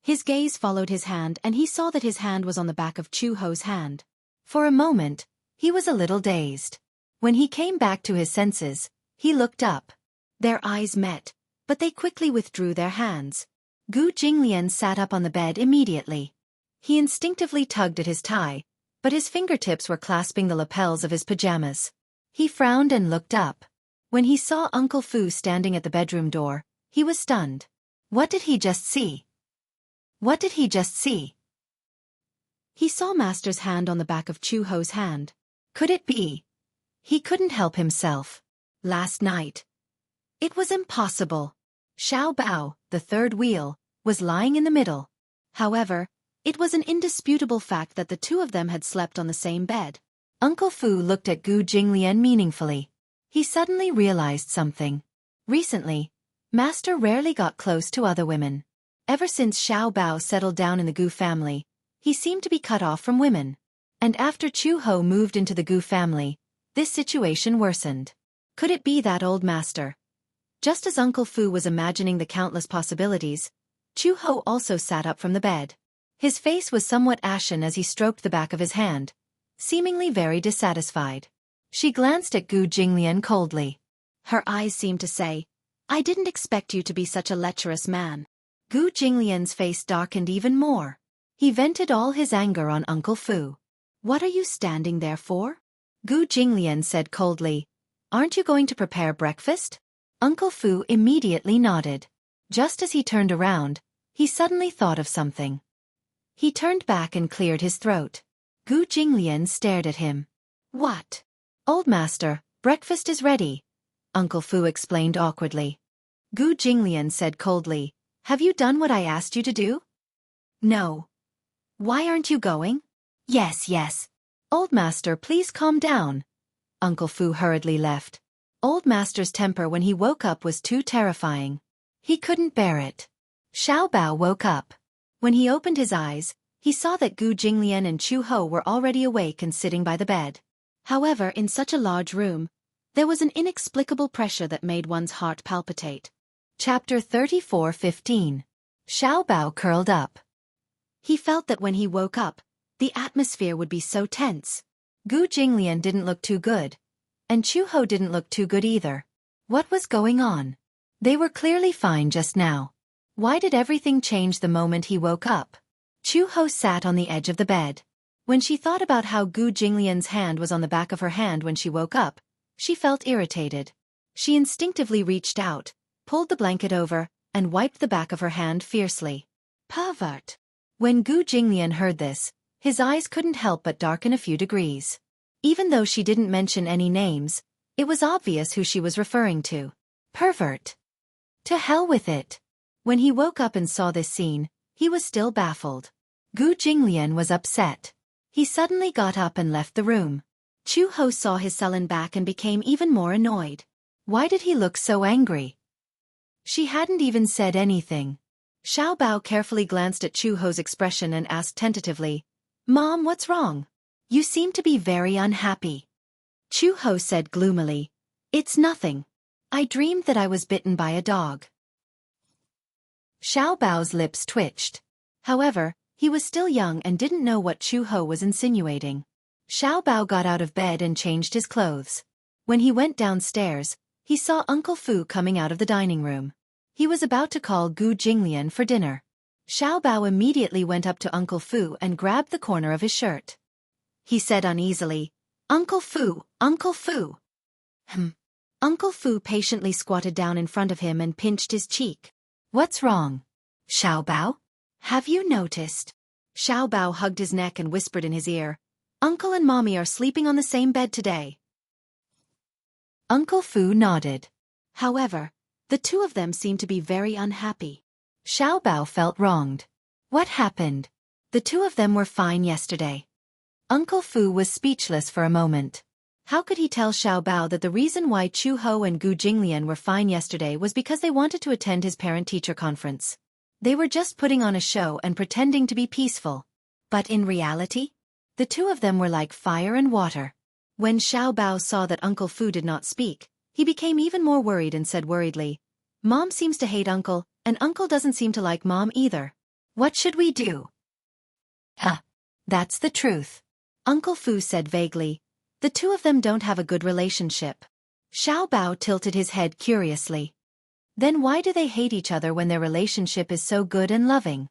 His gaze followed his hand and he saw that his hand was on the back of Chu-Ho's hand. For a moment, he was a little dazed. When he came back to his senses, he looked up. Their eyes met, but they quickly withdrew their hands. Gu Jinglian sat up on the bed immediately. He instinctively tugged at his tie, but his fingertips were clasping the lapels of his pajamas. He frowned and looked up. When he saw Uncle Fu standing at the bedroom door, he was stunned. What did he just see? What did he just see? He saw Master's hand on the back of Chu Ho's hand. Could it be? He couldn't help himself. Last night. It was impossible. Xiao Bao, the third wheel, was lying in the middle. However, it was an indisputable fact that the two of them had slept on the same bed. Uncle Fu looked at Gu Jinglian meaningfully. He suddenly realized something. Recently, Master rarely got close to other women. Ever since Xiao Bao settled down in the Gu family, he seemed to be cut off from women. And after Chu Ho moved into the Gu family, this situation worsened. Could it be that old master? Just as Uncle Fu was imagining the countless possibilities, Chu Ho also sat up from the bed. His face was somewhat ashen as he stroked the back of his hand, seemingly very dissatisfied. She glanced at Gu Jinglian coldly. Her eyes seemed to say, "I didn't expect you to be such a lecherous man." Gu Jinglian's face darkened even more. He vented all his anger on Uncle Fu. "What are you standing there for?" Gu Jinglian said coldly. "Aren't you going to prepare breakfast?" Uncle Fu immediately nodded. Just as he turned around, he suddenly thought of something. He turned back and cleared his throat. Gu Jinglian stared at him. "What?" "Old master, breakfast is ready," Uncle Fu explained awkwardly. Gu Jinglian said coldly, "Have you done what I asked you to do?" "No." "Why aren't you going?" Yes. "Old master, please calm down." Uncle Fu hurriedly left. Old master's temper when he woke up was too terrifying. He couldn't bear it. Xiao Bao woke up. When he opened his eyes, he saw that Gu Jinglian and Chu Ho were already awake and sitting by the bed. However, in such a large room, there was an inexplicable pressure that made one's heart palpitate. Chapter 34:15. Xiao Bao curled up. He felt that when he woke up, the atmosphere would be so tense. Gu Jinglian didn't look too good, and Chu Ho didn't look too good either. What was going on? They were clearly fine just now. Why did everything change the moment he woke up? Chu Ho sat on the edge of the bed. When she thought about how Gu Jinglian's hand was on the back of her hand when she woke up, she felt irritated. She instinctively reached out, pulled the blanket over, and wiped the back of her hand fiercely. Pervert! When Gu Jinglian heard this, his eyes couldn't help but darken a few degrees. Even though she didn't mention any names, it was obvious who she was referring to. Pervert! To hell with it! When he woke up and saw this scene, he was still baffled. Gu Jinglian was upset. He suddenly got up and left the room. Chu Ho saw his sullen back and became even more annoyed. Why did he look so angry? She hadn't even said anything. Xiao Bao carefully glanced at Chu Ho's expression and asked tentatively, "Mom, what's wrong? You seem to be very unhappy." Chu Ho said gloomily, "It's nothing. I dreamed that I was bitten by a dog." Xiao Bao's lips twitched. However, he was still young and didn't know what Chu Ho was insinuating. Xiao Bao got out of bed and changed his clothes. When he went downstairs, he saw Uncle Fu coming out of the dining room. He was about to call Gu Jinglian for dinner. Xiao Bao immediately went up to Uncle Fu and grabbed the corner of his shirt. He said uneasily, "Uncle Fu, Uncle Fu." Uncle Fu patiently squatted down in front of him and pinched his cheek. "What's wrong? Xiao Bao? Have you noticed?" Xiao Bao hugged his neck and whispered in his ear, "Uncle and Mommy are sleeping on the same bed today." Uncle Fu nodded. However, the two of them seemed to be very unhappy. Xiao Bao felt wronged. What happened? The two of them were fine yesterday. Uncle Fu was speechless for a moment. How could he tell Xiao Bao that the reason why Chu Ho and Gu Jinglian were fine yesterday was because they wanted to attend his parent-teacher conference? They were just putting on a show and pretending to be peaceful. But in reality, the two of them were like fire and water. When Xiao Bao saw that Uncle Fu did not speak, he became even more worried and said worriedly, "Mom seems to hate Uncle, and Uncle doesn't seem to like Mom either. What should we do?" That's the truth," Uncle Fu said vaguely. "The two of them don't have a good relationship." Xiao Bao tilted his head curiously. Then why do they hate each other when their relationship is so good and loving?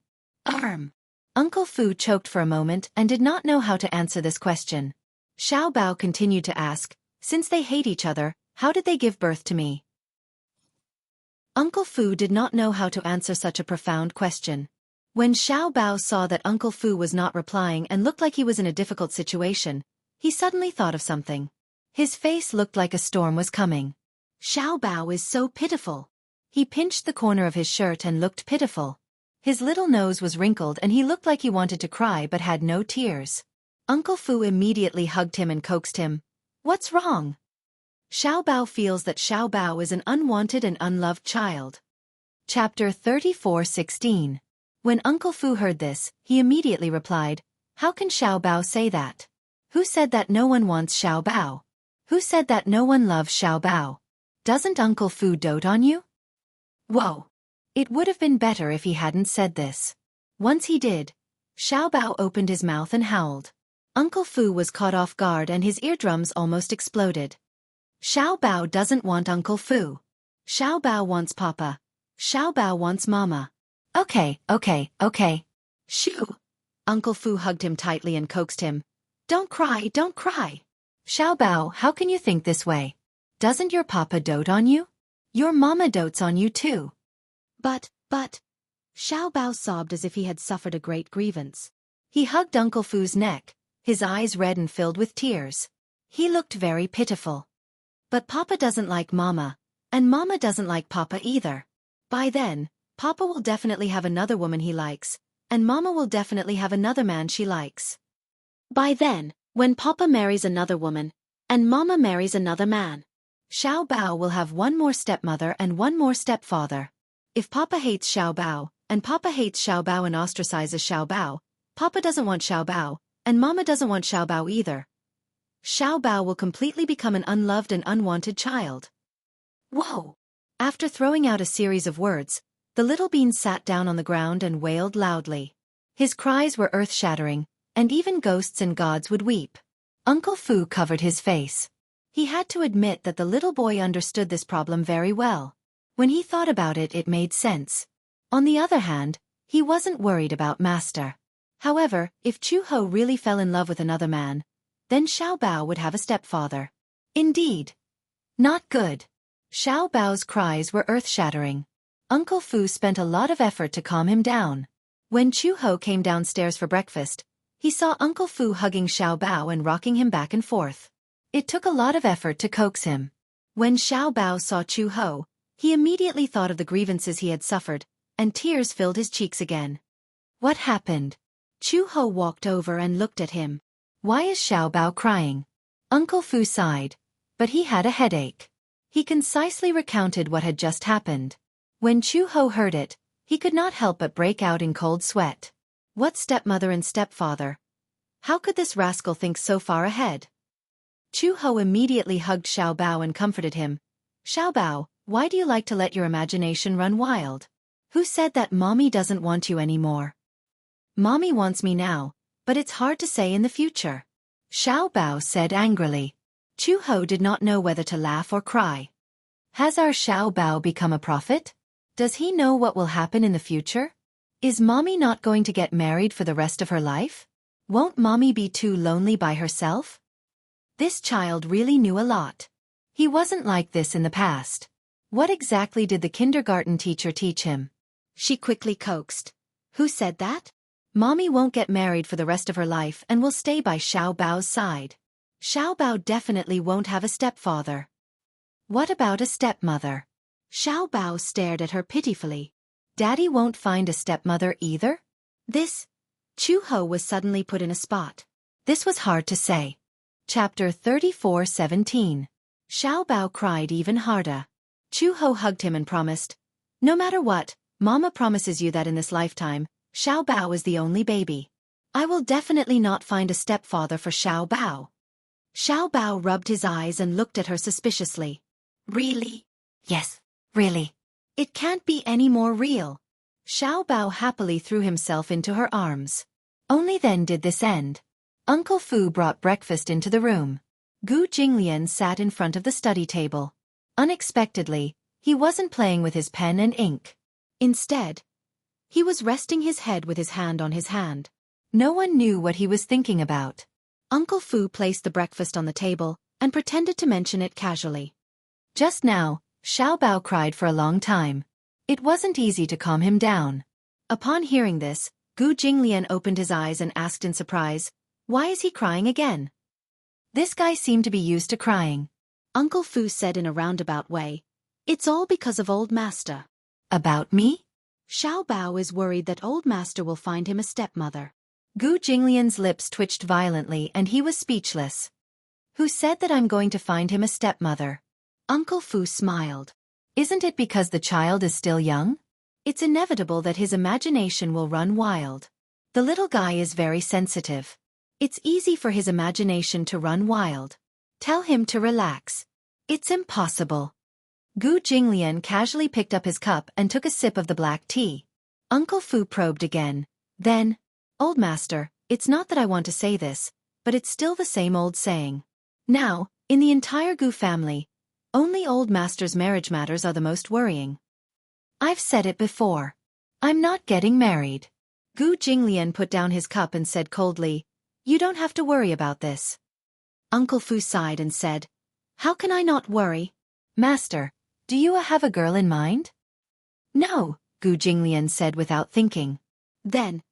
Uncle Fu choked for a moment and did not know how to answer this question. Xiao Bao continued to ask, "Since they hate each other, How did they give birth to me? Uncle Fu did not know how to answer such a profound question. When Xiao Bao saw that Uncle Fu was not replying and looked like he was in a difficult situation, he suddenly thought of something. His face looked like a storm was coming. Xiao Bao is so pitiful. He pinched the corner of his shirt and looked pitiful. His little nose was wrinkled and he looked like he wanted to cry but had no tears. Uncle Fu immediately hugged him and coaxed him. What's wrong? Xiao Bao feels that Xiao Bao is an unwanted and unloved child. Chapter 34:16. When Uncle Fu heard this, he immediately replied, How can Xiao Bao say that? Who said that no one wants Xiao Bao? Who said that no one loves Xiao Bao? Doesn't Uncle Fu dote on you? Whoa! It would have been better if he hadn't said this. Once he did, Xiao Bao opened his mouth and howled. Uncle Fu was caught off guard and his eardrums almost exploded. Xiao Bao doesn't want Uncle Fu. Xiao Bao wants Papa. Xiao Bao wants Mama. Okay. Shoo! Uncle Fu hugged him tightly and coaxed him. Don't cry. Xiao Bao, how can you think this way? Doesn't your Papa dote on you? Your Mama dotes on you too. But, Xiao Bao sobbed as if he had suffered a great grievance. He hugged Uncle Fu's neck, his eyes red and filled with tears. He looked very pitiful. But Papa doesn't like Mama, and Mama doesn't like Papa either. By then, Papa will definitely have another woman he likes, and Mama will definitely have another man she likes. By then, when Papa marries another woman, and Mama marries another man, Xiao Bao will have one more stepmother and one more stepfather. If Papa hates Xiao Bao, and Papa hates Xiao Bao and ostracizes Xiao Bao, Papa doesn't want Xiao Bao, and Mama doesn't want Xiao Bao either. Xiao Bao will completely become an unloved and unwanted child. Whoa! After throwing out a series of words, the little bean sat down on the ground and wailed loudly. His cries were earth-shattering, and even ghosts and gods would weep. Uncle Fu covered his face. He had to admit that the little boy understood this problem very well. When he thought about it, it made sense. On the other hand, he wasn't worried about Master. However, if Chu Ho really fell in love with another man, then Xiao Bao would have a stepfather. Indeed. Not good. Xiao Bao's cries were earth-shattering. Uncle Fu spent a lot of effort to calm him down. When Chu Ho came downstairs for breakfast, he saw Uncle Fu hugging Xiao Bao and rocking him back and forth. It took a lot of effort to coax him. When Xiao Bao saw Chu Ho, he immediately thought of the grievances he had suffered, and tears filled his cheeks again. What happened? Chu Ho walked over and looked at him. Why is Xiao Bao crying? Uncle Fu sighed, but he had a headache. He concisely recounted what had just happened. When Chu Ho heard it, he could not help but break out in cold sweat. What stepmother and stepfather? How could this rascal think so far ahead? Chu Ho immediately hugged Xiao Bao and comforted him. Xiao Bao, why do you like to let your imagination run wild? Who said that Mommy doesn't want you anymore? Mommy wants me now, but it's hard to say in the future. Xiao Bao said angrily. Chu Ho did not know whether to laugh or cry. Has our Xiao Bao become a prophet? Does he know what will happen in the future? Is Mommy not going to get married for the rest of her life? Won't Mommy be too lonely by herself? This child really knew a lot. He wasn't like this in the past. What exactly did the kindergarten teacher teach him? She quickly coaxed. Who said that? Mommy won't get married for the rest of her life and will stay by Xiao Bao's side. Xiao Bao definitely won't have a stepfather. What about a stepmother? Xiao Bao stared at her pitifully. Daddy won't find a stepmother either? This? Chu Ho was suddenly put in a spot. This was hard to say. Chapter 34:17. Xiao Bao cried even harder. Chu Ho hugged him and promised, no matter what, Mama promises you that in this lifetime, Xiao Bao is the only baby. I will definitely not find a stepfather for Xiao Bao. Xiao Bao rubbed his eyes and looked at her suspiciously. Really? Yes, really. It can't be any more real. Xiao Bao happily threw himself into her arms. Only then did this end. Uncle Fu brought breakfast into the room. Gu Jinglian sat in front of the study table. Unexpectedly, he wasn't playing with his pen and ink. Instead, he was resting his head with his hand on his hand. No one knew what he was thinking about. Uncle Fu placed the breakfast on the table and pretended to mention it casually. Just now, Xiao Bao cried for a long time. It wasn't easy to calm him down. Upon hearing this, Gu Jinglian opened his eyes and asked in surprise, "Why is he crying again?" This guy seemed to be used to crying. Uncle Fu said in a roundabout way, "It's all because of Old Master." About me? Xiao Bao is worried that Old Master will find him a stepmother. Gu Jinglian's lips twitched violently and he was speechless. Who said that I'm going to find him a stepmother? Uncle Fu smiled. Isn't it because the child is still young? It's inevitable that his imagination will run wild. The little guy is very sensitive. It's easy for his imagination to run wild. Tell him to relax. It's impossible. Gu Jinglian casually picked up his cup and took a sip of the black tea. Uncle Fu probed again. Then, "Old Master, it's not that I want to say this, but it's still the same old saying. Now, in the entire Gu family, only Old Master's marriage matters are the most worrying. I've said it before. I'm not getting married." Gu Jinglian put down his cup and said coldly, "You don't have to worry about this." Uncle Fu sighed and said, "How can I not worry?" "Master, do you have a girl in mind?" "No," Gu Jinglian said without thinking. "Then,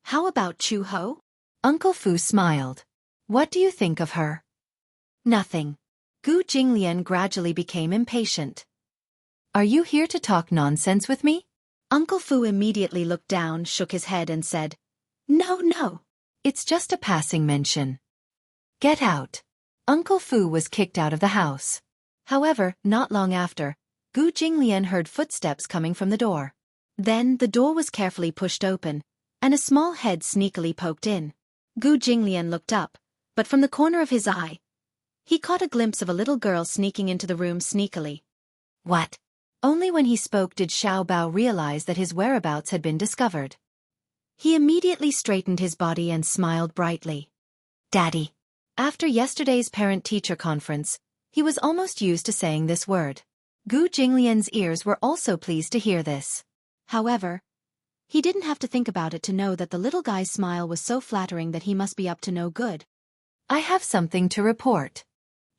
how about Chu Ho?" Uncle Fu smiled. "What do you think of her?" "Nothing." Gu Jinglian gradually became impatient. "Are you here to talk nonsense with me?" Uncle Fu immediately looked down, shook his head and said, No. It's just a passing mention. Get out." Uncle Fu was kicked out of the house. However, not long after, Gu Jinglian heard footsteps coming from the door. Then the door was carefully pushed open, and a small head sneakily poked in. Gu Jinglian looked up, but from the corner of his eye, he caught a glimpse of a little girl sneaking into the room sneakily. What? Only when he spoke did Xiao Bao realize that his whereabouts had been discovered. He immediately straightened his body and smiled brightly. "Daddy." After yesterday's parent-teacher conference, he was almost used to saying this word. Gu Jinglian's ears were also pleased to hear this. However, he didn't have to think about it to know that the little guy's smile was so flattering that he must be up to no good. "I have something to report."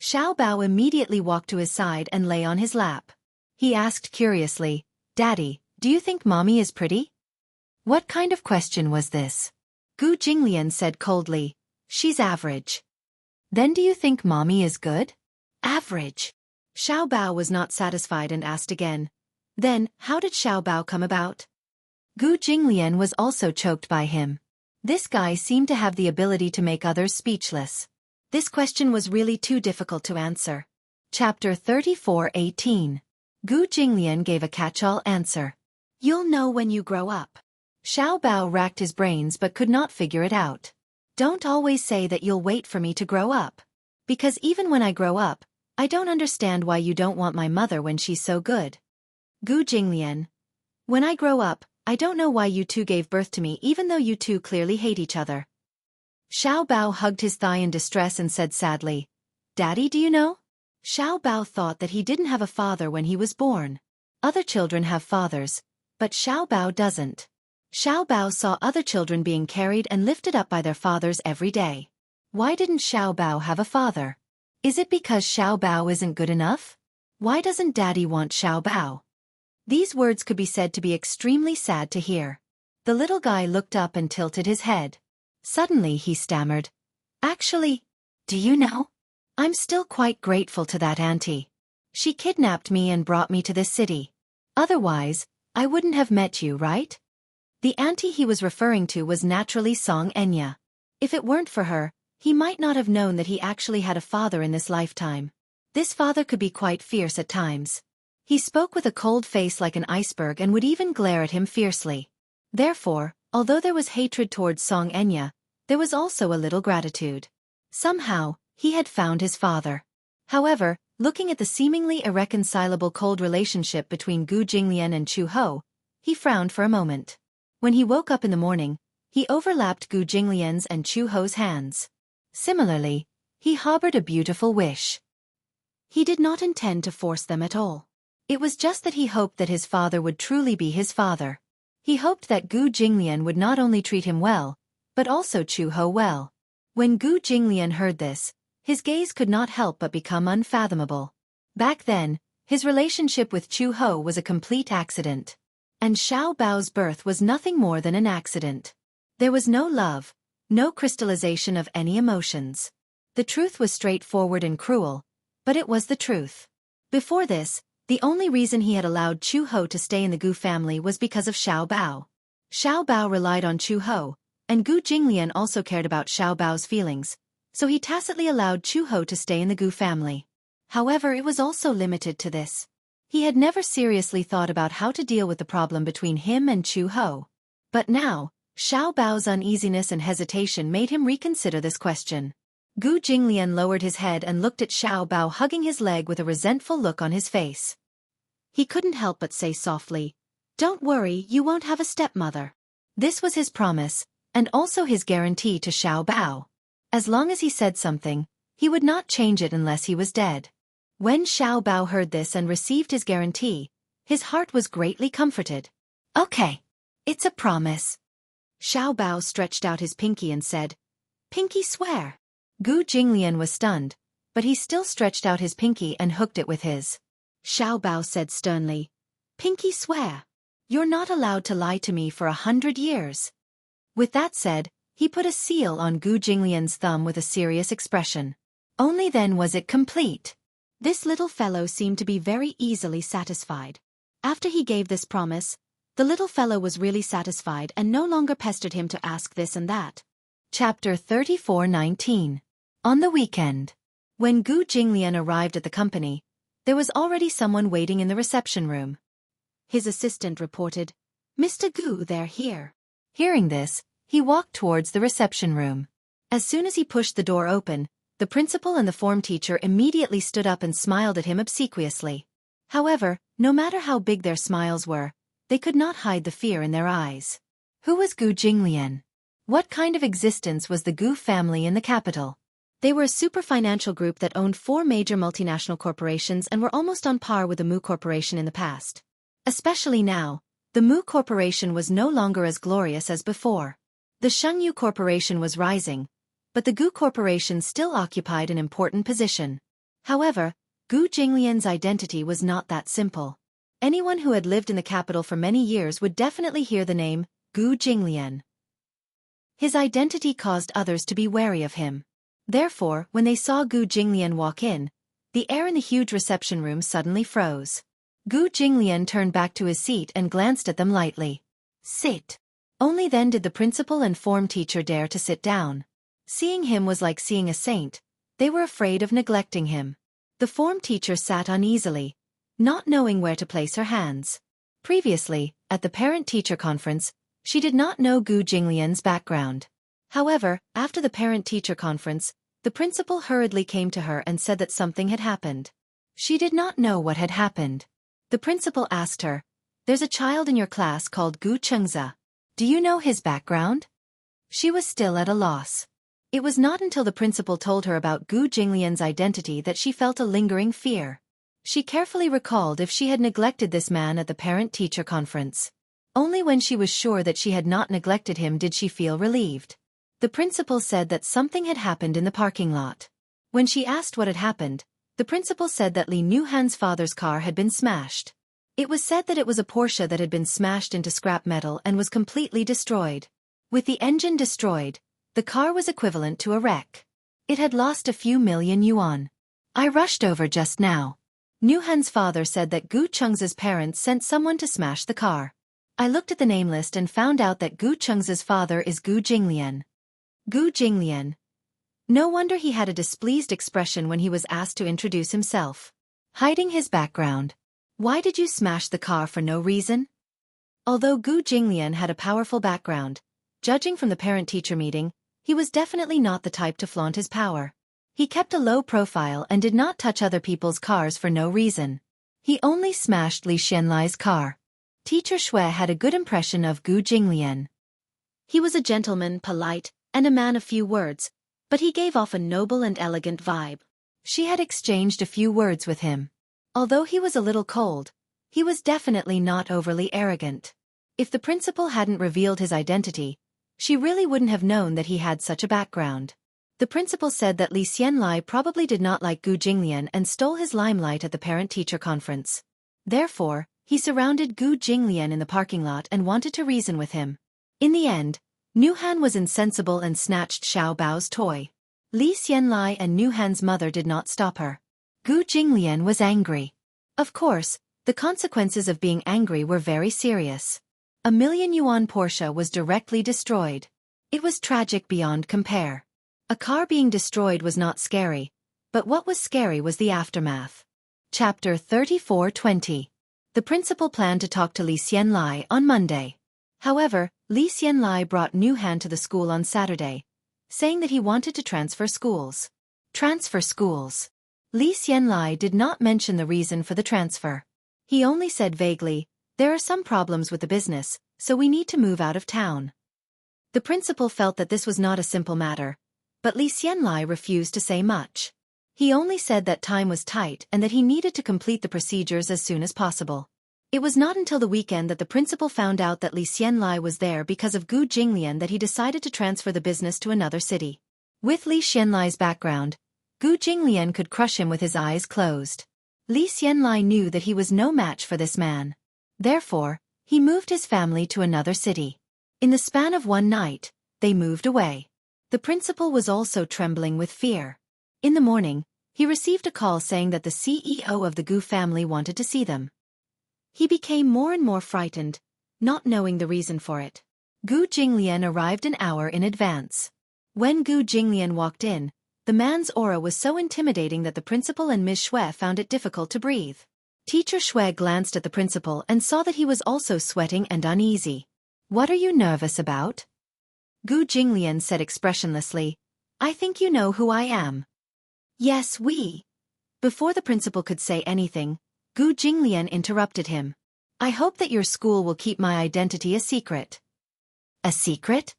Xiao Bao immediately walked to his side and lay on his lap. He asked curiously, "Daddy, do you think Mommy is pretty?" What kind of question was this? Gu Jinglian said coldly, "She's average." "Then do you think Mommy is good?" "Average." Xiao Bao was not satisfied and asked again, "Then, how did Xiao Bao come about?" Gu Jinglian was also choked by him. This guy seemed to have the ability to make others speechless. This question was really too difficult to answer. Chapter 34:18. Gu Jinglian gave a catch-all answer. "You'll know when you grow up." Xiao Bao racked his brains but could not figure it out. "Don't always say that you'll wait for me to grow up. Because even when I grow up, I don't understand why you don't want my mother when she's so good." Gu Jinglian. "When I grow up, I don't know why you two gave birth to me even though you two clearly hate each other." Xiao Bao hugged his thigh in distress and said sadly, "Daddy, do you know?" Xiao Bao thought that he didn't have a father when he was born. Other children have fathers, but Xiao Bao doesn't. Xiao Bao saw other children being carried and lifted up by their fathers every day. Why didn't Xiao Bao have a father? Is it because Xiao Bao isn't good enough? Why doesn't Daddy want Xiao Bao? These words could be said to be extremely sad to hear. The little guy looked up and tilted his head. Suddenly he stammered, "Actually, do you know? I'm still quite grateful to that auntie. She kidnapped me and brought me to this city. Otherwise, I wouldn't have met you, right?" The auntie he was referring to was naturally Song Enya. If it weren't for her, he might not have known that he actually had a father in this lifetime. This father could be quite fierce at times. He spoke with a cold face like an iceberg and would even glare at him fiercely. Therefore, although there was hatred towards Song Enya, there was also a little gratitude. Somehow, he had found his father. However, looking at the seemingly irreconcilable cold relationship between Gu Jinglian and Chu Ho, he frowned for a moment. When he woke up in the morning, he overlapped Gu Jinglian's and Chu Ho's hands. Similarly, he harbored a beautiful wish. He did not intend to force them at all. It was just that he hoped that his father would truly be his father. He hoped that Gu Jinglian would not only treat him well, but also Chu Ho well. When Gu Jinglian heard this, his gaze could not help but become unfathomable. Back then, His relationship with Chu Ho was a complete accident. And Xiao Bao's birth was nothing more than an accident. There was no love, no crystallization of any emotions. The truth was straightforward and cruel, but it was the truth. Before this, the only reason he had allowed Chu Ho to stay in the Gu family was because of Xiao Bao. Xiao Bao relied on Chu Ho, and Gu Jinglian also cared about Xiao Bao's feelings, so he tacitly allowed Chu Ho to stay in the Gu family. However, it was also limited to this. He had never seriously thought about how to deal with the problem between him and Chu Ho. But now, Xiao Bao's uneasiness and hesitation made him reconsider this question. Gu Jinglian lowered his head and looked at Xiao Bao hugging his leg with a resentful look on his face. He couldn't help but say softly, "Don't worry, you won't have a stepmother." This was his promise, and also his guarantee to Xiao Bao. As long as he said something, he would not change it unless he was dead. When Xiao Bao heard this and received his guarantee, his heart was greatly comforted. "Okay. It's a promise." Xiao Bao stretched out his pinky and said, "Pinky swear." Gu Jinglian was stunned, but he still stretched out his pinky and hooked it with his. Xiao Bao said sternly, "Pinky swear. You're not allowed to lie to me for 100 years. With that said, he put a seal on Gu Jinglian's thumb with a serious expression. Only then was it complete. This little fellow seemed to be very easily satisfied. After he gave this promise, the little fellow was really satisfied and no longer pestered him to ask this and that. Chapter 34:19. On the weekend. When Gu Jinglian arrived at the company, there was already someone waiting in the reception room. His assistant reported, "Mr. Gu, they're here." Hearing this, he walked towards the reception room. As soon as he pushed the door open, the principal and the form teacher immediately stood up and smiled at him obsequiously. However, no matter how big their smiles were, they could not hide the fear in their eyes. Who was Gu Jinglian? What kind of existence was the Gu family in the capital? They were a super financial group that owned 4 major multinational corporations and were almost on par with the Mu Corporation in the past. Especially now, the Mu Corporation was no longer as glorious as before. The Shengyu Corporation was rising, but the Gu Corporation still occupied an important position. However, Gu Jinglian's identity was not that simple. Anyone who had lived in the capital for many years would definitely hear the name Gu Jinglian. His identity caused others to be wary of him. Therefore, when they saw Gu Jinglian walk in, the air in the huge reception room suddenly froze. Gu Jinglian turned back to his seat and glanced at them lightly. "Sit." Only then did the principal and form teacher dare to sit down. Seeing him was like seeing a saint. They were afraid of neglecting him. The form teacher sat uneasily, not knowing where to place her hands. Previously, at the parent-teacher conference, she did not know Gu Jinglian's background. However, after the parent-teacher conference, the principal hurriedly came to her and said that something had happened. She did not know what had happened. The principal asked her, "There's a child in your class called Gu Chengza. Do you know his background?" She was still at a loss. It was not until the principal told her about Gu Jinglian's identity that she felt a lingering fear. She carefully recalled if she had neglected this man at the parent-teacher conference. Only when she was sure that she had not neglected him did she feel relieved. The principal said that something had happened in the parking lot. When she asked what had happened, the principal said that Li Nuhan's father's car had been smashed. It was said that it was a Porsche that had been smashed into scrap metal and was completely destroyed. With the engine destroyed, the car was equivalent to a wreck. It had lost a few million yuan. I rushed over just now. Nuhan's father said that Gu Chengza's parents sent someone to smash the car. I looked at the name list and found out that Gu Chengza's father is Gu Jinglian. Gu Jinglian. No wonder he had a displeased expression when he was asked to introduce himself. Hiding his background. Why did you smash the car for no reason? Although Gu Jinglian had a powerful background, judging from the parent-teacher meeting, he was definitely not the type to flaunt his power. He kept a low profile and did not touch other people's cars for no reason. He only smashed Li Xianlai's car. Teacher Shui had a good impression of Gu Jinglian. He was a gentleman, polite, and a man of few words, but he gave off a noble and elegant vibe. She had exchanged a few words with him. Although he was a little cold, he was definitely not overly arrogant. If the principal hadn't revealed his identity, she really wouldn't have known that he had such a background. The principal said that Li Xianlai probably did not like Gu Jinglian and stole his limelight at the parent-teacher conference. Therefore, he surrounded Gu Jinglian in the parking lot and wanted to reason with him. In the end, Nuhan was insensible and snatched Xiao Bao's toy. Li Xianlai and Nuhan's mother did not stop her. Gu Jinglian was angry. Of course, the consequences of being angry were very serious. A 1,000,000 yuan Porsche was directly destroyed. It was tragic beyond compare. A car being destroyed was not scary, but what was scary was the aftermath. Chapter 34:20. The principal planned to talk to Li Xianlai on Monday. However, Li Xianlai brought Nuhan to the school on Saturday, saying that he wanted to transfer schools. Transfer schools. Li Xianlai did not mention the reason for the transfer. He only said vaguely, "There are some problems with the business, so we need to move out of town." The principal felt that this was not a simple matter, but Li Xianlai refused to say much. He only said that time was tight and that he needed to complete the procedures as soon as possible. It was not until the weekend that the principal found out that Li Xianlai was there because of Gu Jinglian that he decided to transfer the business to another city. With Li Xianlai's background, Gu Jinglian could crush him with his eyes closed. Li Xianlai knew that he was no match for this man. Therefore, he moved his family to another city. In the span of one night, they moved away. The principal was also trembling with fear. In the morning, he received a call saying that the CEO of the Gu family wanted to see them. He became more and more frightened, not knowing the reason for it. Gu Jinglian arrived an hour in advance. When Gu Jinglian walked in, the man's aura was so intimidating that the principal and Ms. Xue found it difficult to breathe. Teacher Xue glanced at the principal and saw that he was also sweating and uneasy. "What are you nervous about?" Gu Jinglian said expressionlessly, "I think you know who I am." "Yes, we." Before the principal could say anything, Gu Jinglian interrupted him. "I hope that your school will keep my identity a secret." "A secret?"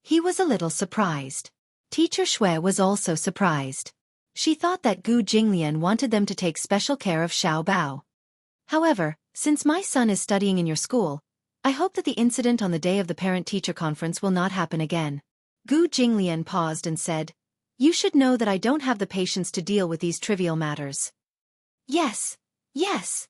He was a little surprised. Teacher Xue was also surprised. She thought that Gu Jinglian wanted them to take special care of Xiao Bao. "However, since my son is studying in your school, I hope that the incident on the day of the parent-teacher conference will not happen again." Gu Jinglian paused and said, "You should know that I don't have the patience to deal with these trivial matters." "Yes, yes."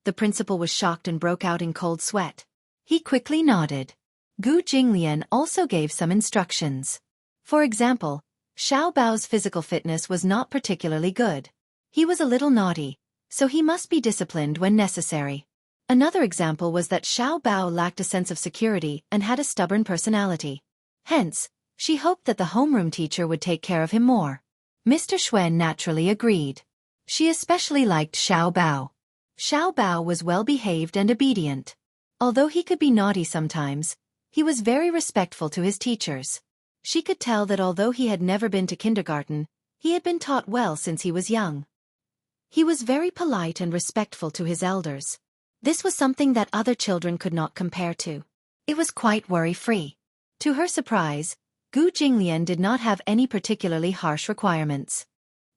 The principal was shocked and broke out in cold sweat. He quickly nodded. Gu Jinglian also gave some instructions. For example, Xiao Bao's physical fitness was not particularly good. He was a little naughty, so he must be disciplined when necessary. Another example was that Xiao Bao lacked a sense of security and had a stubborn personality. Hence, she hoped that the homeroom teacher would take care of him more. Mr. Xue naturally agreed. She especially liked Xiao Bao. Xiao Bao was well-behaved and obedient. Although he could be naughty sometimes, he was very respectful to his teachers. She could tell that although he had never been to kindergarten, he had been taught well since he was young. He was very polite and respectful to his elders. This was something that other children could not compare to. It was quite worry-free. To her surprise, Gu Jinglian did not have any particularly harsh requirements.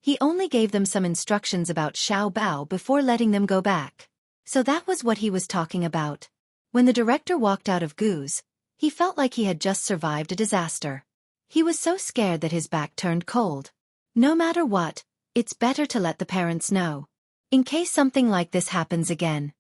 He only gave them some instructions about Xiao Bao before letting them go back. So that was what he was talking about. When the director walked out of Gu's, he felt like he had just survived a disaster. He was so scared that his back turned cold. No matter what, it's better to let the parents know, in case something like this happens again.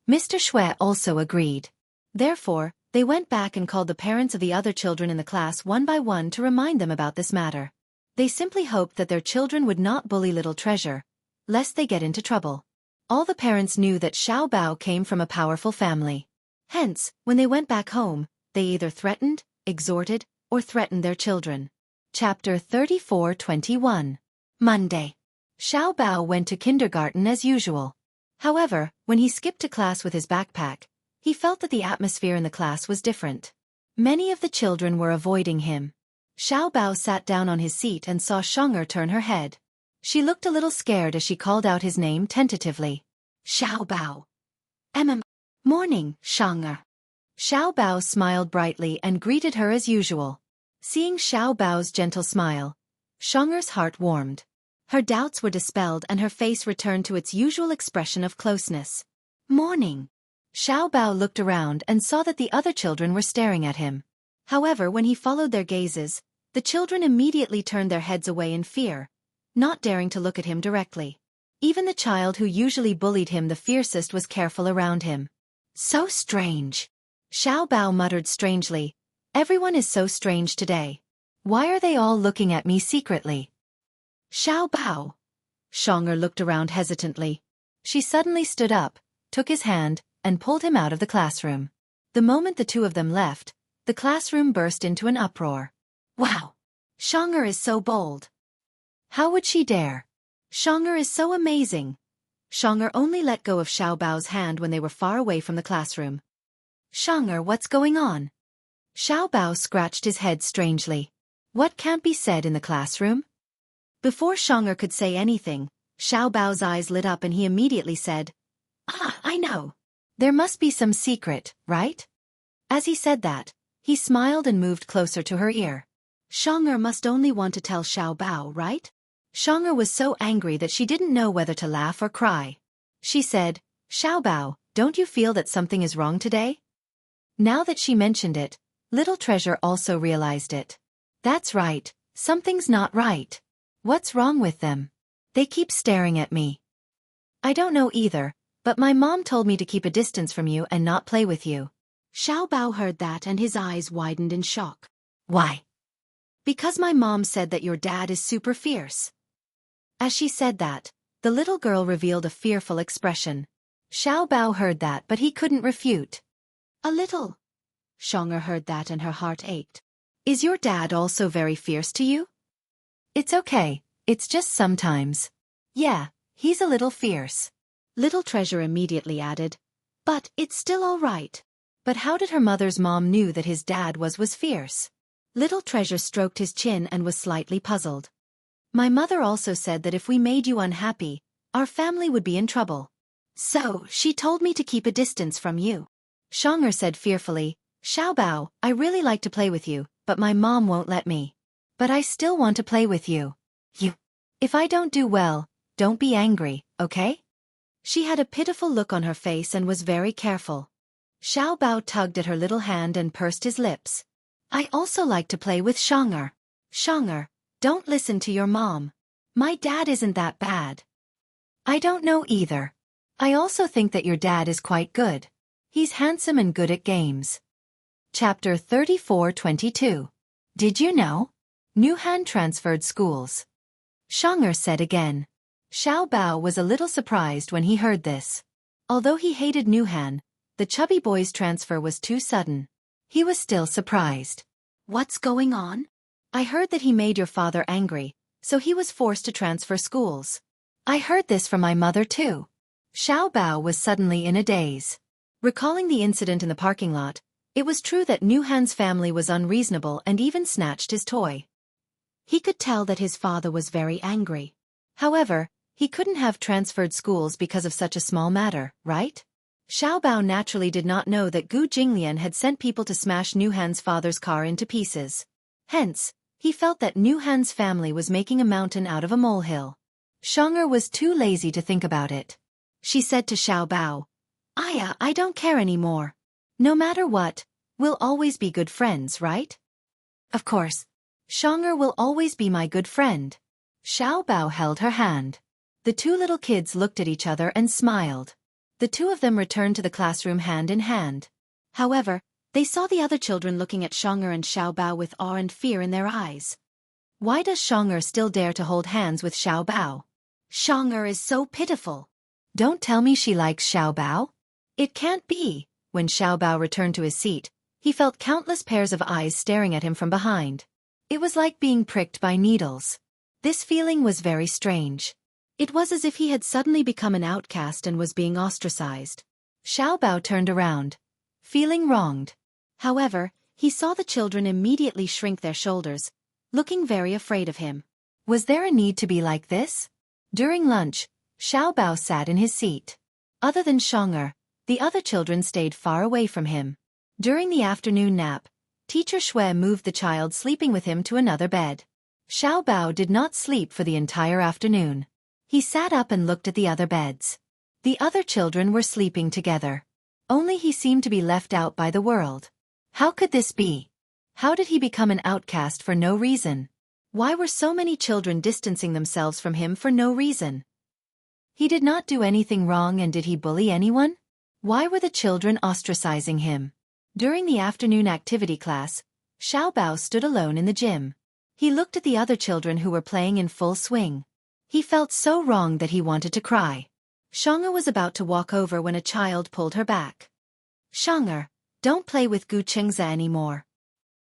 Mr. Xue also agreed. Therefore, they went back and called the parents of the other children in the class one by one to remind them about this matter. They simply hoped that their children would not bully Little Treasure, lest they get into trouble. All the parents knew that Xiao Bao came from a powerful family. Hence, when they went back home, they either threatened, exhorted, or threatened their children. Chapter 34:21. Monday. Xiao Bao went to kindergarten as usual. However, when he skipped to class with his backpack, he felt that the atmosphere in the class was different. Many of the children were avoiding him. Xiao Bao sat down on his seat and saw Sheng'er turn her head. She looked a little scared as she called out his name tentatively. "Xiao Bao." Morning, Sheng'er." Xiao Bao smiled brightly and greeted her as usual. Seeing Xiao Bao's gentle smile, Sheng'er's heart warmed. Her doubts were dispelled and her face returned to its usual expression of closeness. "Morning." Xiao Bao looked around and saw that the other children were staring at him. However, when he followed their gazes, The children immediately turned their heads away in fear, not daring to look at him directly. Even the child who usually bullied him the fiercest was careful around him. So strange. Xiao Bao muttered strangely. Everyone is so strange today. Why are they all looking at me secretly? Xiao Bao. Xiang'er looked around hesitantly. She suddenly stood up, took his hand, and pulled him out of the classroom. The moment the two of them left, the classroom burst into an uproar. Wow! Xiang'er is so bold. How would she dare? Xiang'er is so amazing. Xiang'er only let go of Xiao Bao's hand when they were far away from the classroom. Xiang'er, what's going on? Xiao Bao scratched his head strangely. What can't be said in the classroom? Before Xiang'er could say anything, Xiao Bao's eyes lit up and he immediately said, Ah, I know. There must be some secret, right? As he said that, he smiled and moved closer to her ear. Xiang'er must only want to tell Xiao Bao, right? Xiang'er was so angry that she didn't know whether to laugh or cry. She said, Xiao Bao, don't you feel that something is wrong today? Now that she mentioned it, Little Treasure also realized it. That's right, something's not right. What's wrong with them? They keep staring at me. I don't know either, but my mom told me to keep a distance from you and not play with you. Xiao Bao heard that and his eyes widened in shock. Why? Because my mom said that your dad is super fierce. As she said that, the little girl revealed a fearful expression. Xiao Bao heard that but he couldn't refute. A little. Xiang'er heard that and her heart ached. Is your dad also very fierce to you? It's okay, it's just sometimes. Yeah, he's a little fierce. Little Treasure immediately added. But it's still all right. But how did her mother's mom knew that his dad was fierce? Little Treasure stroked his chin and was slightly puzzled. My mother also said that if we made you unhappy, our family would be in trouble. So, she told me to keep a distance from you. Xiang'er said fearfully, Xiao Bao, I really like to play with you, but my mom won't let me. But I still want to play with you. If I don't do well, don't be angry, okay? She had a pitiful look on her face and was very careful. Xiao Bao tugged at her little hand and pursed his lips. I also like to play with Xiang'er. Xiang'er, don't listen to your mom. My dad isn't that bad. I don't know either. I also think that your dad is quite good. He's handsome and good at games. Chapter 34-22. Did you know? Nuhan transferred schools. Xiang'er said again. Xiao Bao was a little surprised when he heard this. Although he hated Nuhan, the chubby boy's transfer was too sudden. He was still surprised. What's going on? I heard that he made your father angry, so he was forced to transfer schools. I heard this from my mother too. Xiao Bao was suddenly in a daze. Recalling the incident in the parking lot, it was true that Nuhan's family was unreasonable and even snatched his toy. He could tell that his father was very angry. However, he couldn't have transferred schools because of such a small matter, right? Xiao Bao naturally did not know that Gu Jinglian had sent people to smash Nuhan's father's car into pieces. Hence, he felt that Nuhan's family was making a mountain out of a molehill. Xiang'er was too lazy to think about it. She said to Xiao Bao, Aya, I don't care anymore. No matter what, we'll always be good friends, right? Of course. Xiang'er will always be my good friend. Xiao Bao held her hand. The two little kids looked at each other and smiled. The two of them returned to the classroom hand in hand. However, they saw the other children looking at Xiang'er and Xiao Bao with awe and fear in their eyes. Why does Xiang'er still dare to hold hands with Xiao Bao? Xiang'er is so pitiful. Don't tell me she likes Xiao Bao? It can't be. When Xiao Bao returned to his seat, he felt countless pairs of eyes staring at him from behind. It was like being pricked by needles. This feeling was very strange. It was as if he had suddenly become an outcast and was being ostracized. Xiao Bao turned around, feeling wronged. However, he saw the children immediately shrink their shoulders, looking very afraid of him. Was there a need to be like this? During lunch, Xiao Bao sat in his seat. Other than Xiang'er, the other children stayed far away from him. During the afternoon nap, Teacher Shui moved the child sleeping with him to another bed. Xiao Bao did not sleep for the entire afternoon. He sat up and looked at the other beds. The other children were sleeping together. Only he seemed to be left out by the world. How could this be? How did he become an outcast for no reason? Why were so many children distancing themselves from him for no reason? He did not do anything wrong, and did he bully anyone? Why were the children ostracizing him? During the afternoon activity class, Xiao Bao stood alone in the gym. He looked at the other children who were playing in full swing. He felt so wrong that he wanted to cry. Shang'er was about to walk over when a child pulled her back. "Shang'er, don't play with Gu Chengze anymore."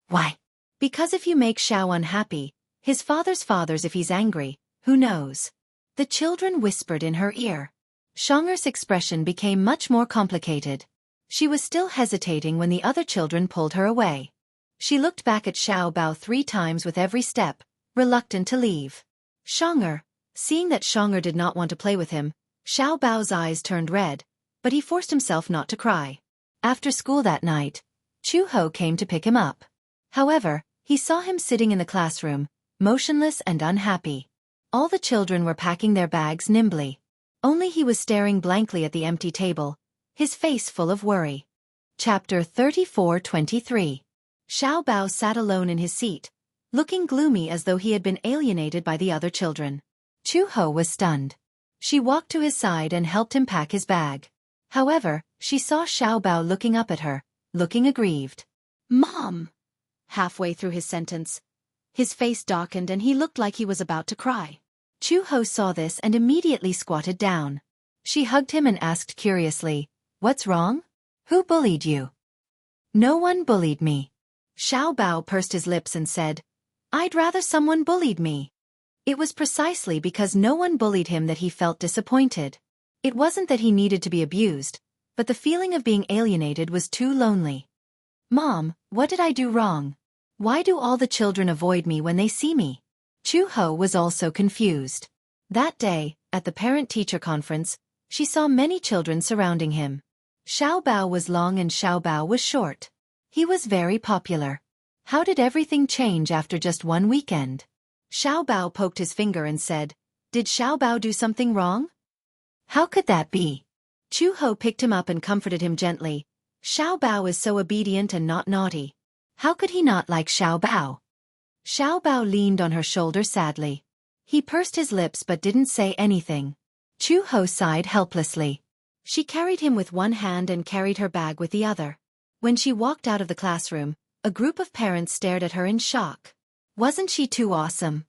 "Why?" "Because if you make Xiao unhappy, his father's if he's angry, who knows?" The children whispered in her ear. Shang'er's expression became much more complicated. She was still hesitating when the other children pulled her away. She looked back at Xiao Bao 3 times with every step, reluctant to leave. Shang'er, seeing that Shang'er did not want to play with him, Xiao Bao's eyes turned red, but he forced himself not to cry. After school that night, Chu Ho came to pick him up. However, he saw him sitting in the classroom, motionless and unhappy. All the children were packing their bags nimbly. Only he was staring blankly at the empty table, his face full of worry. Chapter 34-23. Xiao Bao sat alone in his seat, looking gloomy as though he had been alienated by the other children. Chu Ho was stunned. She walked to his side and helped him pack his bag. However, she saw Xiao Bao looking up at her, looking aggrieved. "Mom!" Halfway through his sentence, his face darkened and he looked like he was about to cry. Chu Ho saw this and immediately squatted down. She hugged him and asked curiously, "What's wrong? Who bullied you?" "No one bullied me." Xiao Bao pursed his lips and said, "I'd rather someone bullied me." It was precisely because no one bullied him that he felt disappointed. It wasn't that he needed to be abused, but the feeling of being alienated was too lonely. "Mom, what did I do wrong? Why do all the children avoid me when they see me?" Chu Ho was also confused. That day, at the parent-teacher conference, she saw many children surrounding him. Xiao Bao was long and Xiao Bao was short. He was very popular. How did everything change after just one weekend? Xiao Bao poked his finger and said, "Did Xiao Bao do something wrong?" "How could that be?" Chu Ho picked him up and comforted him gently. "Xiao Bao is so obedient and not naughty. How could he not like Xiao Bao?" Xiao Bao leaned on her shoulder sadly. He pursed his lips but didn't say anything. Chu Ho sighed helplessly. She carried him with one hand and carried her bag with the other. When she walked out of the classroom, a group of parents stared at her in shock. Wasn't she too awesome?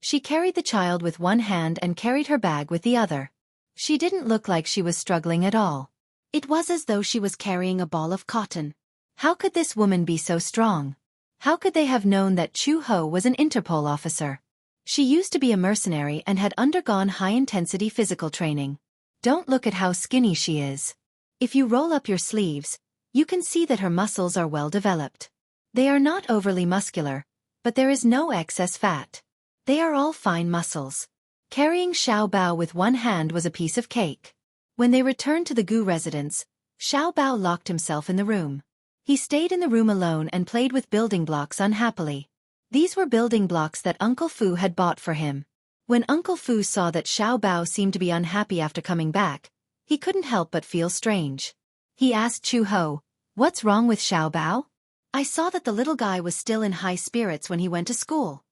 She carried the child with one hand and carried her bag with the other. She didn't look like she was struggling at all. It was as though she was carrying a ball of cotton. How could this woman be so strong? How could they have known that Chu Ho was an Interpol officer? She used to be a mercenary and had undergone high-intensity physical training. Don't look at how skinny she is. If you roll up your sleeves, you can see that her muscles are well developed. They are not overly muscular, but there is no excess fat. They are all fine muscles. Carrying Xiao Bao with one hand was a piece of cake. When they returned to the Gu residence, Xiao Bao locked himself in the room. He stayed in the room alone and played with building blocks unhappily. These were building blocks that Uncle Fu had bought for him. When Uncle Fu saw that Xiao Bao seemed to be unhappy after coming back, he couldn't help but feel strange. He asked Chu Ho, "What's wrong with Xiao Bao? I saw that the little guy was still in high spirits when he went to school."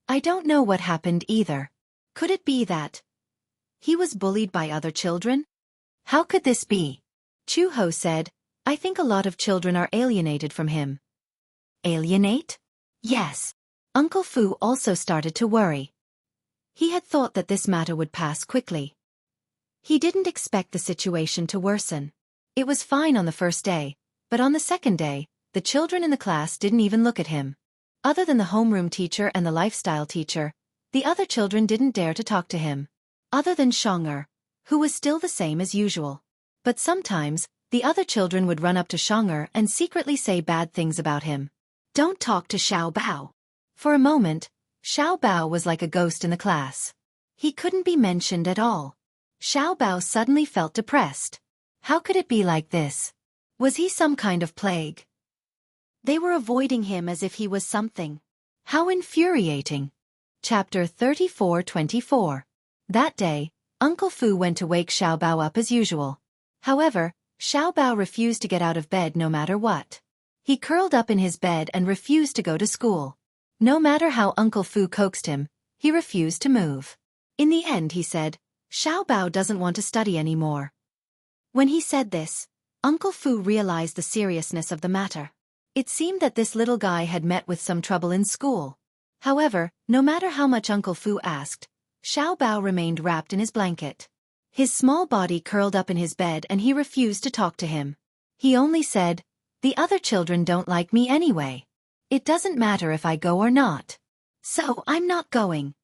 "I don't know what happened either. Could it be that he was bullied by other children? How could this be?" Chu Ho said, "I think a lot of children are alienated from him." "Alienate?" "Yes." Uncle Fu also started to worry. He had thought that this matter would pass quickly. He didn't expect the situation to worsen. It was fine on the first day, but on the second day, the children in the class didn't even look at him. Other than the homeroom teacher and the lifestyle teacher, the other children didn't dare to talk to him. Other than Shang'er, who was still the same as usual. But sometimes, the other children would run up to Shang'er and secretly say bad things about him. "Don't talk to Xiao Bao." For a moment, Xiao Bao was like a ghost in the class. He couldn't be mentioned at all. Xiao Bao suddenly felt depressed. How could it be like this? Was he some kind of plague? They were avoiding him as if he was something. How infuriating. Chapter 34-24. That day, Uncle Fu went to wake Xiao Bao up as usual. However, Xiao Bao refused to get out of bed no matter what. He curled up in his bed and refused to go to school. No matter how Uncle Fu coaxed him, he refused to move. In the end he said, "Xiao Bao doesn't want to study anymore." When he said this, Uncle Fu realized the seriousness of the matter. It seemed that this little guy had met with some trouble in school. However, no matter how much Uncle Fu asked, Xiao Bao remained wrapped in his blanket. His small body curled up in his bed and he refused to talk to him. He only said, "The other children don't like me anyway. It doesn't matter if I go or not. So I'm not going."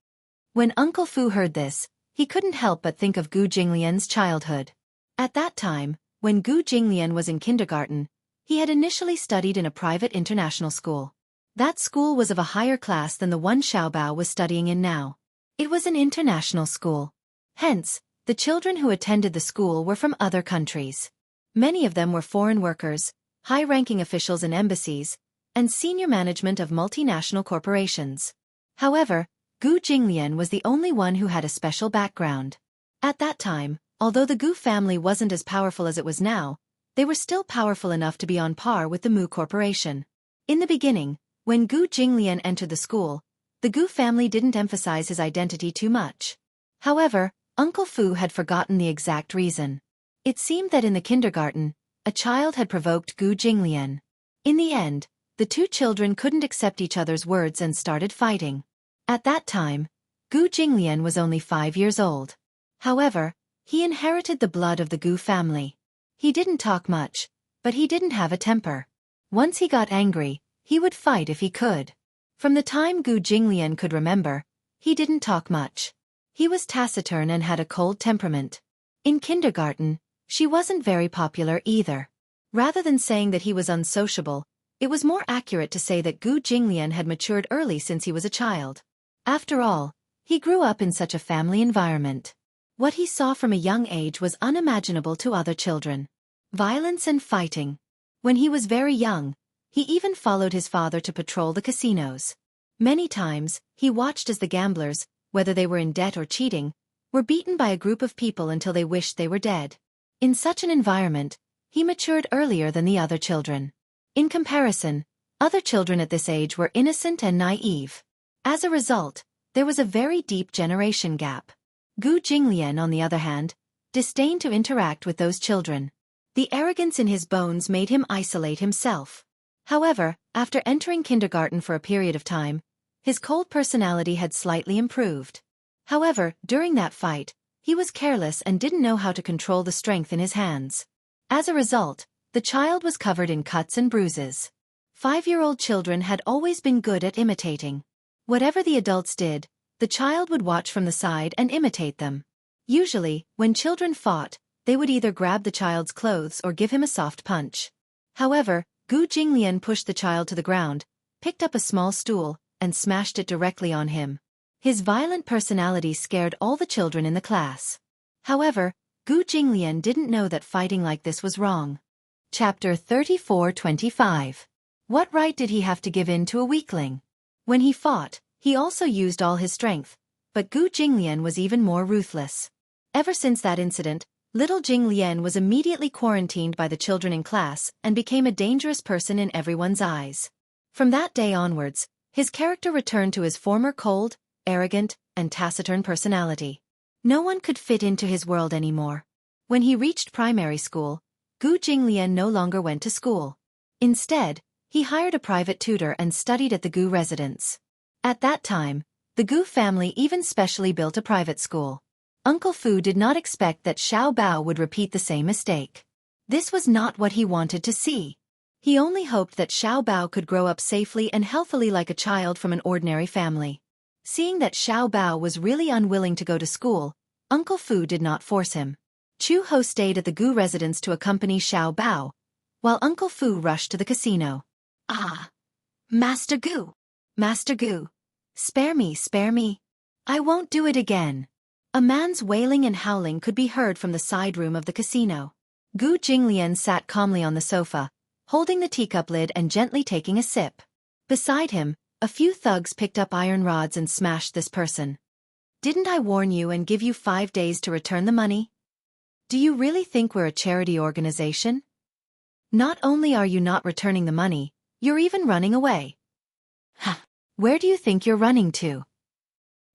When Uncle Fu heard this, he couldn't help but think of Gu Jinglian's childhood. At that time, when Gu Jinglian was in kindergarten, he had initially studied in a private international school. That school was of a higher class than the one Xiao Bao was studying in now. It was an international school. Hence, the children who attended the school were from other countries. Many of them were foreign workers, high-ranking officials in embassies, and senior management of multinational corporations. However, Gu Jinglian was the only one who had a special background. At that time, although the Gu family wasn't as powerful as it was now, they were still powerful enough to be on par with the Mu Corporation. In the beginning, when Gu Jinglian entered the school, the Gu family didn't emphasize his identity too much. However, Uncle Fu had forgotten the exact reason. It seemed that in the kindergarten, a child had provoked Gu Jinglian. In the end, the two children couldn't accept each other's words and started fighting. At that time, Gu Jinglian was only 5 years old. However, he inherited the blood of the Gu family. He didn't talk much, but he didn't have a temper. Once he got angry, he would fight if he could. From the time Gu Jinglian could remember, he didn't talk much. He was taciturn and had a cold temperament. In kindergarten, she wasn't very popular either. Rather than saying that he was unsociable, it was more accurate to say that Gu Jinglian had matured early since he was a child. After all, he grew up in such a family environment. What he saw from a young age was unimaginable to other children. Violence and fighting. When he was very young, he even followed his father to patrol the casinos. Many times, he watched as the gamblers, whether they were in debt or cheating, were beaten by a group of people until they wished they were dead. In such an environment, he matured earlier than the other children. In comparison, other children at this age were innocent and naive. As a result, there was a very deep generation gap. Gu Jinglian, on the other hand, disdained to interact with those children. The arrogance in his bones made him isolate himself. However, after entering kindergarten for a period of time, his cold personality had slightly improved. However, during that fight, he was careless and didn't know how to control the strength in his hands. As a result, the child was covered in cuts and bruises. 5-year-old children had always been good at imitating. Whatever the adults did, the child would watch from the side and imitate them. Usually, when children fought, they would either grab the child's clothes or give him a soft punch. However, Gu Jinglian pushed the child to the ground, picked up a small stool, and smashed it directly on him. His violent personality scared all the children in the class. However, Gu Jinglian didn't know that fighting like this was wrong. Chapter 34-25. What right did he have to give in to a weakling? When he fought, he also used all his strength, but Gu Jinglian was even more ruthless. Ever since that incident, little Jinglian was immediately quarantined by the children in class and became a dangerous person in everyone's eyes. From that day onwards, his character returned to his former cold, arrogant, and taciturn personality. No one could fit into his world anymore. When he reached primary school, Gu Jinglian no longer went to school. Instead, he hired a private tutor and studied at the Gu residence. At that time, the Gu family even specially built a private school. Uncle Fu did not expect that Xiao Bao would repeat the same mistake. This was not what he wanted to see. He only hoped that Xiao Bao could grow up safely and healthily like a child from an ordinary family. Seeing that Xiao Bao was really unwilling to go to school, Uncle Fu did not force him. Chu Ho stayed at the Gu residence to accompany Xiao Bao, while Uncle Fu rushed to the casino. "Ah! Master Gu! Master Gu! Spare me, spare me! I won't do it again!" A man's wailing and howling could be heard from the side room of the casino. Gu Jinglian sat calmly on the sofa, holding the teacup lid and gently taking a sip. Beside him, a few thugs picked up iron rods and smashed this person. "Didn't I warn you and give you 5 days to return the money? Do you really think we're a charity organization? Not only are you not returning the money, You're even running away. Huh. Where do you think you're running to?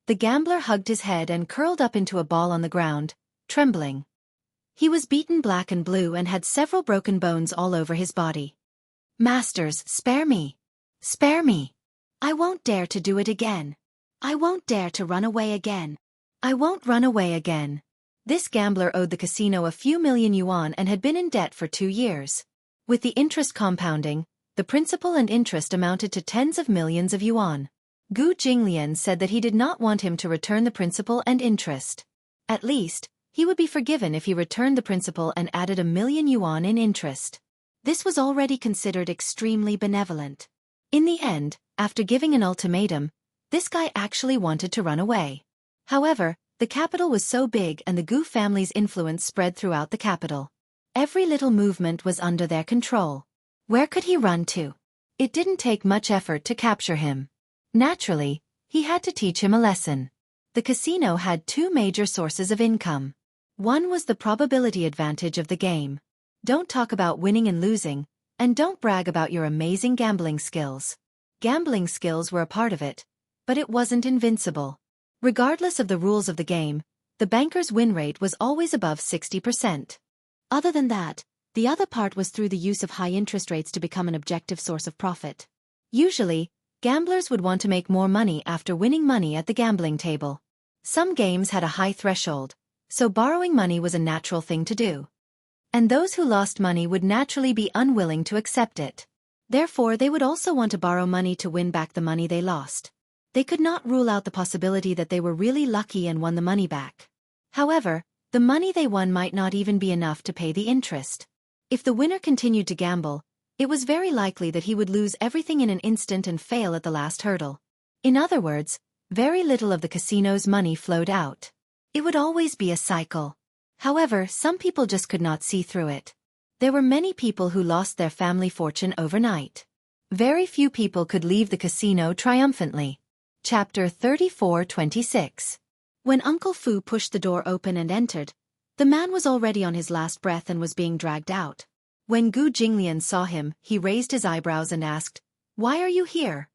The gambler hugged his head and curled up into a ball on the ground, trembling. He was beaten black and blue and had several broken bones all over his body. Masters, spare me. Spare me. I won't dare to do it again. I won't dare to run away again. I won't run away again. This gambler owed the casino a few million yuan and had been in debt for 2 years. With the interest compounding, the principal and interest amounted to tens of millions of yuan. Gu Jinglian said that he did not want him to return the principal and interest. At least, he would be forgiven if he returned the principal and added 1 million yuan in interest. This was already considered extremely benevolent. In the end, after giving an ultimatum, this guy actually wanted to run away. However, the capital was so big and the Gu family's influence spread throughout the capital. Every little movement was under their control. Where could he run to? It didn't take much effort to capture him. Naturally, he had to teach him a lesson. The casino had 2 major sources of income. One was the probability advantage of the game. Don't talk about winning and losing, and don't brag about your amazing gambling skills. Gambling skills were a part of it, but it wasn't invincible. Regardless of the rules of the game, the banker's win rate was always above 60%. Other than that, the other part was through the use of high interest rates to become an objective source of profit. Usually, gamblers would want to make more money after winning money at the gambling table. Some games had a high threshold, so borrowing money was a natural thing to do. And those who lost money would naturally be unwilling to accept it. Therefore, they would also want to borrow money to win back the money they lost. They could not rule out the possibility that they were really lucky and won the money back. However, the money they won might not even be enough to pay the interest. If the winner continued to gamble, it was very likely that he would lose everything in an instant and fail at the last hurdle. In other words, very little of the casino's money flowed out. It would always be a cycle. However, some people just could not see through it. There were many people who lost their family fortune overnight. Very few people could leave the casino triumphantly. Chapter 34-26. When Uncle Fu pushed the door open and entered, the man was already on his last breath and was being dragged out. When Gu Jinglian saw him, he raised his eyebrows and asked, "Why are you here?"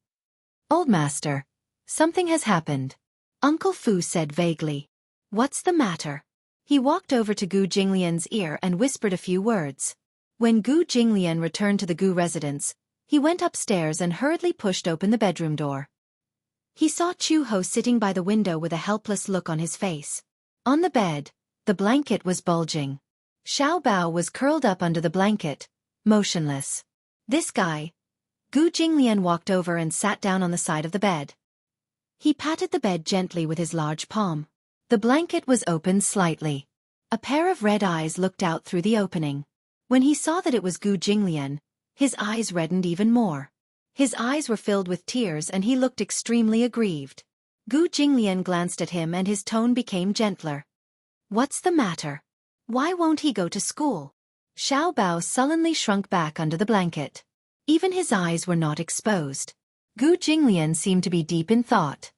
"Old master, something has happened," Uncle Fu said vaguely. "What's the matter?" He walked over to Gu Jinglian's ear and whispered a few words. When Gu Jinglian returned to the Gu residence, he went upstairs and hurriedly pushed open the bedroom door. He saw Chu Ho sitting by the window with a helpless look on his face. On the bed, the blanket was bulging. Xiao Bao was curled up under the blanket, motionless. This guy. Gu Jinglian walked over and sat down on the side of the bed. He patted the bed gently with his large palm. The blanket was opened slightly. A pair of red eyes looked out through the opening. When he saw that it was Gu Jinglian, his eyes reddened even more. His eyes were filled with tears and he looked extremely aggrieved. Gu Jinglian glanced at him and his tone became gentler. "What's the matter? Why won't he go to school?" Xiao Bao sullenly shrunk back under the blanket. Even his eyes were not exposed. Gu Jinglian seemed to be deep in thought.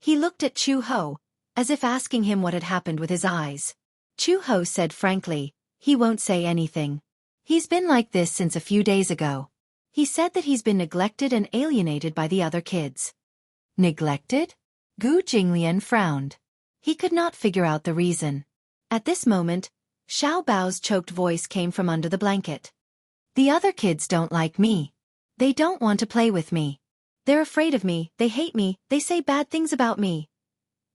He looked at Chu Ho, as if asking him what had happened with his eyes. Chu Ho said frankly, "He won't say anything. He's been like this since a few days ago. He said that he's been neglected and alienated by the other kids." Neglected? Gu Jinglian frowned. He could not figure out the reason. At this moment, Xiao Bao's choked voice came from under the blanket. "The other kids don't like me. They don't want to play with me. They're afraid of me, they hate me, they say bad things about me."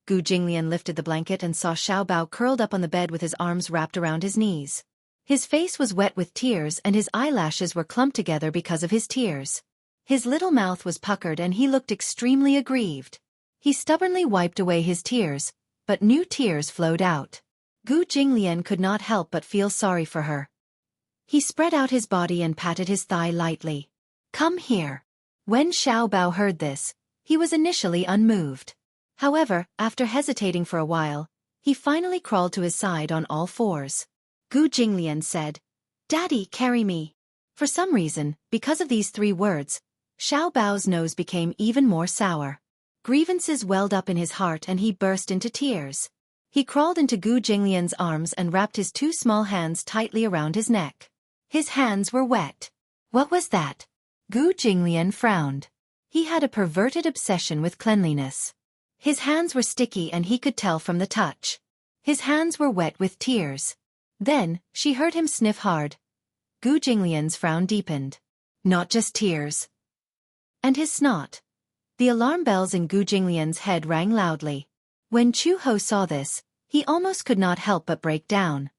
Gu Jinglian lifted the blanket and saw Xiao Bao curled up on the bed with his arms wrapped around his knees. His face was wet with tears and his eyelashes were clumped together because of his tears. His little mouth was puckered and he looked extremely aggrieved. He stubbornly wiped away his tears, but new tears flowed out. Gu Jinglian could not help but feel sorry for her. He spread out his body and patted his thigh lightly. "Come here." When Xiao Bao heard this, he was initially unmoved. However, after hesitating for a while, he finally crawled to his side on all fours. Gu Jinglian said, "Daddy, carry me." For some reason, because of these 3 words, Xiao Bao's nose became even more sour. Grievances welled up in his heart and he burst into tears. He crawled into Gu Jinglian's arms and wrapped his 2 small hands tightly around his neck. His hands were wet. What was that? Gu Jinglian frowned. He had a perverted obsession with cleanliness. His hands were sticky and he could tell from the touch. His hands were wet with tears. Then, she heard him sniff hard. Gu Jinglian's frown deepened. Not just tears. And his snot. The alarm bells in Gu Jinglian's head rang loudly. When Chu Ho saw this, he almost could not help but break down.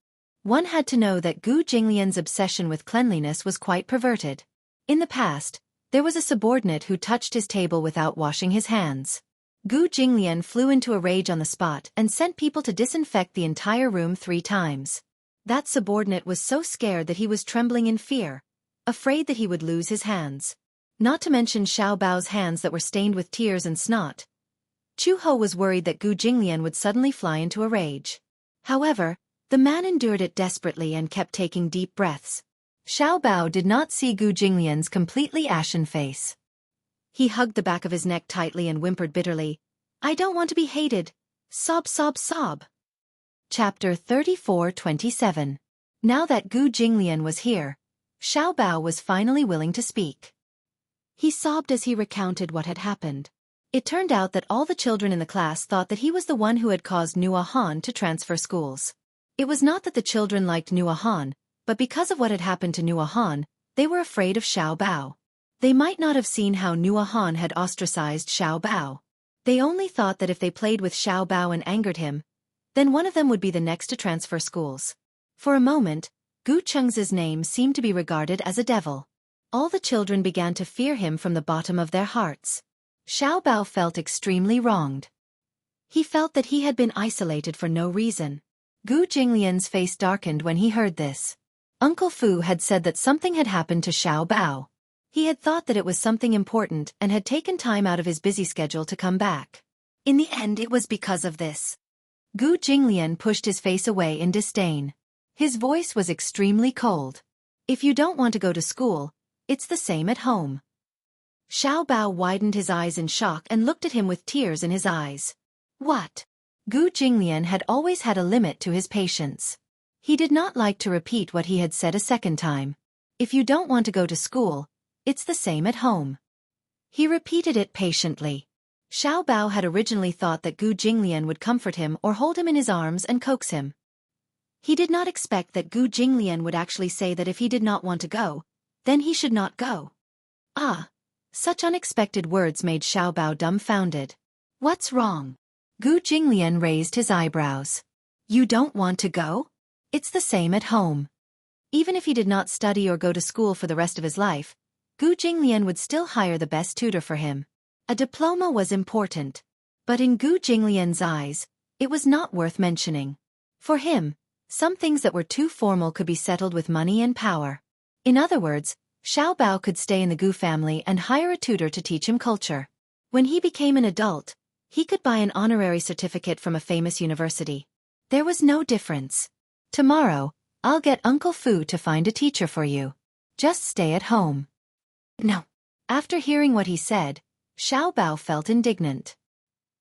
One had to know that Gu Jinglian's obsession with cleanliness was quite perverted. In the past, there was a subordinate who touched his table without washing his hands. Gu Jinglian flew into a rage on the spot and sent people to disinfect the entire room 3 times. That subordinate was so scared that he was trembling in fear, afraid that he would lose his hands. Not to mention Xiao Bao's hands that were stained with tears and snot. Chu Ho was worried that Gu Jinglian would suddenly fly into a rage. However, the man endured it desperately and kept taking deep breaths. Xiao Bao did not see Gu Jinglian's completely ashen face. He hugged the back of his neck tightly and whimpered bitterly, "I don't want to be hated. Sob, sob, sob." Chapter 34-27. Now that Gu Jinglian was here, Xiao Bao was finally willing to speak. He sobbed as he recounted what had happened. It turned out that all the children in the class thought that he was the one who had caused Nua Han to transfer schools. It was not that the children liked Nua Han, but because of what had happened to Nua Han, they were afraid of Xiao Bao. They might not have seen how Nua Han had ostracized Xiao Bao. They only thought that if they played with Xiao Bao and angered him, then one of them would be the next to transfer schools. For a moment, Gu Cheng's name seemed to be regarded as a devil. All the children began to fear him from the bottom of their hearts. Xiao Bao felt extremely wronged. He felt that he had been isolated for no reason. Gu Jinglian's face darkened when he heard this. Uncle Fu had said that something had happened to Xiao Bao. He had thought that it was something important and had taken time out of his busy schedule to come back. In the end, it was because of this. Gu Jinglian pushed his face away in disdain. His voice was extremely cold. If you don't want to go to school, it's the same at home. Xiao Bao widened his eyes in shock and looked at him with tears in his eyes. What? Gu Jinglian had always had a limit to his patience. He did not like to repeat what he had said a second time. If you don't want to go to school, it's the same at home. He repeated it patiently. Xiao Bao had originally thought that Gu Jinglian would comfort him or hold him in his arms and coax him. He did not expect that Gu Jinglian would actually say that if he did not want to go, then he should not go. Ah! Such unexpected words made Xiao Bao dumbfounded. What's wrong? Gu Jinglian raised his eyebrows. You don't want to go? It's the same at home. Even if he did not study or go to school for the rest of his life, Gu Jinglian would still hire the best tutor for him. A diploma was important. But in Gu Jinglian's eyes, it was not worth mentioning. For him, some things that were too formal could be settled with money and power. In other words, Xiao Bao could stay in the Gu family and hire a tutor to teach him culture. When he became an adult, he could buy an honorary certificate from a famous university. There was no difference. Tomorrow, I'll get Uncle Fu to find a teacher for you. Just stay at home. No. After hearing what he said, Xiao Bao felt indignant.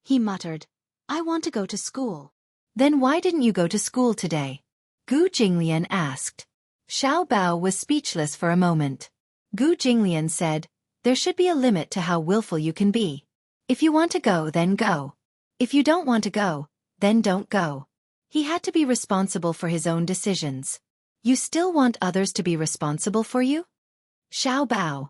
He muttered, I want to go to school. Then why didn't you go to school today? Gu Jinglian asked. Xiao Bao was speechless for a moment. Gu Jinglian said, there should be a limit to how willful you can be. If you want to go, then go. If you don't want to go, then don't go. He had to be responsible for his own decisions. You still want others to be responsible for you? Xiao Bao.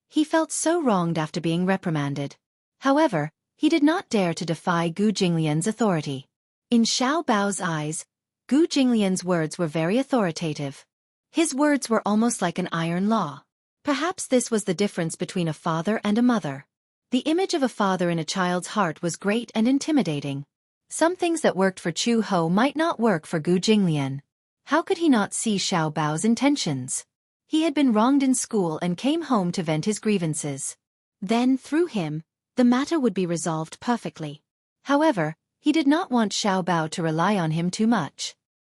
He felt so wronged after being reprimanded. However, he did not dare to defy Gu Jinglian's authority. In Xiao Bao's eyes, Gu Jinglian's words were very authoritative. His words were almost like an iron law. Perhaps this was the difference between a father and a mother. The image of a father in a child's heart was great and intimidating. Some things that worked for Chu Ho might not work for Gu Jinglian. How could he not see Xiao Bao's intentions? He had been wronged in school and came home to vent his grievances. Then, through him, the matter would be resolved perfectly. However, he did not want Xiao Bao to rely on him too much.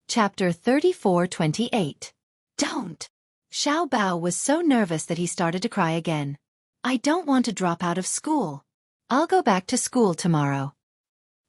Chapter 34-28. Don't! Xiao Bao was so nervous that he started to cry again. I don't want to drop out of school. I'll go back to school tomorrow.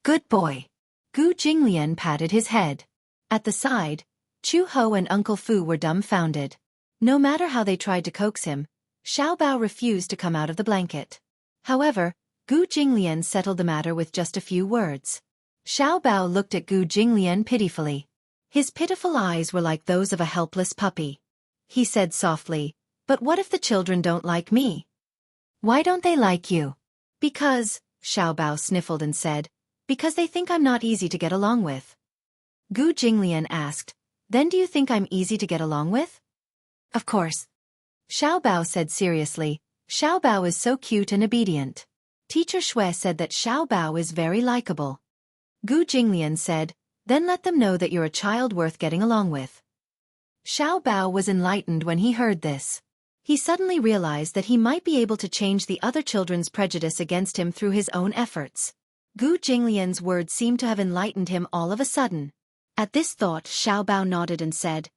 Good boy. Gu Jinglian patted his head. At the side, Chu Ho and Uncle Fu were dumbfounded. No matter how they tried to coax him, Xiaobao refused to come out of the blanket. However, Gu Jinglian settled the matter with just a few words. Xiaobao looked at Gu Jinglian pitifully. His pitiful eyes were like those of a helpless puppy. He said softly, "But what if the children don't like me?" "Why don't they like you?" "Because," Xiaobao sniffled and said, "because they think I'm not easy to get along with." Gu Jinglian asked, "Then do you think I'm easy to get along with?" "Of course." Xiaobao said seriously, "Xiaobao is so cute and obedient." Teacher Shui said that Xiaobao is very likable. Gu Jinglian said, "Then let them know that you're a child worth getting along with." Xiaobao was enlightened when he heard this. He suddenly realized that he might be able to change the other children's prejudice against him through his own efforts. Gu Jinglian's words seemed to have enlightened him all of a sudden. At this thought, Xiaobao nodded and said,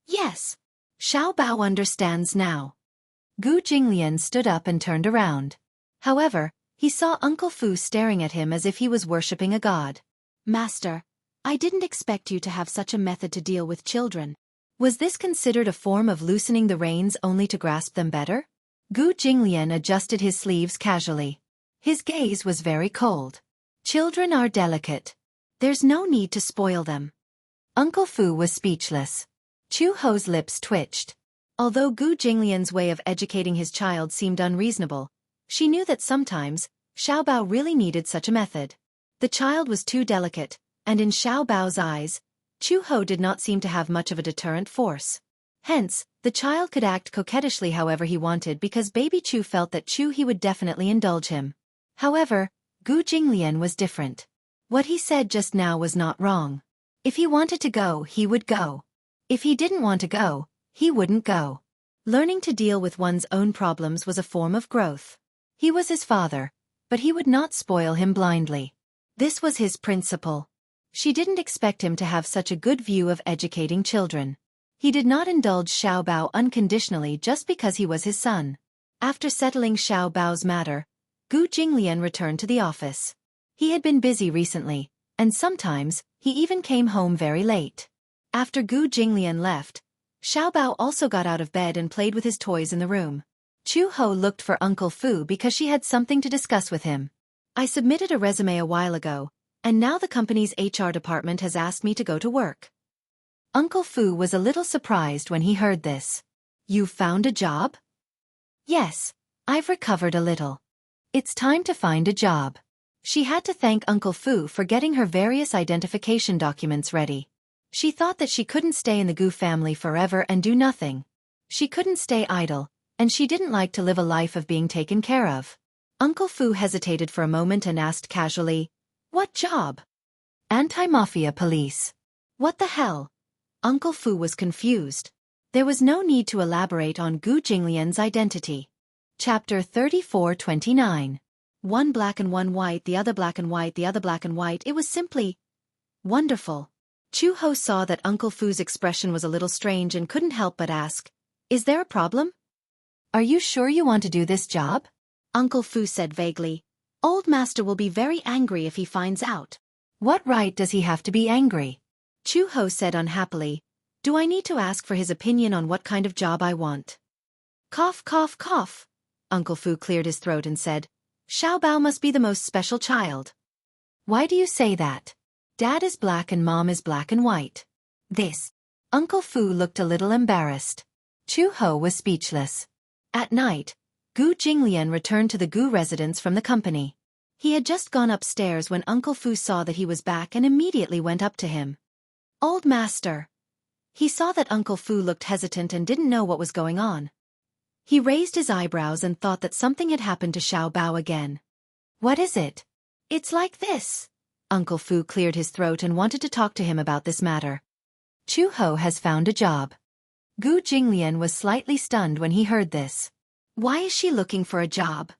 "Yes." Xiaobao understands now. Gu Jinglian stood up and turned around. However, he saw Uncle Fu staring at him as if he was worshipping a god. "Master, I didn't expect you to have such a method to deal with children." Was this considered a form of loosening the reins only to grasp them better? Gu Jinglian adjusted his sleeves casually. His gaze was very cold. "Children are delicate. There's no need to spoil them." Uncle Fu was speechless. Chu Ho's lips twitched. Although Gu Jinglian's way of educating his child seemed unreasonable, she knew that sometimes, Xiaobao really needed such a method. The child was too delicate, and in Xiaobao's eyes, Chu Ho did not seem to have much of a deterrent force. Hence, the child could act coquettishly however he wanted because baby Chu felt that he would definitely indulge him. However, Gu Jinglian was different. What he said just now was not wrong. If he wanted to go, he would go. If he didn't want to go, he wouldn't go. Learning to deal with one's own problems was a form of growth. He was his father, but he would not spoil him blindly. This was his principle. She didn't expect him to have such a good view of educating children. He did not indulge Xiaobao unconditionally just because he was his son. After settling Xiaobao's matter, Gu Jinglian returned to the office. He had been busy recently, and sometimes, he even came home very late. After Gu Jinglian left, Xiaobao also got out of bed and played with his toys in the room. Chu Ho looked for Uncle Fu because she had something to discuss with him. "I submitted a resume a while ago, and now the company's HR department has asked me to go to work." Uncle Fu was a little surprised when he heard this. "You found a job?" "Yes, I've recovered a little. It's time to find a job." She had to thank Uncle Fu for getting her various identification documents ready. She thought that she couldn't stay in the Gu family forever and do nothing. She couldn't stay idle, and she didn't like to live a life of being taken care of. Uncle Fu hesitated for a moment and asked casually, "What job?" "Anti-mafia police." "What the hell?" Uncle Fu was confused. There was no need to elaborate on Gu Jinglian's identity. Chapter 34-29. One black and one white, the other black and white, the other black and white. It was simply wonderful. Chu Ho saw that Uncle Fu's expression was a little strange and couldn't help but ask, "Is there a problem?" "Are you sure you want to do this job?" Uncle Fu said vaguely. "Old master will be very angry if he finds out." "What right does he have to be angry?" Chu Ho said unhappily, "Do I need to ask for his opinion on what kind of job I want?" Cough, cough, cough. Uncle Fu cleared his throat and said, "Xiaobao must be the most special child." "Why do you say that? Dad is black and Mom is black and white." This. Uncle Fu looked a little embarrassed. Chu Ho was speechless. At night, Gu Jinglian returned to the Gu residence from the company. He had just gone upstairs when Uncle Fu saw that he was back and immediately went up to him. "Old master." He saw that Uncle Fu looked hesitant and didn't know what was going on. He raised his eyebrows and thought that something had happened to Xiaobao again. "What is it?" "It's like this." Uncle Fu cleared his throat and wanted to talk to him about this matter. "Chu Ho has found a job." Gu Jinglian was slightly stunned when he heard this. "Why is she looking for a job?"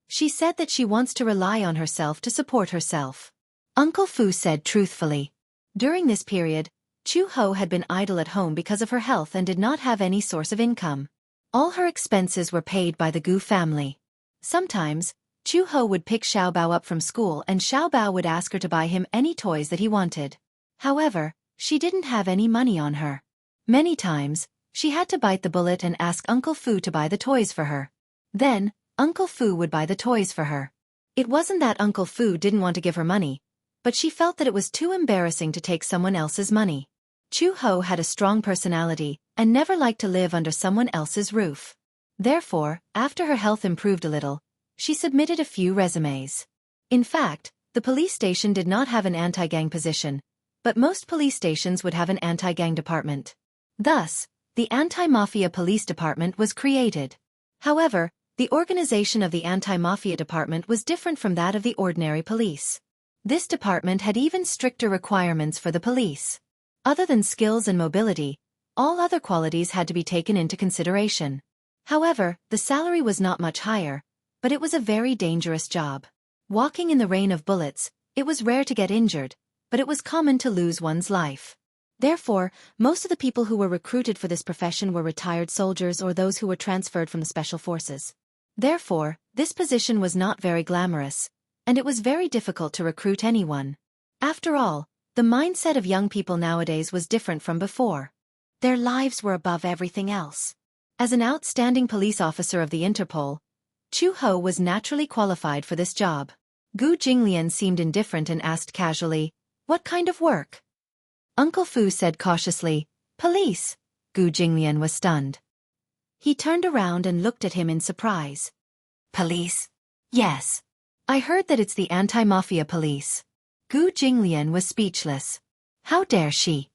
"She said that she wants to rely on herself to support herself." Uncle Fu said truthfully. During this period, Chu Ho had been idle at home because of her health and did not have any source of income. All her expenses were paid by the Gu family. Sometimes, Chu Ho would pick Xiaobao up from school and Xiaobao would ask her to buy him any toys that he wanted. However, she didn't have any money on her. Many times, She had to bite the bullet and ask Uncle Fu to buy the toys for her. Then, Uncle Fu would buy the toys for her. It wasn't that Uncle Fu didn't want to give her money, but she felt that it was too embarrassing to take someone else's money. Chu-ho had a strong personality and never liked to live under someone else's roof. Therefore, after her health improved a little, she submitted a few resumes. In fact, the police station did not have an anti-gang position, but most police stations would have an anti-gang department. Thus, the Anti-Mafia Police Department was created. However, the organization of the Anti-Mafia Department was different from that of the ordinary police. This department had even stricter requirements for the police. Other than skills and mobility, all other qualities had to be taken into consideration. However, the salary was not much higher, but it was a very dangerous job. Walking in the rain of bullets, it was rare to get injured, but it was common to lose one's life. Therefore, most of the people who were recruited for this profession were retired soldiers or those who were transferred from the special forces. Therefore, this position was not very glamorous, and it was very difficult to recruit anyone. After all, the mindset of young people nowadays was different from before. Their lives were above everything else. As an outstanding police officer of the Interpol, Chu-ho was naturally qualified for this job. Gu Jinglian seemed indifferent and asked casually, "What kind of work?" Uncle Fu said cautiously, "Police." Gu Jinglian was stunned. He turned around and looked at him in surprise. "Police? Yes. I heard that it's the anti-mafia police." Gu Jinglian was speechless. How dare she?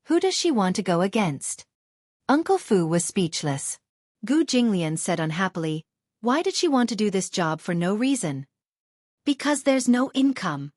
Who does she want to go against? Uncle Fu was speechless. Gu Jinglian said unhappily, "Why did she want to do this job for no reason?" "Because there's no income."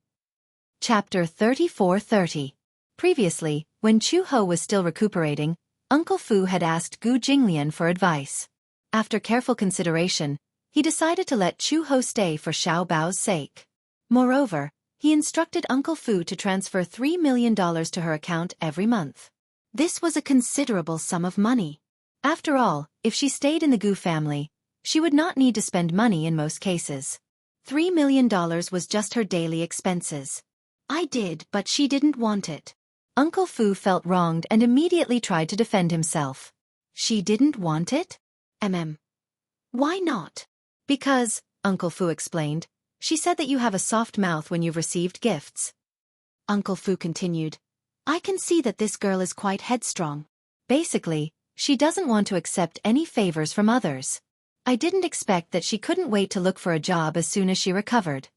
Chapter 34:30. Previously, when Chu-ho was still recuperating, Uncle Fu had asked Gu Jinglian for advice. After careful consideration, he decided to let Chu-ho stay for Xiao Bao's sake. Moreover, he instructed Uncle Fu to transfer $3 million to her account every month. This was a considerable sum of money. After all, if she stayed in the Gu family, she would not need to spend money in most cases. $3 million was just her daily expenses. "I did, but she didn't want it." Uncle Fu felt wronged and immediately tried to defend himself. "She didn't want it? Why not?" "Because," Uncle Fu explained, "she said that you have a soft mouth when you've received gifts." Uncle Fu continued, "I can see that this girl is quite headstrong. Basically, she doesn't want to accept any favors from others. I didn't expect that she couldn't wait to look for a job as soon as she recovered."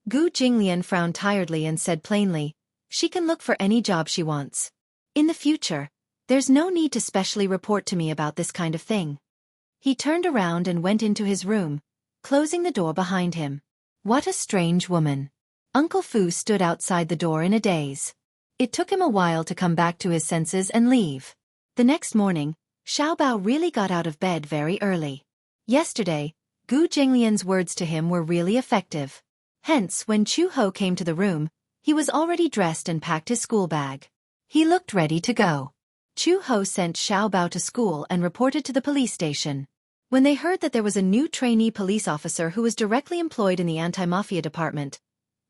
Gu Jinglian frowned tiredly and said plainly, "She can look for any job she wants. In the future, there's no need to specially report to me about this kind of thing." He turned around and went into his room, closing the door behind him. What a strange woman. Uncle Fu stood outside the door in a daze. It took him a while to come back to his senses and leave. The next morning, Xiao Bao really got out of bed very early. Yesterday, Gu Jinglian's words to him were really effective. Hence, when Chu-ho came to the room, he was already dressed and packed his school bag. He looked ready to go. Chu-ho sent Xiao Bao to school and reported to the police station. When they heard that there was a new trainee police officer who was directly employed in the anti-mafia department,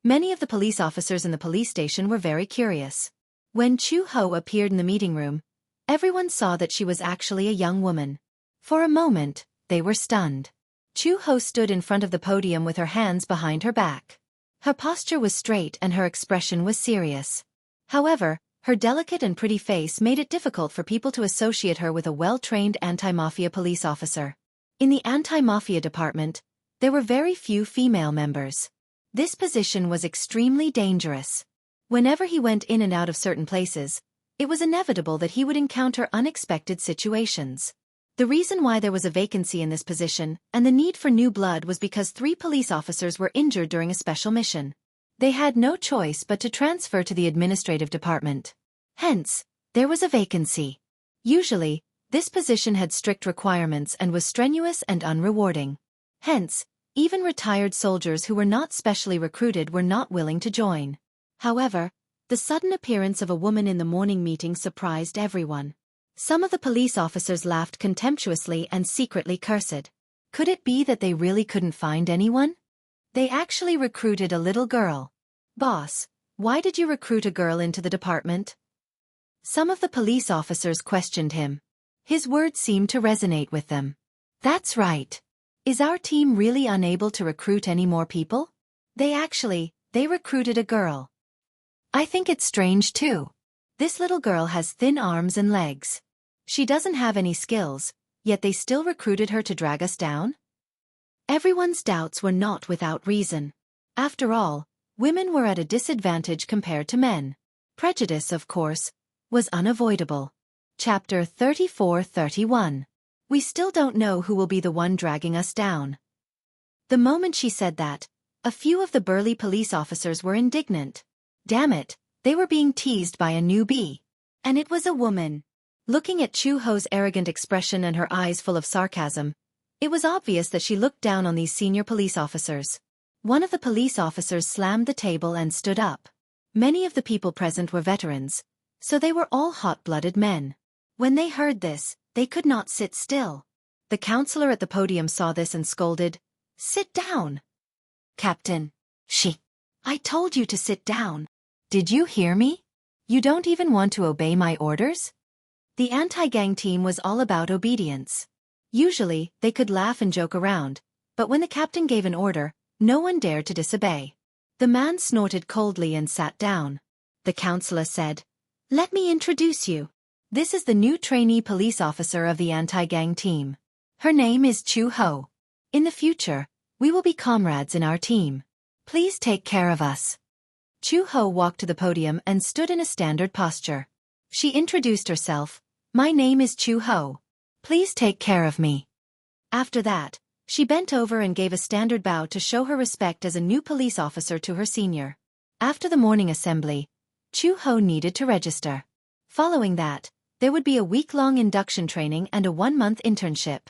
many of the police officers in the police station were very curious. When Chu-ho appeared in the meeting room, everyone saw that she was actually a young woman. For a moment, they were stunned. Chu-ho stood in front of the podium with her hands behind her back. Her posture was straight and her expression was serious. However, her delicate and pretty face made it difficult for people to associate her with a well-trained anti-mafia police officer. In the anti-mafia department, there were very few female members. This position was extremely dangerous. Whenever he went in and out of certain places, it was inevitable that he would encounter unexpected situations. The reason why there was a vacancy in this position and the need for new blood was because 3 police officers were injured during a special mission. They had no choice but to transfer to the administrative department. Hence, there was a vacancy. Usually, this position had strict requirements and was strenuous and unrewarding. Hence, even retired soldiers who were not specially recruited were not willing to join. However, the sudden appearance of a woman in the morning meeting surprised everyone. Some of the police officers laughed contemptuously and secretly cursed. Could it be that they really couldn't find anyone? They actually recruited a little girl. "Boss, why did you recruit a girl into the department?" Some of the police officers questioned him. His words seemed to resonate with them. That's right. Is our team really unable to recruit any more people? They recruited a girl. I think it's strange too. This little girl has thin arms and legs. She doesn't have any skills, yet they still recruited her to drag us down? Everyone's doubts were not without reason. After all, women were at a disadvantage compared to men. Prejudice, of course, was unavoidable. Chapter 34-31. We still don't know who will be the one dragging us down. The moment she said that, a few of the burly police officers were indignant. Damn it, they were being teased by a newbie. And it was a woman. Looking at Chu-Ho's arrogant expression and her eyes full of sarcasm, it was obvious that she looked down on these senior police officers. One of the police officers slammed the table and stood up. Many of the people present were veterans, so they were all hot-blooded men. When they heard this, they could not sit still. The counselor at the podium saw this and scolded, "Sit down." Captain. I told you to sit down. Did you hear me? You don't even want to obey my orders? The anti-gang team was all about obedience. Usually, they could laugh and joke around, but when the captain gave an order, no one dared to disobey. The man snorted coldly and sat down. The counselor said, "Let me introduce you. This is the new trainee police officer of the anti-gang team. Her name is Chu-Ho. In the future, we will be comrades in our team. Please take care of us." Chu-Ho walked to the podium and stood in a standard posture. She introduced herself, "My name is Chu-Ho. Please take care of me." After that, she bent over and gave a standard bow to show her respect as a new police officer to her senior. After the morning assembly, Chu-Ho needed to register. Following that, there would be a week-long induction training and a 1-month internship.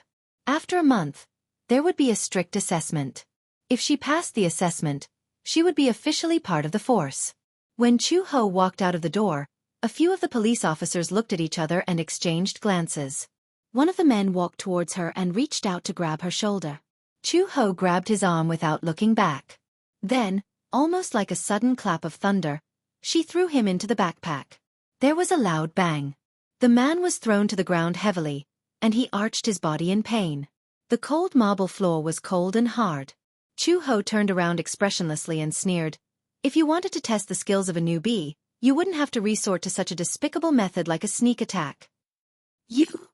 After a month, there would be a strict assessment. If she passed the assessment, she would be officially part of the force. When Chu-Ho walked out of the door, a few of the police officers looked at each other and exchanged glances. One of the men walked towards her and reached out to grab her shoulder. Chu-Ho grabbed his arm without looking back. Then, almost like a sudden clap of thunder, she threw him into the backpack. There was a loud bang. The man was thrown to the ground heavily, and he arched his body in pain. The cold marble floor was cold and hard. Chu-Ho turned around expressionlessly and sneered, "If you wanted to test the skills of a newbie, you wouldn't have to resort to such a despicable method like a sneak attack." "You?"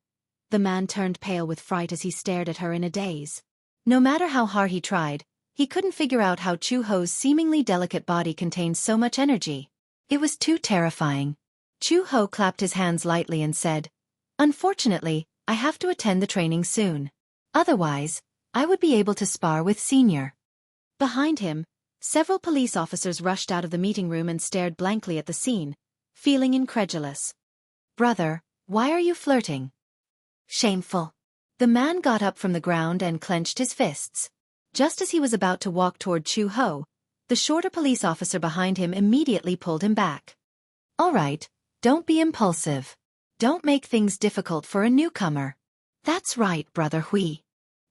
The man turned pale with fright as he stared at her in a daze. No matter how hard he tried, he couldn't figure out how Chu-Ho's seemingly delicate body contained so much energy. It was too terrifying. Chu-Ho clapped his hands lightly and said, "Unfortunately, I have to attend the training soon. Otherwise, I would be able to spar with Senior." Behind him, several police officers rushed out of the meeting room and stared blankly at the scene, feeling incredulous. "Brother, why are you flirting?" "Shameful." The man got up from the ground and clenched his fists. Just as he was about to walk toward Chu-Ho, the shorter police officer behind him immediately pulled him back. "All right, don't be impulsive. Don't make things difficult for a newcomer." "That's right, Brother Hui.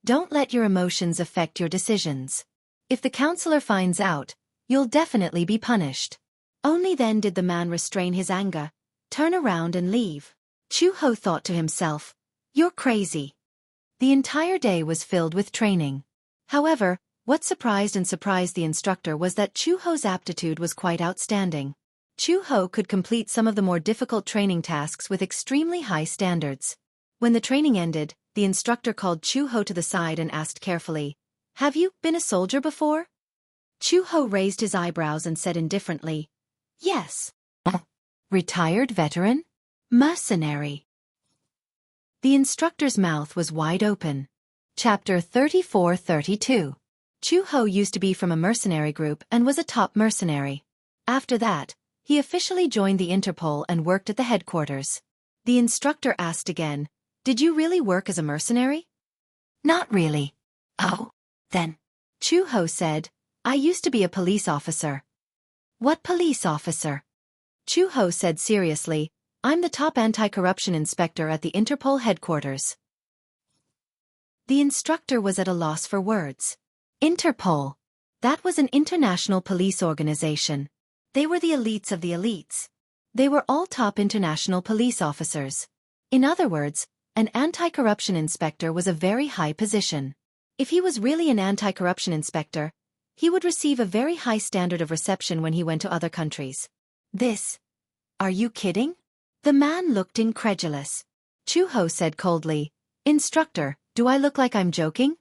Don't let your emotions affect your decisions. If the counselor finds out, you'll definitely be punished." Only then did the man restrain his anger, turn around and leave. Chu-Ho thought to himself, "You're crazy." The entire day was filled with training. However, what surprised the instructor was that Chu-Ho's aptitude was quite outstanding. Chu-Ho could complete some of the more difficult training tasks with extremely high standards. When the training ended, the instructor called Chu-Ho to the side and asked carefully, "Have you been a soldier before?" Chu-Ho raised his eyebrows and said indifferently, "Yes." "Retired veteran? Mercenary." The instructor's mouth was wide open. Chapter 34-32. Chu-Ho used to be from a mercenary group and was a top mercenary. After that, he officially joined the Interpol and worked at the headquarters. The instructor asked again, "Did you really work as a mercenary?" "Not really." "Oh, then." Chu-Ho said, "I used to be a police officer." "What police officer?" Chu-Ho said seriously, "I'm the top anti-corruption inspector at the Interpol headquarters." The instructor was at a loss for words. Interpol. That was an international police organization. They were the elites of the elites. They were all top international police officers. In other words, An anti-corruption inspector was a very high position. If he was really an anti-corruption inspector, he would receive a very high standard of reception when he went to other countries. Are you kidding? The man looked incredulous. Chu-ho said coldly, "Instructor, do I look like I'm joking?"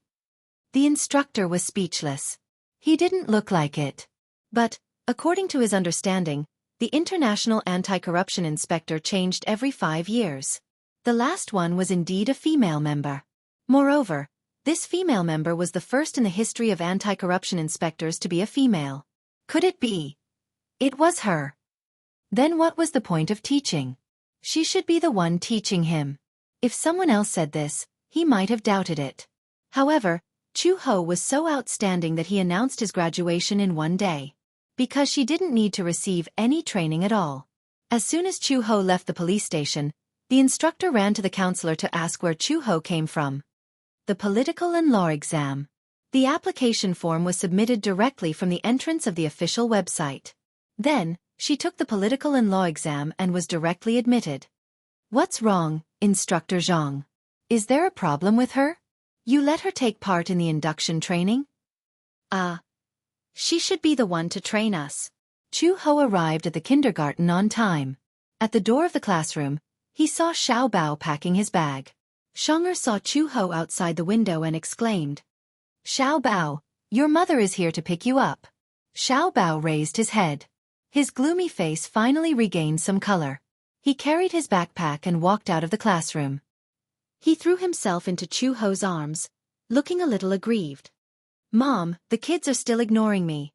The instructor was speechless. He didn't look like it. But, according to his understanding, the International Anti-Corruption Inspector changed every 5 years. The last one was indeed a female member. Moreover, this female member was the first in the history of anti-corruption inspectors to be a female. Could it be? It was her. Then what was the point of teaching? She should be the one teaching him. If someone else said this, he might have doubted it. However, Chu-ho was so outstanding that he announced his graduation in one day. Because she didn't need to receive any training at all. As soon as Chu-ho left the police station, the instructor ran to the counselor to ask where Chu-ho came from. The political and law exam. The application form was submitted directly from the entrance of the official website. Then, she took the political and law exam and was directly admitted. What's wrong, Instructor Zhang? Is there a problem with her? You let her take part in the induction training? She should be the one to train us. Chu-ho arrived at the kindergarten on time. At the door of the classroom, he saw Xiao Bao packing his bag. Shonger saw Chu-ho outside the window and exclaimed, "Xiao Bao, your mother is here to pick you up." Xiao Bao raised his head. His gloomy face finally regained some color. He carried his backpack and walked out of the classroom. He threw himself into Chu-ho's arms, looking a little aggrieved. "Mom, the kids are still ignoring me."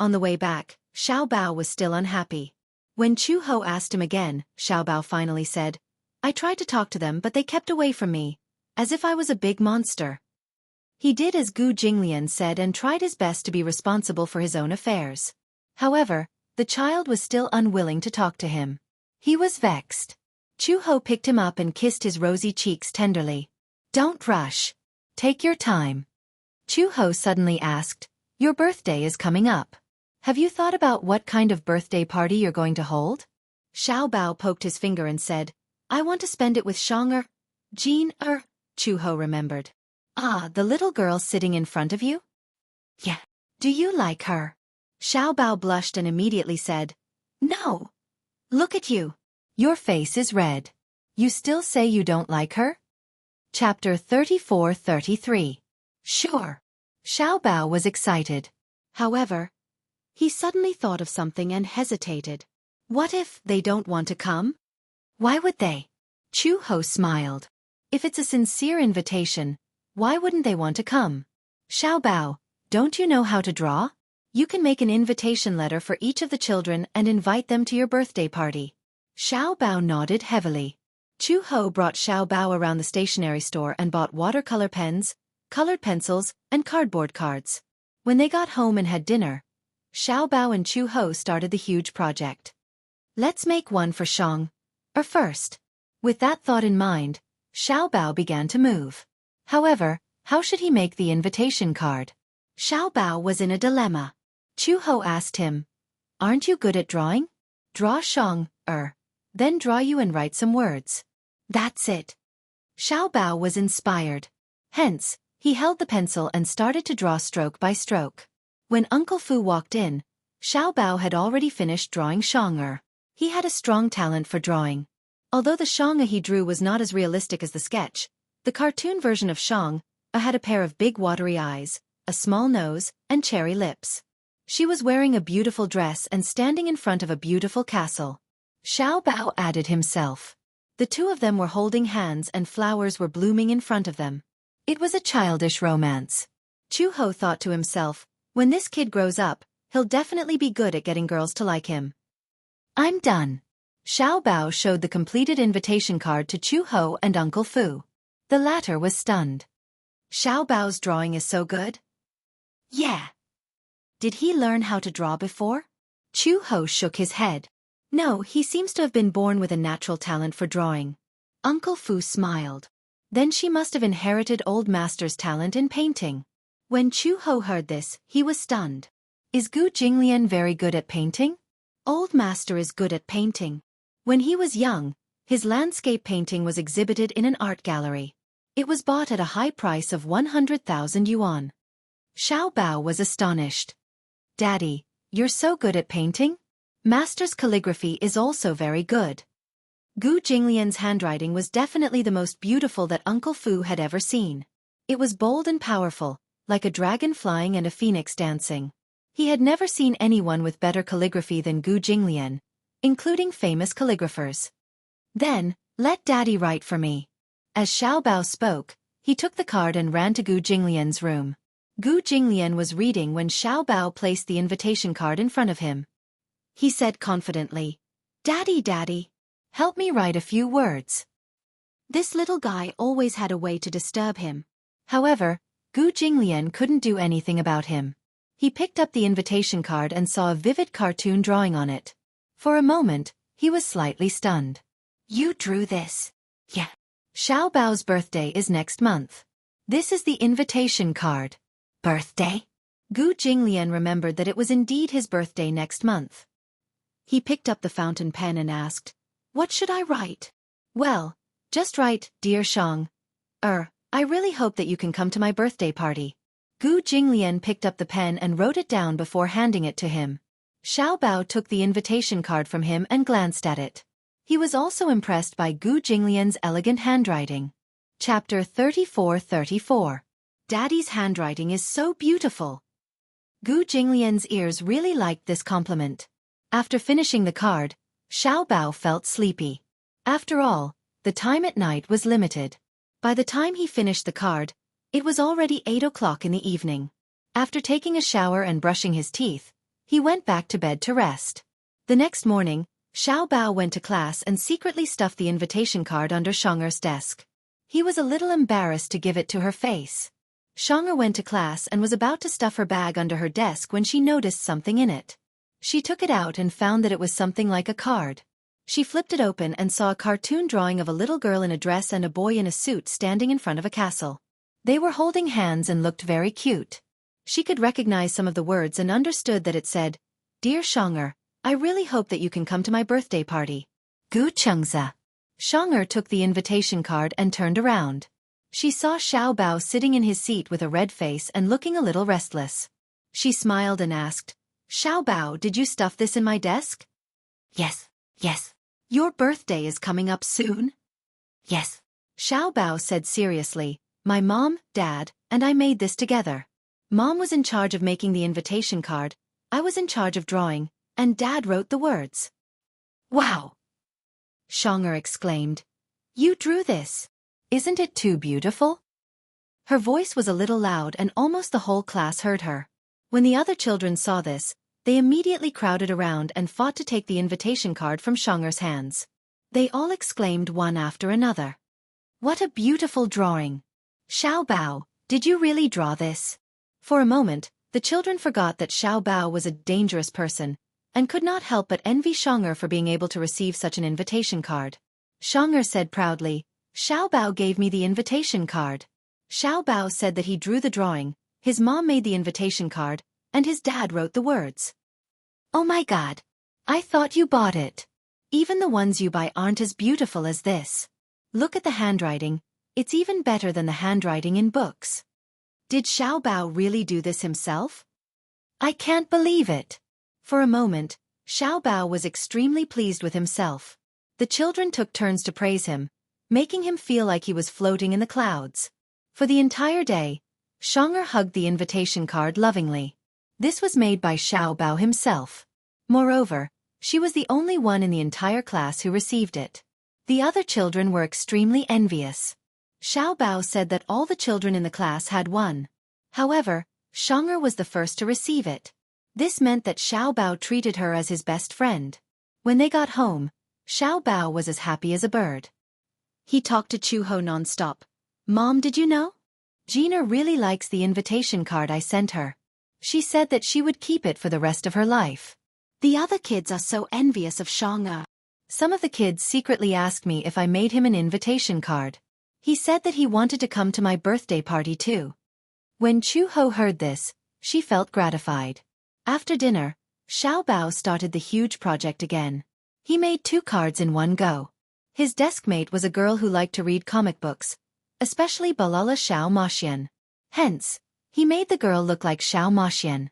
On the way back, Xiao Bao was still unhappy. When Chu-ho asked him again, Xiao Bao finally said, "I tried to talk to them but they kept away from me, as if I was a big monster." He did as Gu Jinglian said and tried his best to be responsible for his own affairs. However, the child was still unwilling to talk to him. He was vexed. Chu-ho picked him up and kissed his rosy cheeks tenderly. "Don't rush. Take your time." Chu-ho suddenly asked, "Your birthday is coming up. Have you thought about what kind of birthday party you're going to hold?" Xiao Bao poked his finger and said, "I want to spend it with Shonger, Jean, Chu-ho remembered. The little girl sitting in front of you? Yeah. Do you like her?" Xiao Bao blushed and immediately said, "No. Look at you. Your face is red. You still say you don't like her?" Chapter 34-33. Sure. Xiao Bao was excited. However, he suddenly thought of something and hesitated. What if they don't want to come? Why would they? Chu-ho smiled. If it's a sincere invitation, why wouldn't they want to come? Xiao Bao, don't you know how to draw? You can make an invitation letter for each of the children and invite them to your birthday party. Xiao Bao nodded heavily. Chu-ho brought Xiao Bao around the stationery store and bought watercolor pens, colored pencils, and cardboard cards. When they got home and had dinner, Xiao Bao and Chu-ho started the huge project. Let's make one for Shang first. With that thought in mind, Xiao Bao began to move. However, how should he make the invitation card? Xiao Bao was in a dilemma. Chu-ho asked him, "Aren't you good at drawing? Draw Shang, then draw you and write some words." That's it. Xiao Bao was inspired. Hence, he held the pencil and started to draw stroke by stroke. When Uncle Fu walked in, Xiao Bao had already finished drawing Shang. He had a strong talent for drawing. Although the Shang he drew was not as realistic as the sketch, the cartoon version of Shang had a pair of big watery eyes, a small nose, and cherry lips. She was wearing a beautiful dress and standing in front of a beautiful castle. Xiao Bao added himself. The two of them were holding hands and flowers were blooming in front of them. It was a childish romance. Chu-ho thought to himself, when this kid grows up, he'll definitely be good at getting girls to like him. I'm done. Xiao Bao showed the completed invitation card to Chu-ho and Uncle Fu. The latter was stunned. Xiao Bao's drawing is so good? Yeah. Did he learn how to draw before? Chu-ho shook his head. No, he seems to have been born with a natural talent for drawing. Uncle Fu smiled. Then she must have inherited old master's talent in painting. When Chu-ho heard this, he was stunned. Is Gu Jinglian very good at painting? Old master is good at painting. When he was young, His landscape painting was exhibited in an art gallery. It was bought at a high price of 100,000 yuan. Xiao Bao was astonished. "Daddy, you're so good at painting? Master's calligraphy is also very good." Gu Jinglian's handwriting was definitely the most beautiful that Uncle Fu had ever seen. It was bold and powerful, like a dragon flying and a phoenix dancing. He had never seen anyone with better calligraphy than Gu Jinglian, including famous calligraphers. "Then, let Daddy write for me." As Xiao Bao spoke, he took the card and ran to Gu Jinglian's room. Gu Jinglian was reading when Xiao Bao placed the invitation card in front of him. He said confidently, Daddy, help me write a few words." This little guy always had a way to disturb him. However, Gu Jinglian couldn't do anything about him. He picked up the invitation card and saw a vivid cartoon drawing on it. For a moment, he was slightly stunned. "You drew this?" "Yeah. Xiao Bao's birthday is next month. This is the invitation card." "Birthday?" Gu Jinglian remembered that it was indeed his birthday next month. He picked up the fountain pen and asked, "What should I write?" "Well, just write, Dear Shang. I really hope that you can come to my birthday party." Gu Jinglian picked up the pen and wrote it down before handing it to him. Xiao Bao took the invitation card from him and glanced at it. He was also impressed by Gu Jinglian's elegant handwriting. Chapter 34. Daddy's handwriting is so beautiful. Gu Jinglian's ears really liked this compliment. After finishing the card, Xiao Bao felt sleepy. After all, the time at night was limited. By the time he finished the card, it was already 8 o'clock in the evening. After taking a shower and brushing his teeth, he went back to bed to rest. The next morning, Xiao Bao went to class and secretly stuffed the invitation card under Shang'er's desk. He was a little embarrassed to give it to her face. Shang'er went to class and was about to stuff her bag under her desk when she noticed something in it. She took it out and found that it was something like a card. She flipped it open and saw a cartoon drawing of a little girl in a dress and a boy in a suit standing in front of a castle. They were holding hands and looked very cute. She could recognize some of the words and understood that it said, "Dear Shang'er, I really hope that you can come to my birthday party. Gu Chengza." Shang'er took the invitation card and turned around. She saw Xiao Bao sitting in his seat with a red face and looking a little restless. She smiled and asked, "Xiao Bao, did you stuff this in my desk?" Yes. "Your birthday is coming up soon?" "Yes." Xiao Bao said seriously, "My mom, dad, and I made this together. Mom was in charge of making the invitation card, I was in charge of drawing, and Dad wrote the words." "Wow!" Shang'er exclaimed. "You drew this. Isn't it too beautiful?" Her voice was a little loud and almost the whole class heard her. When the other children saw this, they immediately crowded around and fought to take the invitation card from Shang'er's hands. They all exclaimed one after another, "What a beautiful drawing! Xiao Bao, did you really draw this?" For a moment, the children forgot that Xiao Bao was a dangerous person, and could not help but envy Shang'er for being able to receive such an invitation card. Shang'er said proudly, "Xiao Bao gave me the invitation card." Xiao Bao said that he drew the drawing, his mom made the invitation card, and his dad wrote the words. "Oh my God! I thought you bought it. Even the ones you buy aren't as beautiful as this. Look at the handwriting, it's even better than the handwriting in books. Did Xiao Bao really do this himself? I can't believe it." For a moment, Xiao Bao was extremely pleased with himself. The children took turns to praise him, making him feel like he was floating in the clouds. For the entire day, Shang'er hugged the invitation card lovingly. This was made by Xiao Bao himself. Moreover, she was the only one in the entire class who received it. The other children were extremely envious. Xiao Bao said that all the children in the class had one. However, Shang'er was the first to receive it. This meant that Xiao Bao treated her as his best friend. When they got home, Xiao Bao was as happy as a bird. He talked to Chuho non-stop. "Mom, did you know? Gina really likes the invitation card I sent her. She said that she would keep it for the rest of her life. The other kids are so envious of Shang'er. Some of the kids secretly asked me if I made him an invitation card. He said that he wanted to come to my birthday party too." When Chuho heard this, she felt gratified. After dinner, Xiao Bao started the huge project again. He made 2 cards in one go. His deskmate was a girl who liked to read comic books, especially Balala Xiao Maxian. Hence, he made the girl look like Xiao Maxian.